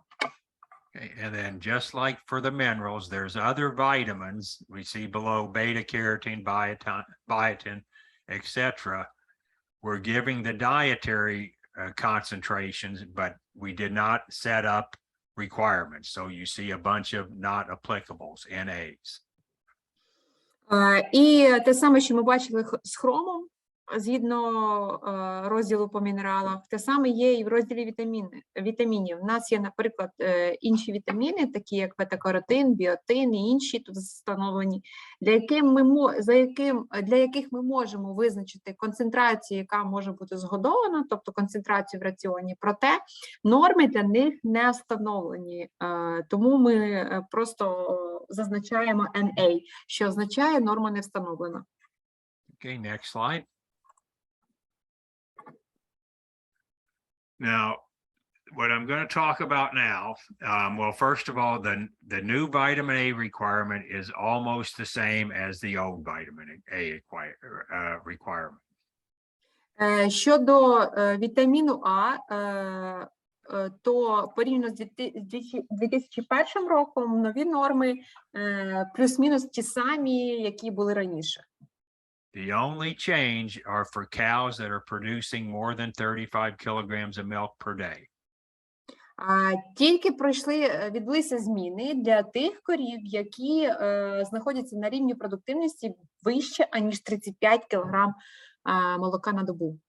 S1: Okay, and then just like for the minerals, there's other vitamins we see below: beta carotene, biotin, etc. We're giving the dietary concentrations, but we did not set up requirements. So you see a bunch of not applicables, NAs.
S2: І те саме, що ми бачили з хромом, згідно розділу по мінералах. Те саме є і в розділі вітамінів. У нас є, наприклад, інші вітаміни, такі як бета-каротин, біотин і інші тут встановлені, для яких ми можемо визначити концентрацію, яка може бути згодована, тобто концентрацію в раціоні. Проте норми для них не встановлені, тому ми просто зазначаємо NA, що означає норма не встановлена.
S1: Okay, next slide. Now, what I'm going to talk about now, well, first of all, the new vitamin A requirement is almost the same as the old vitamin A requirement.
S2: Щодо вітаміну А, то порівняно з 2001 роком нові норми плюс-мінус ті самі, які були раніше.
S1: The only change are for cows that are producing more than 35 kilograms of milk per day.
S2: Тільки відбулися зміни для тих корів, які знаходяться на рівні продуктивності вище, аніж 35 кг молока на добу.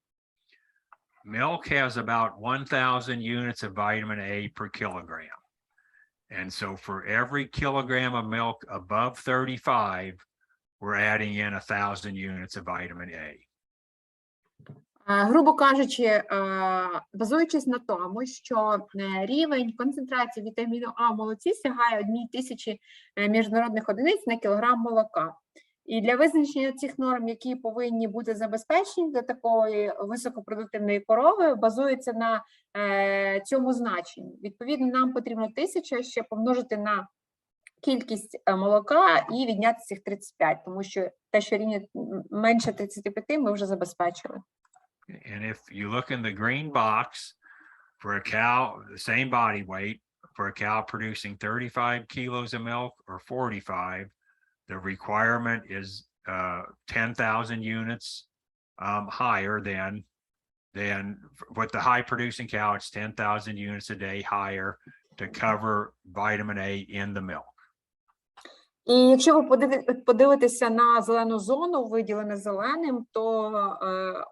S1: Milk has about 1,000 units of vitamin A per kilogram. And so for every kilogram of milk above 35, we're adding in 1,000 units of vitamin A.
S2: Грубо кажучи, базуючись на тому, що рівень концентрації вітаміну А в молоці сягає 1,000 міжнародних одиниць на кілограм молока. І для визначення цих норм, які повинні бути забезпечені для такої високопродуктивної корови, базується на цьому значенні. Відповідно, нам потрібно 1000 ще помножити на кількість молока і відняти цих 35, тому що те, що рівня менше 35, ми вже забезпечили.
S1: And if you look in the green box for a cow, the same body weight, for a cow producing 35 kilos of milk or 45, the requirement is 10,000 units higher than with the high producing cow, it's 10,000 units a day higher to cover vitamin A in the milk.
S2: І якщо ви подивитеся на зелену зону, виділене зеленим, то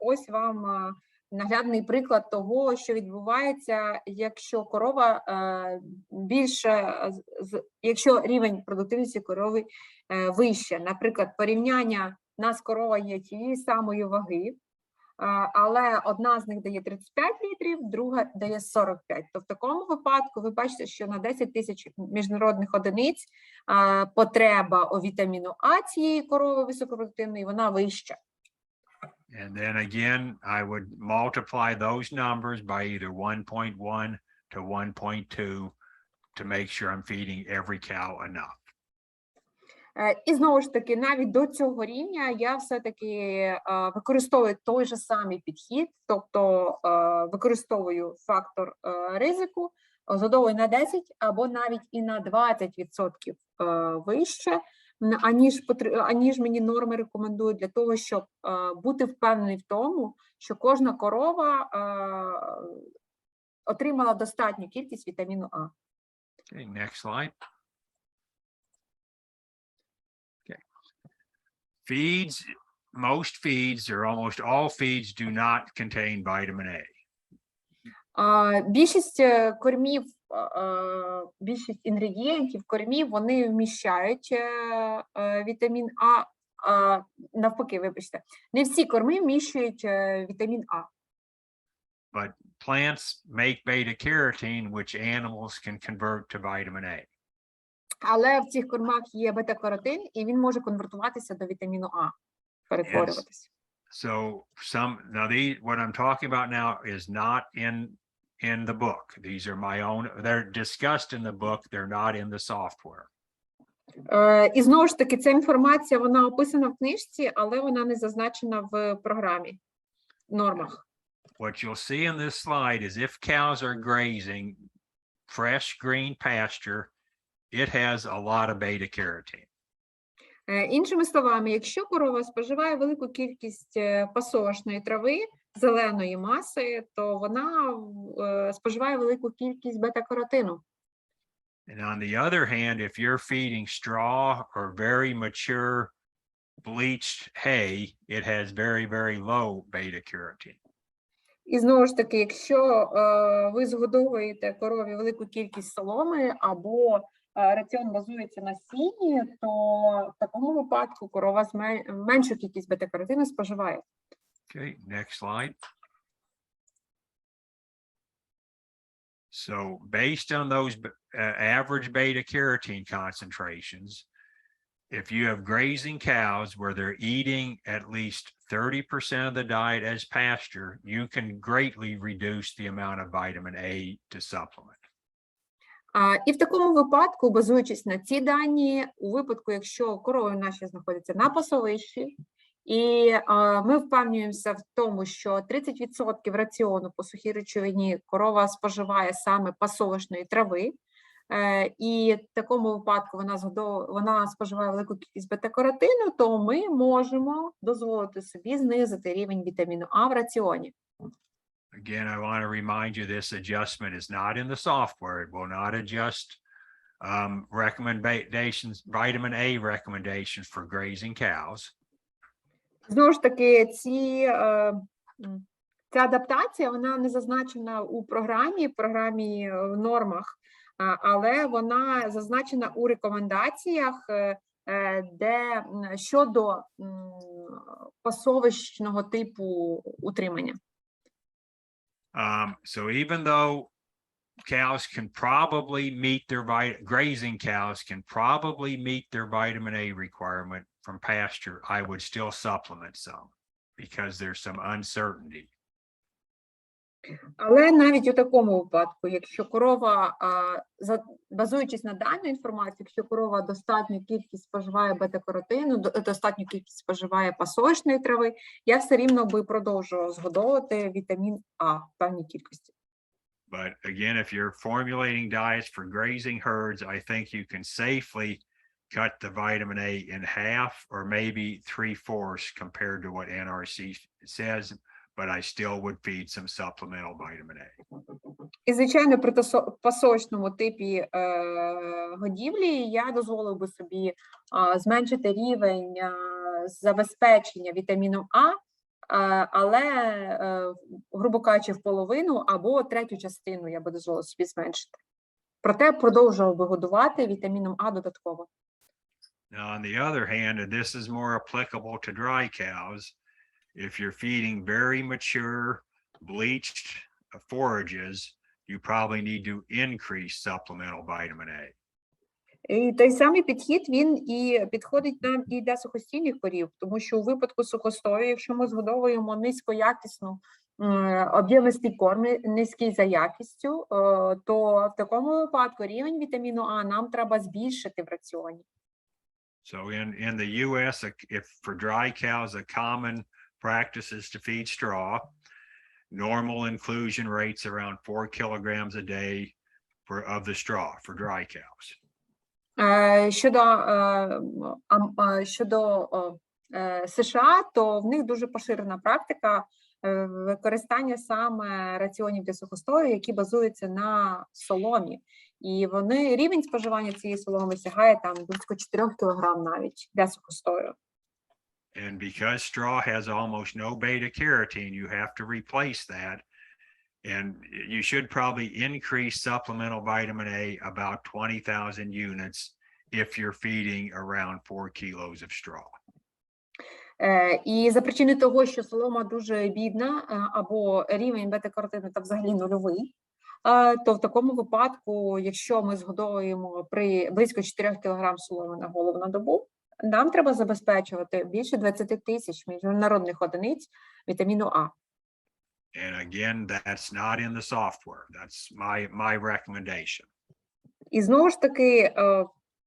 S2: ось вам наглядний приклад того, що відбувається, якщо корова якщо рівень продуктивності корови вище. Наприклад, порівняння, у нас корова є тієї самої ваги, але одна з них дає 35 літрів, друга дає 45. То в такому випадку ви бачите, що на 10 тисяч міжнародних одиниць потреба у вітаміну А цієї корови високопродуктивної, вона вища.
S1: And then again, I would multiply those numbers by either 1.1 to 1.2 to make sure I'm feeding every cow enough.
S2: І знову ж таки, навіть до цього рівня я все-таки використовую той же самий підхід, тобто використовую фактор ризику, згодовую на 10 або навіть і на 20% вище, аніж мені норми рекомендують, для того, щоб бути впевнений в тому, що кожна корова отримала достатню кількість вітаміну А.
S1: Okay, next slide. Feeds, most feeds or almost all feeds do not contain vitamin A.
S2: Більшість кормів, більшість інгредієнтів кормів, вони вміщають вітамін А, навпаки, вибачте, не всі корми вміщують вітамін А.
S1: But plants make beta-carotene, which animals can convert to vitamin A.
S2: Але в цих кормах є бета-каротин, і він може конвертуватися до вітаміну А, перетворюватися.
S1: So what I'm talking about now is not in the book. These are my own, they're discussed in the book, they're not in the software.
S2: І знову ж таки, ця інформація, вона описана в книжці, але вона не зазначена в програмі, в нормах.
S1: What you'll see in this slide is if cows are grazing fresh green pasture, it has a lot of beta-carotene.
S2: Іншими словами, якщо корова споживає велику кількість пасовочної трави, зеленої маси, то вона споживає велику кількість бета-каротину.
S1: And on the other hand, if you're feeding straw or very mature bleached hay, it has very, very low beta carotene.
S2: І знову ж таки, якщо ви згодовуєте корові велику кількість соломи або раціон базується на сіні, то в такому випадку корова меншу кількість бета-каротину споживає.
S1: Okay, next slide. So based on those average beta carotene concentrations, if you have grazing cows where they're eating at least 30% of the diet as pasture, you can greatly reduce the amount of vitamin A to supplement.
S2: І в такому випадку, базуючись на ці дані, у випадку, якщо корови наші знаходяться на пасовищі, і ми впевнюємося в тому, що 30% раціону по сухій речовині корова споживає саме пасовищної трави, і в такому випадку вона споживає велику кількість бета-каротину, то ми можемо дозволити собі знизити рівень вітаміну А в раціоні.
S1: Again, I want to remind you this adjustment is not in the software. It will not adjust recommendations, vitamin A recommendations for grazing cows.
S2: Знову ж таки, ця адаптація, вона не зазначена у програмі в нормах, але вона зазначена у рекомендаціях, де щодо пасовищного типу утримання.
S1: So even though cows can probably meet their grazing cows can probably meet their vitamin A requirement from pasture, I would still supplement some because there's some uncertainty.
S2: Але навіть у такому випадку, якщо корова, базуючись на дану інформацію, якщо корова достатню кількість споживає бета-каротину, достатню кількість споживає пасовищної трави, я все рівно би продовжувала згодовувати вітамін А в певній кількості.
S1: But again, if you're formulating diets for grazing herds, I think you can safely cut the vitamin A in half or maybe 3/4 compared to what NRC says, but I still would feed some supplemental vitamin A.
S2: І, звичайно, при пасовищному типі годівлі я дозволив би собі зменшити рівень забезпечення вітаміном А, але, грубо кажучи, в половину або третю частину я би дозволив собі зменшити. Проте продовжував би годувати вітаміном А додатково.
S1: Now, on the other hand, and this is more applicable to dry cows, if you're feeding very mature, bleached forages, you probably need to increase supplemental vitamin A.
S2: І той самий підхід, він і підходить нам і для сухостійних корів, тому що у випадку сухостою, якщо ми згодовуємо низькоякісну об'ємистий корм, низький за якістю, то в такому випадку рівень вітаміну А нам треба збільшити в раціоні.
S1: So in the US, if for dry cows, a common practice is to feed straw. Normal inclusion rates around 4 kilograms a day of the straw for dry cows.
S2: Щодо США, то в них дуже поширена практика використання саме раціонів для сухостою, які базуються на соломі. І рівень споживання цієї соломи сягає там близько 4 кг навіть для сухостою.
S1: And because straw has almost no beta carotene, you have to replace that. And you should probably increase supplemental vitamin A about 20,000 units if you're feeding around 4 kilos of straw.
S2: І за причини того, що солома дуже бідна, або рівень бета-каротину там взагалі нульовий, то в такому випадку, якщо ми згодовуємо при близько 4 кг соломи на голову на добу, нам треба забезпечувати більше 20 тисяч міжнародних одиниць вітаміну А.
S1: And again, that's not in the software. That's my recommendation.
S2: І знову ж таки,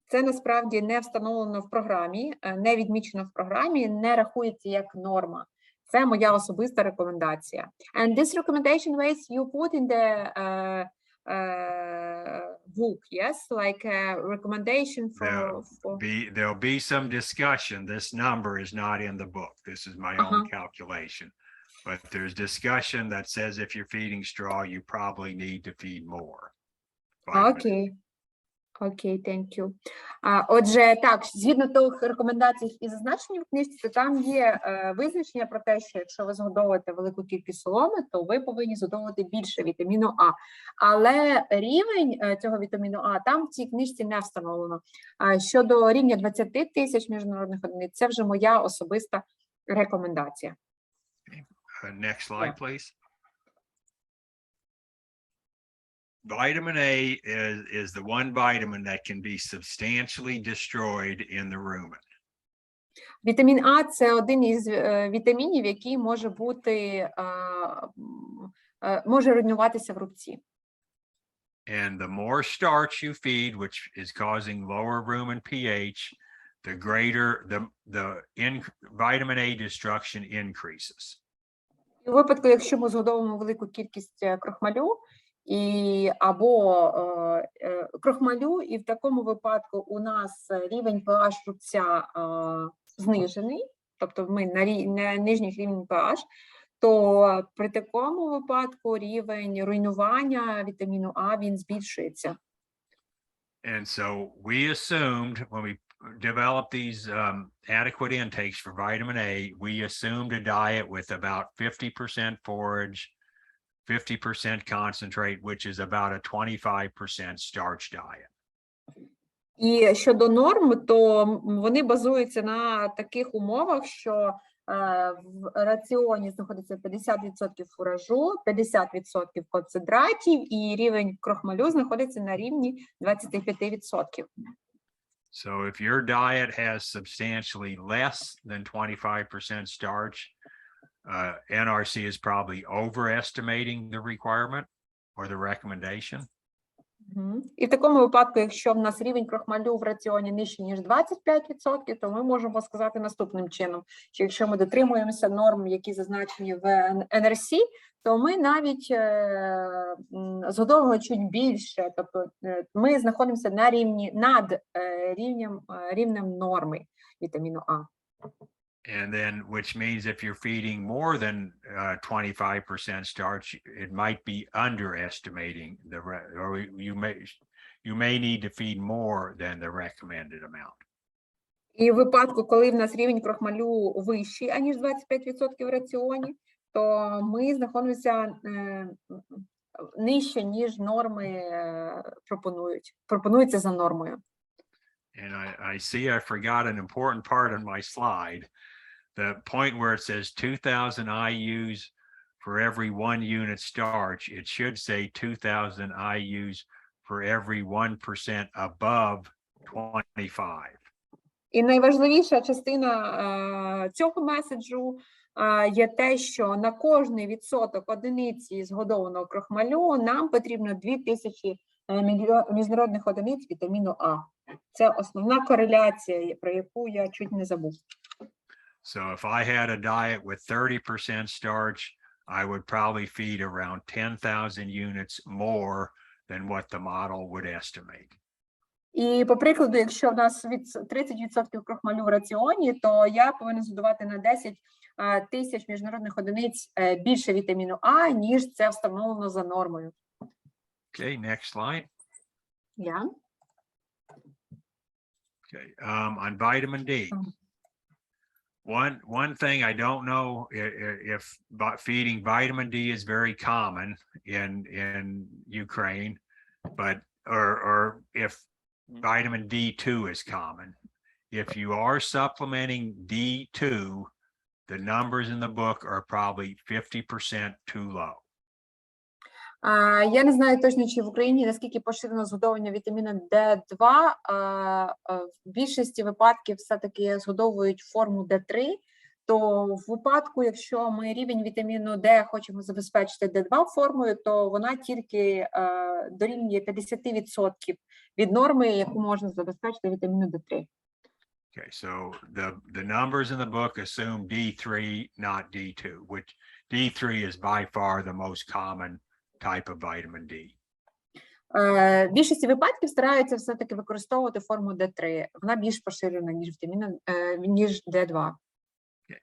S2: це насправді не встановлено в програмі, не відмічено в програмі, не рахується як норма. Це моя особиста рекомендація. And this recommendation ways you put in the book, yes, like a recommendation for.
S1: There'll be some discussion. This number is not in the book. This is my own calculation. But there's discussion that says if you're feeding straw, you probably need to feed more.
S2: Окей. Окей, thank you. Отже, так, згідно тих рекомендацій, які зазначені в книжці, то там є визначення про те, що якщо ви згодовуєте велику кількість соломи, то ви повинні згодовувати більше вітаміну А. Але рівень цього вітаміну А там в цій книжці не встановлено. Щодо рівня 20 тисяч міжнародних одиниць, це вже моя особиста рекомендація.
S1: Next slide, please. Vitamin A is the one vitamin that can be substantially destroyed in the rumen.
S2: Вітамін А – це один із вітамінів, який може бути, може руйнуватися в рубці.
S1: And the more starch you feed, which is causing lower rumen pH, the greater the vitamin A destruction increases.
S2: У випадку, якщо ми згодовуємо велику кількість крохмалю, або крохмалю, і в такому випадку у нас рівень pH рубця знижений, тобто ми на нижніх рівнях pH, то при такому випадку рівень руйнування вітаміну А, він збільшується.
S1: And so we assumed when we developed these adequate intakes for vitamin A, we assumed a diet with about 50% forage, 50% concentrate, which is about a 25% starch diet.
S2: І щодо норм, то вони базуються на таких умовах, що в раціоні знаходиться 50% фуражу, 50% концентратів, і рівень крохмалю знаходиться на рівні 25%.
S1: So if your diet has substantially less than 25% starch, NRC is probably overestimating the requirement or the recommendation.
S2: І в такому випадку, якщо в нас рівень крохмалю в раціоні нижче, ніж 25%, то ми можемо сказати наступним чином, що якщо ми дотримуємося норм, які зазначені в НРС, то ми навіть згодовуємо чуть більше, тобто ми знаходимося на рівні, над рівнем норми вітаміну А.
S1: And then, which means if you're feeding more than 25% starch, it might be underestimating or you may need to feed more than the recommended amount.
S2: І в випадку, коли в нас рівень крохмалю вищий, аніж 25% в раціоні, то ми знаходимося нижче, ніж норми пропонуються за нормою.
S1: And I see I forgot an important part on my slide. The point where it says 2,000 IUs for every 1 unit starch, it should say 2,000 IUs for every 1% above 25.
S2: І найважливіша частина цього меседжу є те, що на кожний відсоток одиниці згодованого крохмалю нам потрібно 2000 міжнародних одиниць вітаміну А. Це основна кореляція, про яку я чуть не забув.
S1: So if I had a diet with 30% starch, I would probably feed around 10,000 units more than what the model would estimate.
S2: І, по прикладу, якщо в нас від 30% крохмалю в раціоні, то я повинна згодувати на 10 тисяч міжнародних одиниць більше вітаміну А, ніж це встановлено за нормою.
S1: Okay, next slide.
S2: Yeah.
S1: Okay, on vitamin D. One thing I don't know if feeding vitamin D is very common in Ukraine, but or if vitamin D2 is common. If you are supplementing D2, the numbers in the book are probably 50% too low.
S2: Я не знаю точно, чи в Україні наскільки поширено згодовування вітаміну D2. В більшості випадків все-таки згодовують форму D3, то в випадку, якщо ми рівень вітаміну D хочемо забезпечити D2 формою, то вона тільки дорівнює 50% від норми, яку можна забезпечити вітаміну D3.
S1: Okay, so the numbers in the book assume D3, not D2, which D3 is by far the most common type of vitamin D.
S2: В більшості випадків стараються все-таки використовувати форму D3. Вона більш поширена, ніж D2.
S1: Okay.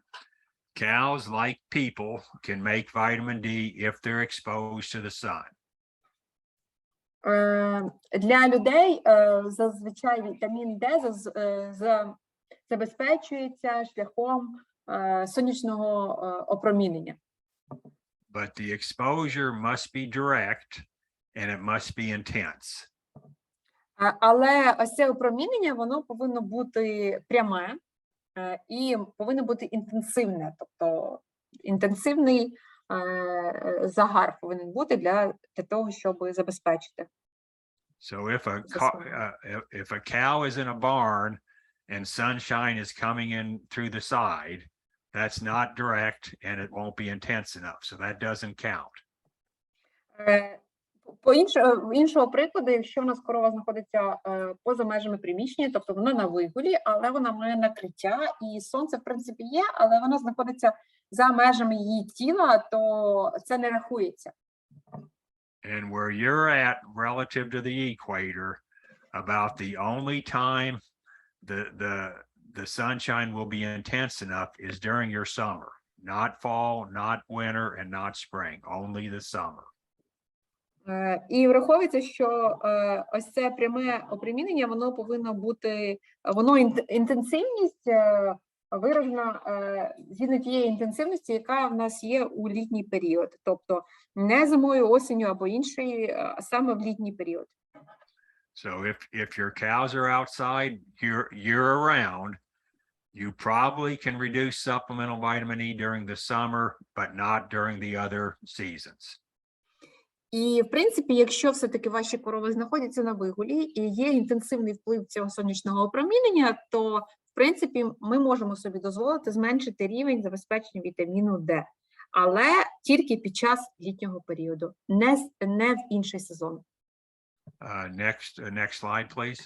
S1: Cows, like people, can make vitamin D if they're exposed to the sun.
S2: Для людей зазвичай вітамін Д забезпечується шляхом сонячного опромінення.
S1: But the exposure must be direct and it must be intense.
S2: Але ось це опромінення, воно повинно бути пряме і повинно бути інтенсивне, тобто інтенсивний загар повинен бути для того, щоб забезпечити.
S1: So if a cow is in a barn and sunshine is coming in through the side, that's not direct and it won't be intense enough. So that doesn't count.
S2: Іншого прикладу, якщо у нас корова знаходиться поза межами приміщення, тобто вона на вигулі, але вона має накриття, і сонце, в принципі, є, але вона знаходиться за межами її тіла, то це не рахується.
S1: And where you're at relative to the equator, about the only time the sunshine will be intense enough is during your summer, not fall, not winter, and not spring, only the summer.
S2: І враховується, що ось це пряме опромінення, воно повинно бути, інтенсивність виражена згідно тієї інтенсивності, яка в нас є у літній період, тобто не зимою, осінню або іншої, а саме в літній період.
S1: So if your cows are outside year round, you probably can reduce supplemental vitamin E during the summer, but not during the other seasons.
S2: І, в принципі, якщо все-таки ваші корови знаходяться на вигулі і є інтенсивний вплив цього сонячного опромінення, то, в принципі, ми можемо собі дозволити зменшити рівень забезпечення вітаміну Д, але тільки під час літнього періоду, не в інший сезон.
S1: Next slide, please.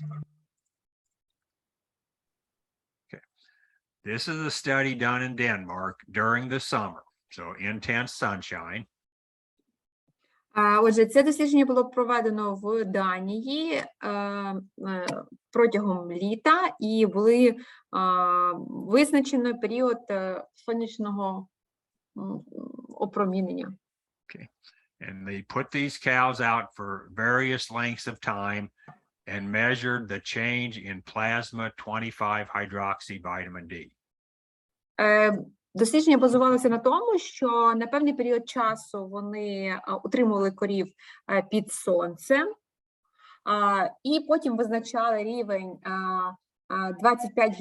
S1: Okay. This is a study done in Denmark during the summer, so intense sunshine.
S2: Отже, це дослідження було проведено в Данії протягом літа, і були визначено період сонячного опромінення.
S1: Okay. And they put these cows out for various lengths of time and measured the change in plasma 25-hydroxyvitamin D.
S2: Дослідження базувалося на тому, що на певний період часу вони утримували корів під сонцем, і потім визначали рівень 25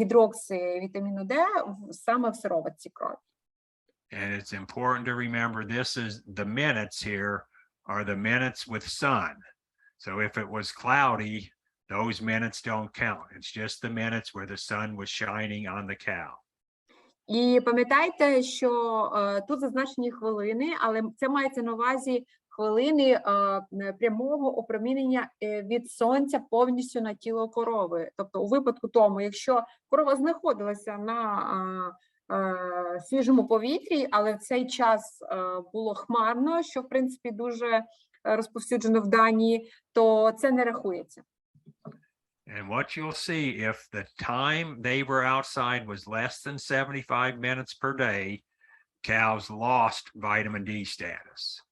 S2: вітаміну Д саме в сироватці крові.
S1: And it's important to remember this is the minutes here are the minutes with sun. So if it was cloudy, those minutes don't count. It's just the minutes where the sun was shining on the cow.
S2: І пам'ятайте, що тут зазначені хвилини, але це мається на увазі хвилини прямого опромінення від сонця повністю на тіло корови. Тобто у випадку тому, якщо корова знаходилася на свіжому повітрі, але в цей час було хмарно, що, в принципі, дуже розповсюджено в Данії, то це не рахується.
S1: And what you'll see, if the time they were outside was less than 75 minutes per day, cows lost vitamin D status.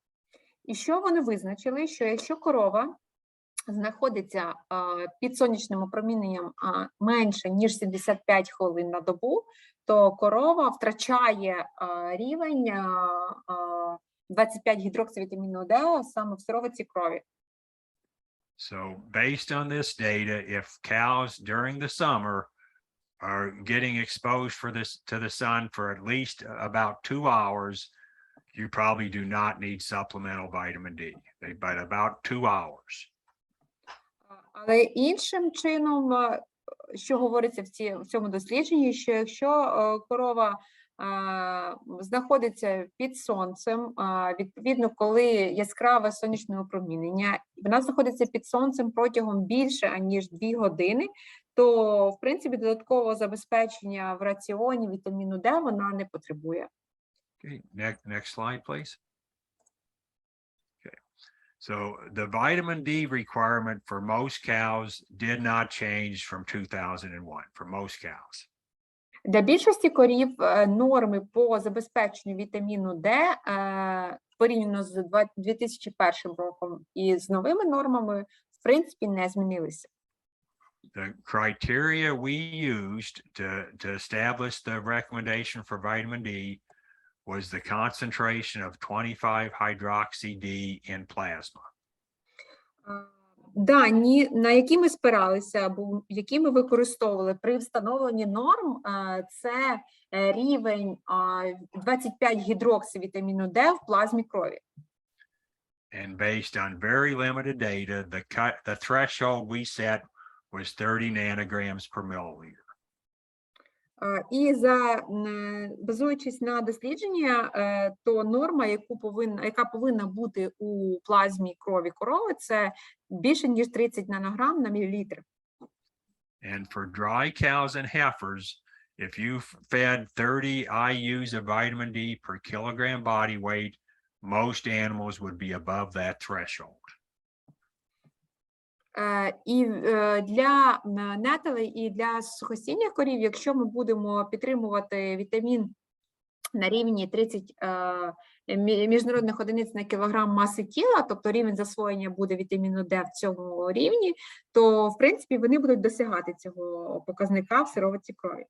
S2: І що вони визначили, що якщо корова знаходиться під сонячним опроміненням менше, ніж 75 хвилин на добу, то корова втрачає рівень 25-гідроксивітаміну Д саме в сироватці крові.
S1: So based on this data, if cows during the summer are getting exposed to the sun for at least about 2 hours, you probably do not need supplemental vitamin D, but about 2 hours.
S2: Але іншим чином, що говориться в цьому дослідженні, що якщо корова знаходиться під сонцем, відповідно, коли яскраве сонячне опромінення, вона знаходиться під сонцем протягом більше, аніж 2 години, то, в принципі, додаткового забезпечення в раціоні вітаміну Д вона не потребує.
S1: Okay, next slide, please. Okay, so the vitamin D requirement for most cows did not change from 2001, for most cows.
S2: Для більшості корів норми по забезпеченню вітаміну Д порівняно з 2001 роком і з новими нормами, в принципі, не змінилися.
S1: The criteria we used to establish the recommendation for vitamin D was the concentration of 25-hydroxy-D in plasma.
S2: Дані, на які ми спиралися, або які ми використовували при встановленні норм, це рівень 25 гідроксивітаміну Д в плазмі крові.
S1: And based on very limited data, the threshold we set was 30 nanograms per milliliter.
S2: І базуючись на дослідження, то норма, яка повинна бути у плазмі крові корови, це більше ніж 30 нанограм на мілілітр.
S1: And for dry cows and heifers, if you fed 30 IUs of vitamin D per kilogram body weight, most animals would be above that threshold.
S2: І для нетелей і для сухостійних корів, якщо ми будемо підтримувати вітамін на рівні 30 міжнародних одиниць на кілограм маси тіла, тобто рівень засвоєння буде вітаміну Д в цьому рівні, то, в принципі, вони будуть досягати цього показника в сироватці крові.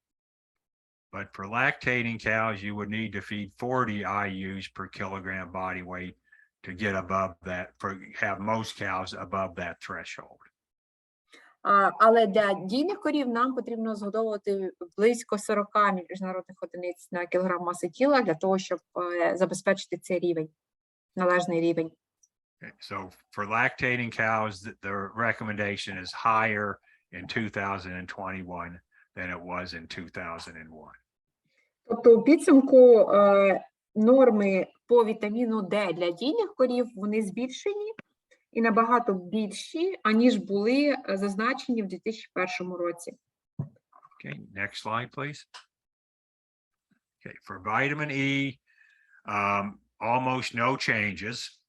S1: But for lactating cows, you would need to feed 40 IUs per kilogram body weight to get above that, have most cows above that threshold.
S2: Але для дійних корів нам потрібно згодовувати близько 40 міжнародних одиниць на кілограм маси тіла для того, щоб забезпечити цей рівень, належний рівень.
S1: So for lactating cows, the recommendation is higher in 2021 than it was in 2001.
S2: Тобто у підсумку норми по вітаміну Д для дійних корів, вони збільшені і набагато більші, аніж були зазначені в 2001 році.
S1: Okay, next slide, please. Okay, for vitamin E, almost no changes.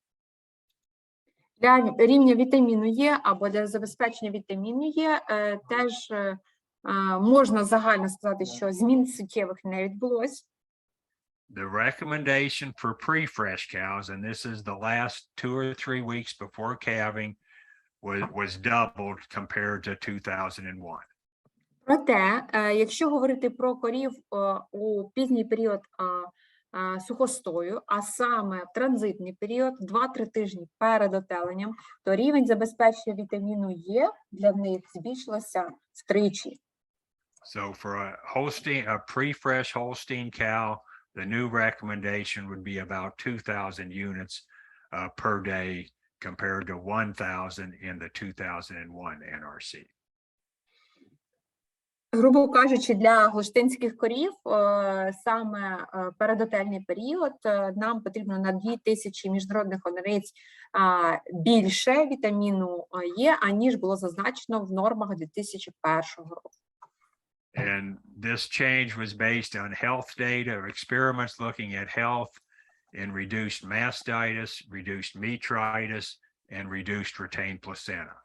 S2: Для рівня вітаміну Е або для забезпечення вітаміну Е теж можна загально сказати, що змін суттєвих не відбулось.
S1: The recommendation for pre-fresh cows, and this is the last 2 or 3 weeks before calving, was doubled compared to 2001.
S2: Проте, якщо говорити про корів у пізній період сухостою, а саме транзитний період, 2-3 тижні перед отеленням, то рівень забезпечення вітаміну Е для них збільшилося втричі.
S1: So for a pre-fresh Holstein cow, the new recommendation would be about 2,000 units per day compared to 1,000 in the 2001 NRC.
S2: Грубо кажучи, для голштинських корів саме передотельний період нам потрібно на 2,000 міжнародних одиниць більше вітаміну Е, аніж було зазначено в нормах 2001 року.
S1: And this change was based on health data, experiments looking at health in reduced mastitis, reduced metritis, and reduced retained placenta.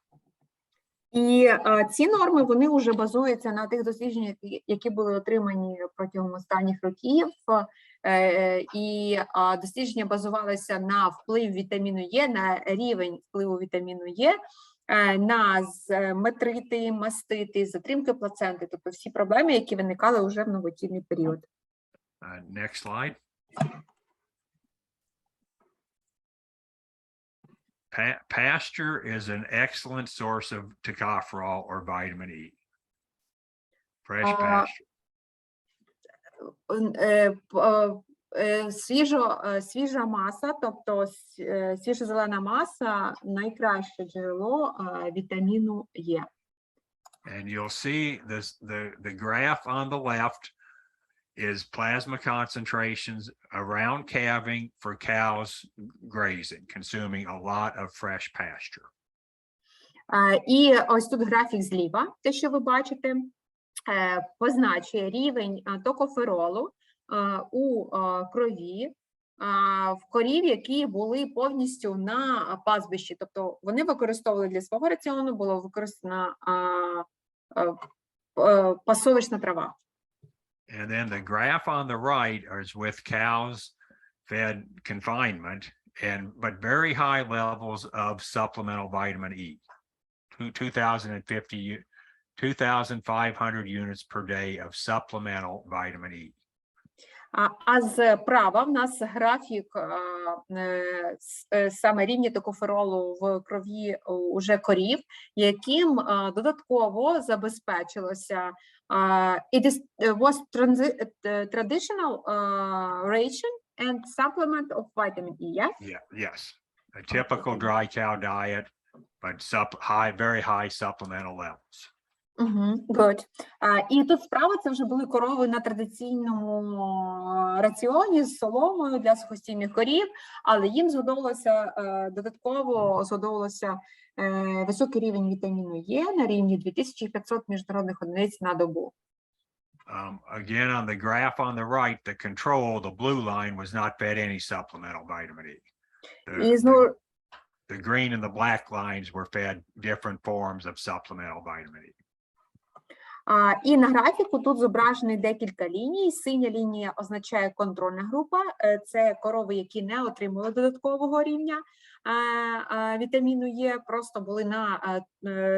S2: І ці норми, вони вже базуються на тих дослідженнях, які були отримані протягом останніх років. І дослідження базувалися на вплив вітаміну Е, на рівень впливу вітаміну Е, на метрити, мастити, затримки плаценти, тобто всі проблеми, які виникали вже в новотільний період.
S1: Next slide. Pasture is an excellent source of tocopherol or vitamin E. Fresh pasture.
S2: Свіжа маса, тобто свіжозелена маса – найкраще джерело вітаміну Е.
S1: And you'll see the graph on the left is plasma concentrations around calving for cows grazing, consuming a lot of fresh pasture.
S2: І ось тут графік зліва, те, що ви бачите, позначує рівень токоферолу у крові в корів, які були повністю на пастбищі. Тобто вони використовували для свого раціону, було використана пасовищна трава.
S1: And then the graph on the right is with cows fed confinement, but very high levels of supplemental vitamin E, 2,500 units per day of supplemental vitamin E.
S2: А зправа в нас графік саме рівня токоферолу в крові уже корів, яким додатково забезпечилося it was traditional ration and supplement of vitamin E, yes?
S1: Yeah, yes. A typical dry cow diet, but very high supplemental levels.
S2: Good. І тут справа це вже були корови на традиційному раціоні з соломою для сухостійних корів, але їм додатково згодовувався високий рівень вітаміну Е на рівні 2500 міжнародних одиниць на добу.
S1: Again, on the graph on the right, the control, the blue line, was not fed any supplemental vitamin E. The green and the black lines were fed different forms of supplemental vitamin E.
S2: І на графіку тут зображені декілька ліній. Синя лінія означає контрольна група. Це корови, які не отримали додаткового рівня вітаміну Е, просто були на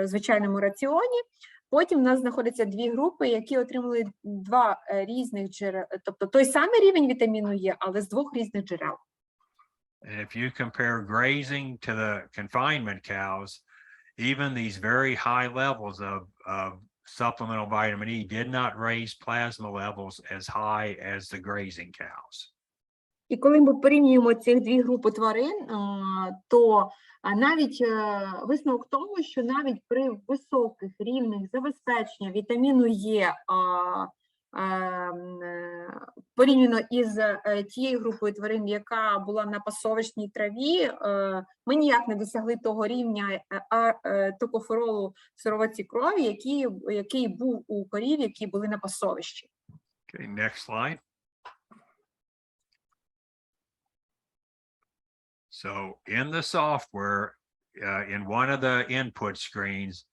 S2: звичайному раціоні. Потім у нас знаходяться дві групи, які отримали два різних джерел, тобто той самий рівень вітаміну Е, але з двох різних джерел.
S1: If you compare grazing to the confinement cows, even these very high levels of supplemental vitamin E did not raise plasma levels as high as the grazing cows.
S2: І коли ми порівнюємо ці дві групи тварин, то навіть висновок в тому, що навіть при високих рівнях забезпечення вітаміну Е порівняно із тією групою тварин, яка була на пасовищній траві, ми ніяк не досягли того рівня токоферолу в сироватці крові, який був у корів, які були на пасовищі.
S1: Okay, next slide. So in the software, in one of the input screens,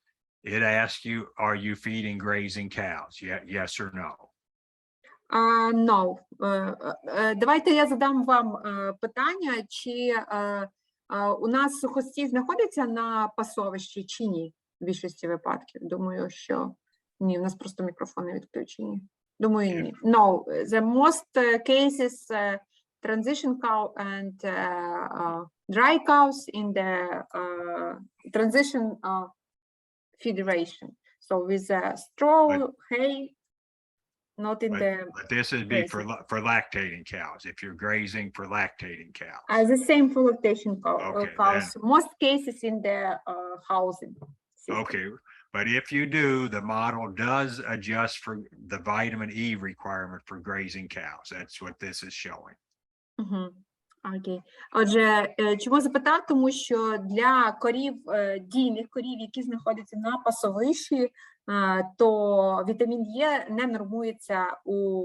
S1: it asks you, are you feeding grazing cows? Yes or no?
S2: No. Давайте я задам вам питання, чи у нас сухості знаходяться на пасовищі, чи ні, в більшості випадків. Думаю, що ні, у нас просто мікрофони відключені. Думаю, ні. No, the most cases transition cow and dry cows in the transition federation. So with straw, hay, not in the...
S1: But this would be for lactating cows, if you're grazing for lactating cows.
S2: The same for lactation cows.
S1: Then,
S2: most cases in the housing system.
S1: Okay, but if you do, the model does adjust for the vitamin E requirement for grazing cows. That's what this is showing.
S2: Окей. Отже, чому запитав? Тому що для корів, дійних корів, які знаходяться на пасовищі, то вітамін Е не нормується у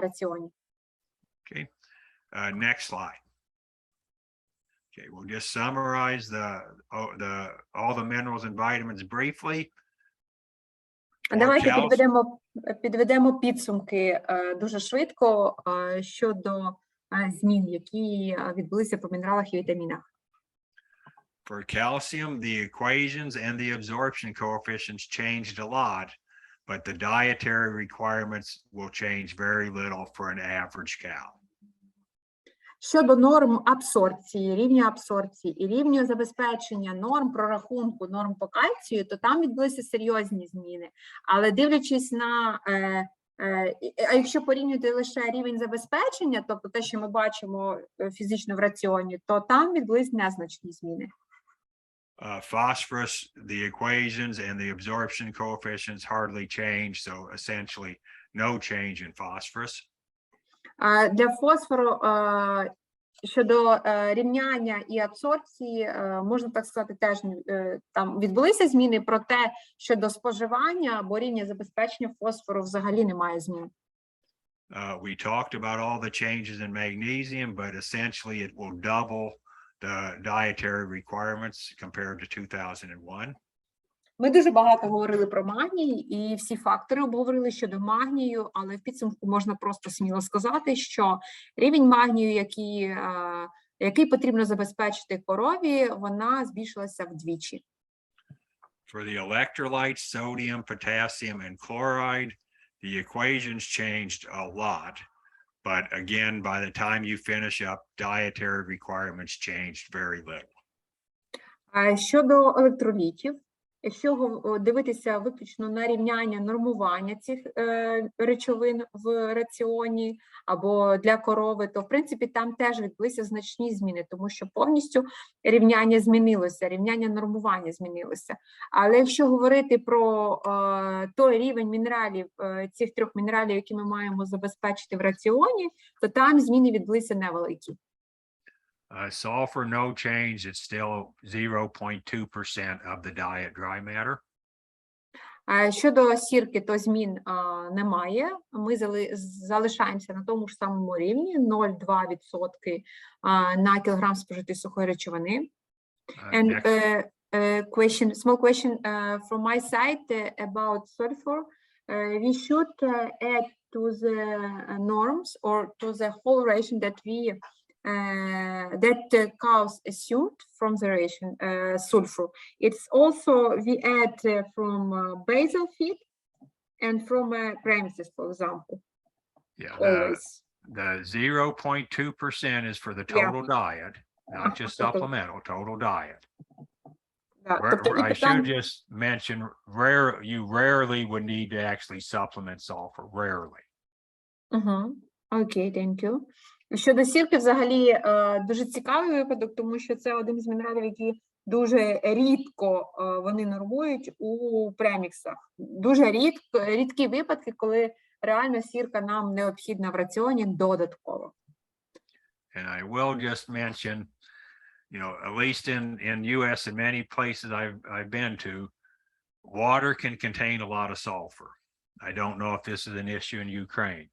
S2: раціоні.
S1: Okay, next slide. Okay, we'll just summarize all the minerals and vitamins briefly.
S2: Давайте підведемо підсумки дуже швидко щодо змін, які відбулися по мінералах і вітамінах.
S1: For calcium, the equations and the absorption coefficients changed a lot, but the dietary requirements will change very little for an average cow.
S2: Щодо норм абсорбції, рівня абсорбції і рівня забезпечення норм прорахунку, норм по кальцію, то там відбулися серйозні зміни. Але дивлячись на, а якщо порівнювати лише рівень забезпечення, тобто те, що ми бачимо фізично в раціоні, то там відбулись незначні зміни.
S1: Phosphorus, the equations and the absorption coefficients hardly change, so essentially no change in phosphorus.
S2: Для фосфору щодо рівняння і абсорбції, можна так сказати, теж там відбулися зміни, проте щодо споживання або рівня забезпечення фосфору взагалі немає змін.
S1: We talked about all the changes in magnesium, but essentially it will double the dietary requirements compared to 2001.
S2: Ми дуже багато говорили про магній і всі фактори обговорили щодо магнію, але в підсумку можна просто сміло сказати, що рівень магнію, який потрібно забезпечити корові, вона збільшилася вдвічі.
S1: For the electrolytes, sodium, potassium, and chloride, the equations changed a lot. But again, by the time you finish up, dietary requirements changed very little.
S2: Щодо електролітів, якщо дивитися виключно на рівняння нормування цих речовин в раціоні або для корови, то в принципі там теж відбулися значні зміни, тому що повністю рівняння змінилося, рівняння нормування змінилося. Але якщо говорити про той рівень мінералів, цих 3 мінералів, які ми маємо забезпечити в раціоні, то там зміни відбулися невеликі.
S1: Sulfur, no change. It's still 0.2% of the diet dry matter.
S2: Щодо сірки, то змін немає. Ми залишаємося на тому ж самому рівні, 0,2% на кілограм спожитої сухої речовини. And small question from my side about sulfur. We should add to the norms or to the whole ration that cows assumed from the ration sulfur. It's also we add from basal feed and from premises, for example.
S1: Yeah,
S2: Always.
S1: the 0.2% is for the total diet, not just supplemental, total diet. I should just mention, you rarely would need to actually supplement sulfur, rarely.
S2: Okay, thank you. Щодо сірки, взагалі, дуже цікавий випадок, тому що це один з мінералів, які дуже рідко вони нормують у преміксах. Дуже рідкі випадки, коли реально сірка нам необхідна в раціоні додатково.
S1: And I will just mention, at least in US and many places I've been to, water can contain a lot of sulfur. I don't know if this is an issue in Ukraine.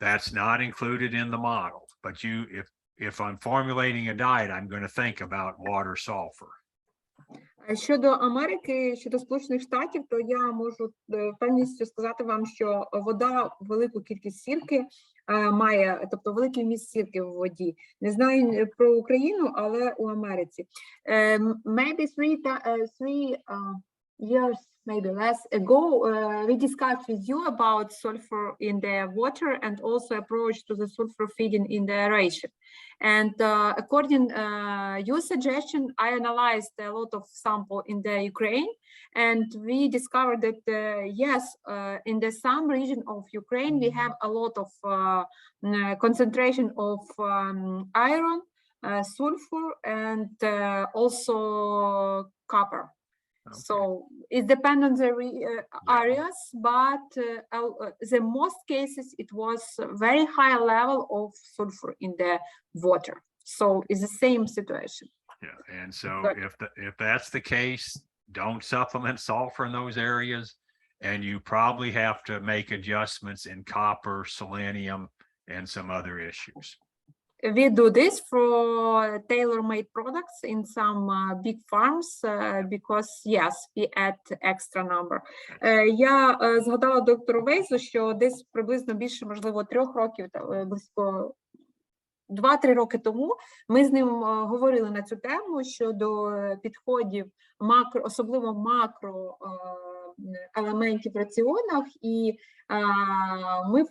S1: That's not included in the model, but if I'm formulating a diet, I'm going to think about water sulfur.
S2: Щодо Америки, щодо Сполучених Штатів, то я можу впевненістю сказати вам, що вода велику кількість сірки має, тобто великий вміст сірки в воді. Не знаю про Україну, але у Америці. Maybe three years, maybe less ago, we discussed with you about sulfur in the water and also approach to the sulfur feeding in the ration. And according your suggestion, I analyzed a lot of sample in the Ukraine, and we discovered that yes, in the some region of Ukraine, we have a lot of concentration of iron, sulfur, and also copper. Okay. So it depends on the areas, but the most cases it was very high level of sulfur in the water. So it's the same situation.
S1: Yeah, and so if that's the case, don't supplement sulfur in those areas, and you probably have to make adjustments in copper, selenium, and some other issues.
S2: We do this for tailor-made products in some big farms because, yes, we add extra number. Я згадала доктору Вейсу, що десь приблизно більше, можливо, 3 років, близько 2-3 роки тому ми з ним говорили на цю тему щодо підходів особливо макро елементів в раціонах, і ми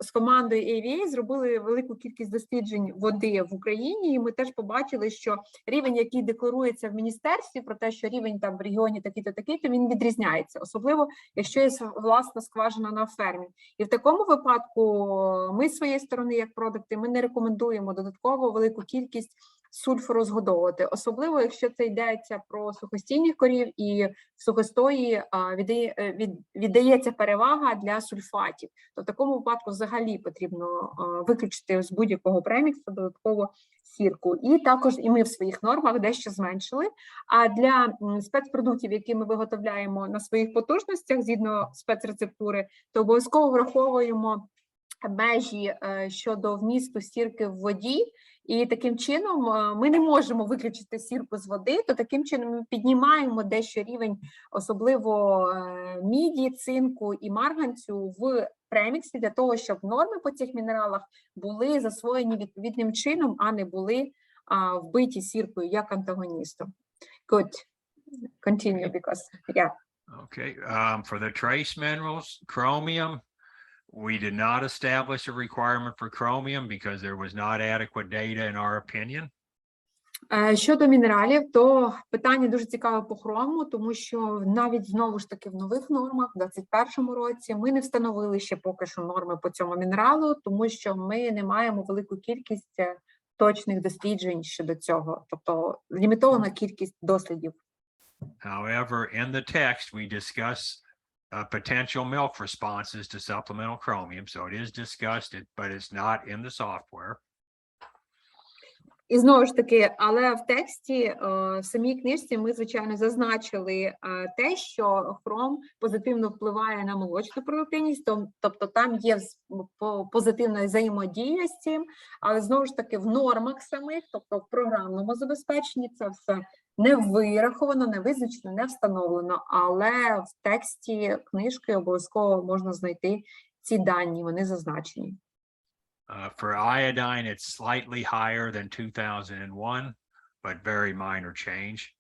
S2: з командою AVA зробили велику кількість досліджень води в Україні, і ми теж побачили, що рівень, який декларується в міністерстві, про те, що рівень там в регіоні такий-то, такий-то, він відрізняється, особливо, якщо є власна скважина на фермі. І в такому випадку ми з своєї сторони, як продукти, ми не рекомендуємо додатково велику кількість сульфуру згодовувати, особливо, якщо це йдеться про сухостійних корів, і в сухостої віддається перевага для сульфатів. То в такому випадку взагалі потрібно виключити з будь-якого преміксу додатково сірку. І також і ми в своїх нормах дещо зменшили. А для спецпродуктів, які ми виготовляємо на своїх потужностях, згідно спецрецептури, то обов'язково враховуємо межі щодо вмісту сірки в воді, і таким чином ми не можемо виключити сірку з води, то таким чином ми піднімаємо дещо рівень, особливо міді, цинку і марганцю в премікси для того, щоб норми по цих мінералах були засвоєні відповідним чином, а не були вбиті сіркою як антагоністом. Good. Continue because, yeah.
S1: Okay, for the trace minerals, chromium, we did not establish a requirement for chromium because there was not adequate data in our opinion.
S2: Щодо мінералів, то питання дуже цікаве по хрому, тому що навіть знову ж таки в нових нормах, в 2021 році, ми не встановили ще поки що норми по цьому мінералу, тому що ми не маємо велику кількість точних досліджень щодо цього, тобто лімітована кількість дослідів.
S1: However, in the text, we discuss potential milk responses to supplemental chromium. So it is discussed, but it's not in the software.
S2: І знову ж таки, але в тексті, в самій книжці ми, звичайно, зазначили те, що хром позитивно впливає на молочну продуктивність, тобто там є позитивна взаємодія з цим, але знову ж таки в нормах самих, тобто в програмному забезпеченні це все не вираховано, не визначено, не встановлено, але в тексті книжки обов'язково можна знайти ці дані, вони зазначені.
S1: For iodine, it's slightly higher than 2001, but very minor change.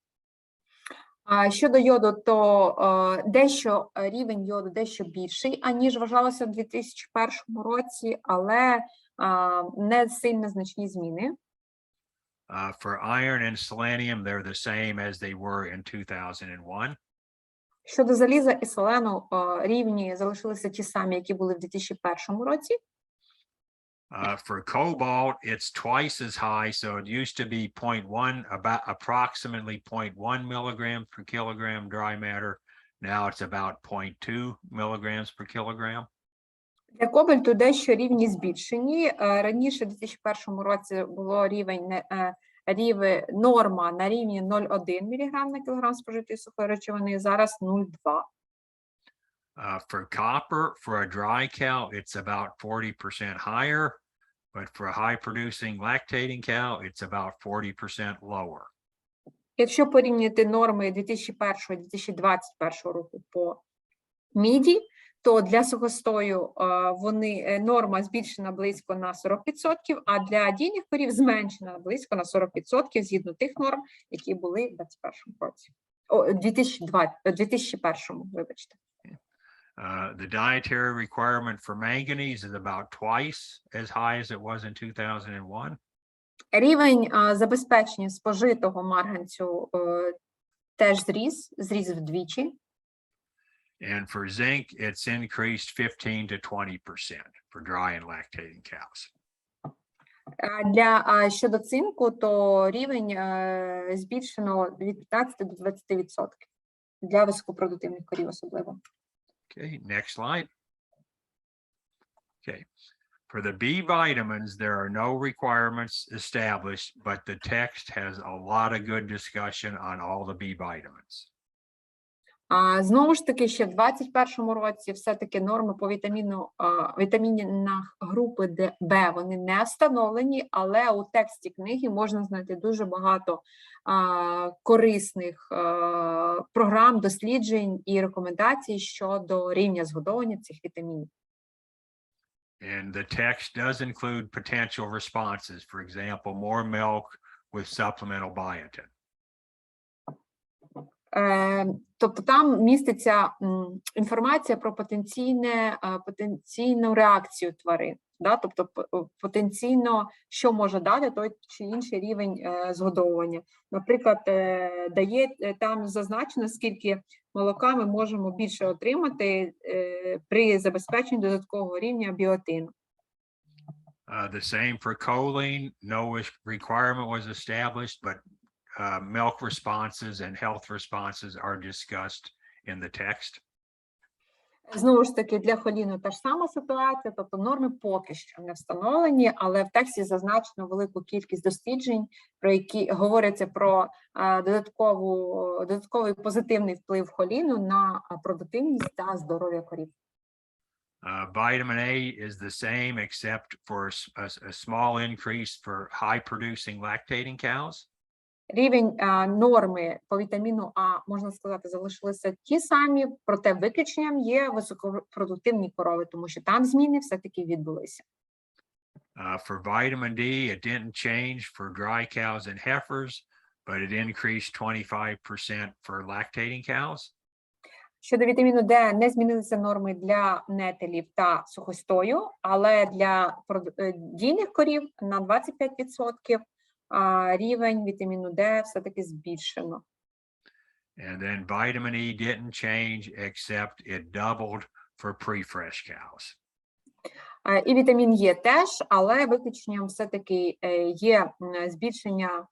S2: Щодо йоду, то дещо рівень йоду дещо більший, аніж вважалося в 2001 році, але не сильно значні зміни.
S1: For iron and selenium, they're the same as they were in 2001.
S2: Щодо заліза і селену, рівні залишилися ті самі, які були в 2001 році.
S1: For cobalt, it's twice as high, so it used to be 0.1, about approximately 0.1 milligrams per kilogram dry matter. Now it's about 0.2 milligrams per kilogram.
S2: Для кобальту дещо рівні збільшені. Раніше в 2001 році було норма на рівні 0,1 мг на кілограм спожитої сухої речовини, зараз 0,2.
S1: For copper, for a dry cow, it's about 40% higher, but for a high-producing lactating cow, it's about 40% lower.
S2: Якщо порівняти норми 2001-2021 року по міді, то для сухостою норма збільшена близько на 40%, а для дійних корів зменшена близько на 40% згідно тих норм, які були в 2021 році. 2001, вибачте.
S1: The dietary requirement for manganese is about twice as high as it was in 2001.
S2: Рівень забезпечення спожитого марганцю теж зріс вдвічі.
S1: And for zinc, it's increased 15 to 20% for dry and lactating cows.
S2: Щодо цинку, то рівень збільшено від 15 до 20% для високопродуктивних корів особливо.
S1: Okay, next slide. Okay, for the B vitamins, there are no requirements established, but the text has a lot of good discussion on all the B vitamins.
S2: Знову ж таки, ще в 2021 році все-таки норми по вітамінах групи Б, вони не встановлені, але у тексті книги можна знайти дуже багато корисних програм, досліджень і рекомендацій щодо рівня згодовування цих вітамінів.
S1: And the text does include potential responses, for example, more milk with supplemental biotin.
S2: Тобто там міститься інформація про потенційну реакцію тварин, да? Тобто потенційно, що може дати той чи інший рівень згодовування. Наприклад, там зазначено, скільки молока ми можемо більше отримати при забезпеченні додаткового рівня біотину.
S1: The same for choline, no requirement was established, but milk responses and health responses are discussed in the text.
S2: Знову ж таки, для холіну та ж сама ситуація, тобто норми поки що не встановлені, але в тексті зазначено велику кількість досліджень, про які говориться про додатковий позитивний вплив холіну на продуктивність та здоров'я корів.
S1: Vitamin A is the same except for a small increase for high producing lactating cows.
S2: Рівень норми по вітаміну А, можна сказати, залишилися ті самі, проте виключенням є високопродуктивні корови, тому що там зміни все-таки відбулися.
S1: For vitamin D, it didn't change for dry cows and heifers, but it increased 25% for lactating cows.
S2: Щодо вітаміну Д, не змінилися норми для нетелів та сухостою, але для дійних корів на 25% рівень вітаміну Д все-таки збільшено.
S1: And then vitamin E didn't change except it doubled for pre-fresh cows.
S2: І вітамін Е теж, але виключенням все-таки є збільшення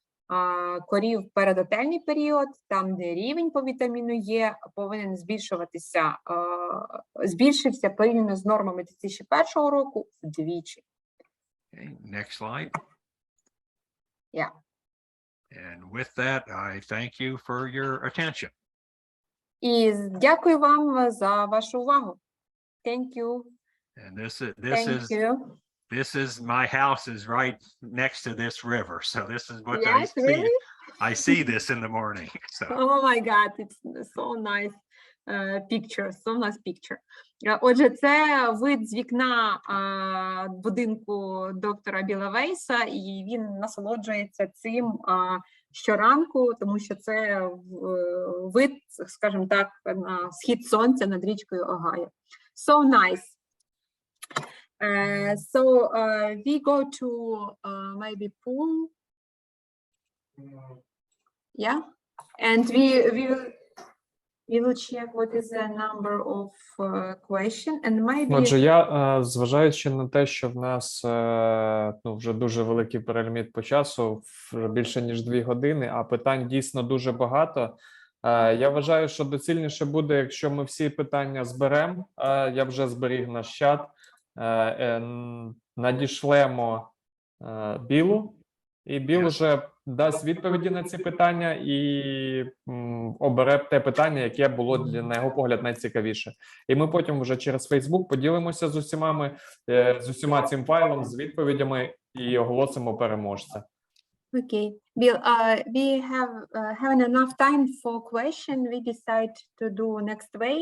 S2: корів в передотельний період, там, де рівень по вітаміну Е повинен збільшився порівняно з нормами 2001 року вдвічі.
S1: Okay, next slide.
S2: Yeah.
S1: And with that, I thank you for your attention.
S2: І дякую вам за вашу увагу. Thank you.
S1: And this is my house is right next to this river, so this is what I
S2: Yes,
S1: see.
S2: really?
S1: I see this in the morning. So
S2: Oh my God, it's so nice picture, so nice picture. Отже, це вид з вікна будинку доктора Білла Вайса, і він насолоджується цим щоранку, тому що це вид, скажімо так, на схід сонця над річкою Огайо. So nice. We go to maybe pool. Yeah, and we will check what is the number of question and maybe.
S3: Отже, я, зважаючи на те, що в нас вже дуже великий переліміт по часу, вже більше ніж 2 години, а питань дійсно дуже багато. Я вважаю, що доцільніше буде, якщо ми всі питання зберемо. Я вже зберіг наш чат. Надішлемо Білу, і Білл вже дасть відповіді на ці питання і обере те питання, яке було на його погляд найцікавіше. І ми потім вже через Facebook поділимося з усіма цим файлом, з відповідями і оголосимо переможця.
S2: Okay, Bill, we haven't enough time for question. We decide to do next way.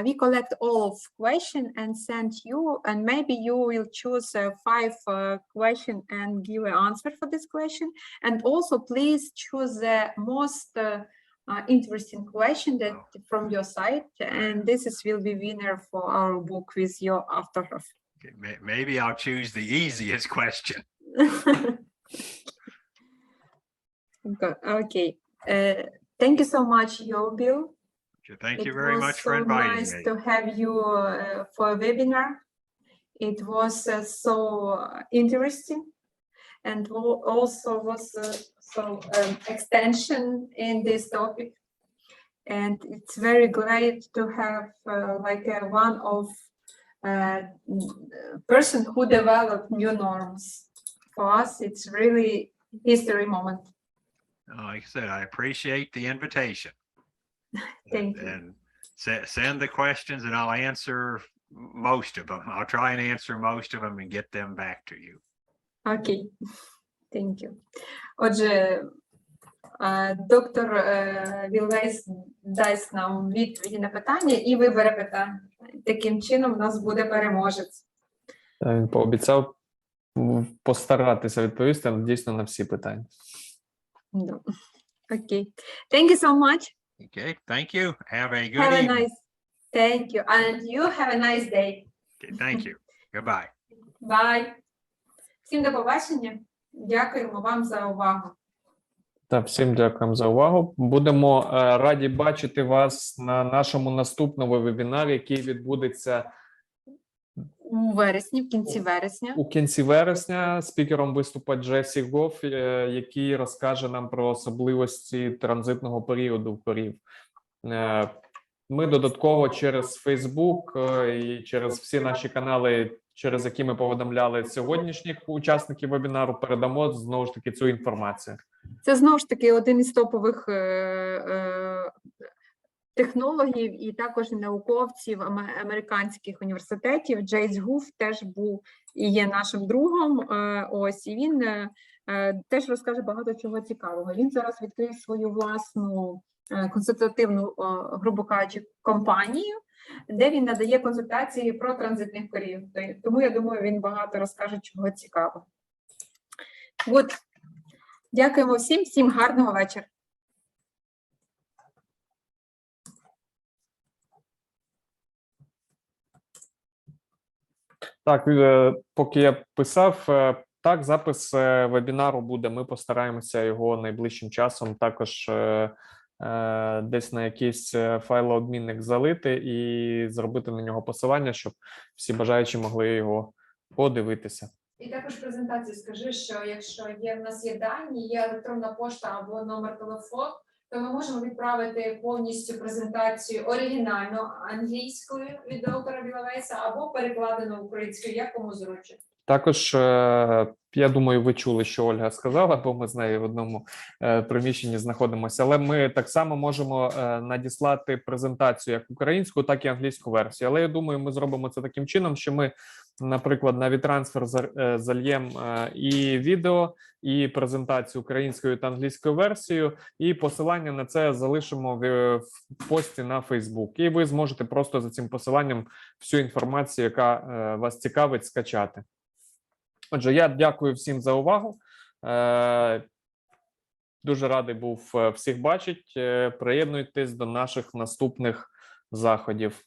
S2: We collect all of question and send you, and maybe you will choose 5 question and give an answer for this question. And also, please choose the most interesting question that from your site, and this will be winner for our book with your autograph.
S1: okay, maybe I'll choose the easiest question.
S2: Okay. Thank you so much, Bill.
S1: Thank you very much for inviting
S2: nice
S1: me.
S2: to have you for a webinar. It was so interesting, and also was extension in this topic. And it's very great to have one of person who developed new norms. For us, it's really history moment.
S1: Like I said, I appreciate the invitation.
S2: Thank you.
S1: And send the questions and I'll answer most of them. I'll try and answer most of them and get them back to you.
S2: Okay. Thank you. Отже, доктор Білл Вайс дасть нам відповіді на питання і вибере питання. Таким чином, у нас буде переможець.
S3: Він пообіцяв постаратися відповісти дійсно на всі питання.
S2: Okay. Thank you so much.
S1: Okay, thank you. Have a good
S2: Have a
S1: evening.
S2: nice. Thank you. And you have a nice day.
S1: Okay, thank you. Goodbye.
S2: Bye. Всім до побачення. Дякуємо вам за увагу.
S3: Так, всім дякуємо за увагу. Будемо раді бачити вас на нашому наступному вебінарі, який відбудеться
S2: У вересні, в кінці вересня.
S3: у кінці вересня. Спікером виступить Джесі Гофф, який розкаже нам про особливості транзитного періоду в корів. Ми додатково через Facebook і через всі наші канали, через які ми повідомляли сьогоднішніх учасників вебінару, передамо знову ж таки цю інформацію.
S2: Це знову ж таки один із топових технологів і також науковців американських університетів. Джейс Гуф теж був і є нашим другом. Ось, і він теж розкаже багато чого цікавого. Він зараз відкрив свою власну консультативну, грубо кажучи, компанію, де він надає консультації про транзитних корів. Тому, я думаю, він багато розкаже чого цікавого. От, дякуємо всім гарного вечора.
S3: Так, поки я писав, так, запис вебінару буде. Ми постараємося його найближчим часом також десь на якийсь файлообмінник залити і зробити на нього посилання, щоб всі бажаючі могли його подивитися.
S2: І також презентацію скажи, що якщо в нас є дані, є електронна пошта або номер телефону, то ми можемо відправити повністю презентацію оригінально англійською від доктора Білла Вайса або перекладено українською, як кому зручно.
S3: Також, я думаю, ви чули, що Ольга сказала, бо ми з нею в одному приміщенні знаходимося, але ми так само можемо надіслати презентацію як українську, так і англійську версію. Але я думаю, ми зробимо це таким чином, що ми, наприклад, на WeTransfer зальємо і відео, і презентацію українською та англійською версією, і посилання на це залишимо в пості на Facebook. І ви зможете просто за цим посиланням всю інформацію, яка вас цікавить, скачати. Отже, я дякую всім за увагу. Дуже радий був всіх бачити. Приєднуйтесь до наших наступних заходів.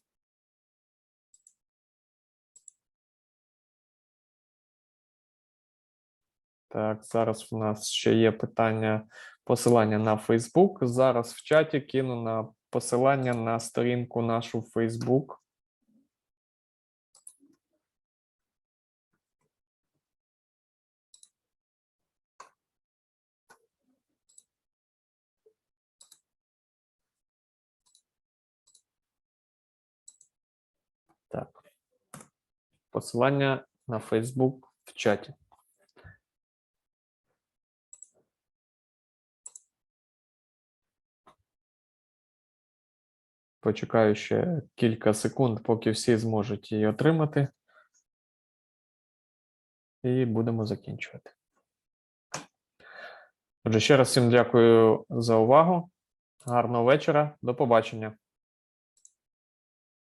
S3: Так, зараз у нас ще є питання, посилання на Facebook. Зараз в чаті кину на посилання на сторінку нашу в Facebook. Так, посилання на Facebook в чаті. Почекаю ще кілька секунд, поки всі зможуть її отримати. І будемо закінчувати. Отже, ще раз всім дякую за увагу. Гарного вечора. До побачення.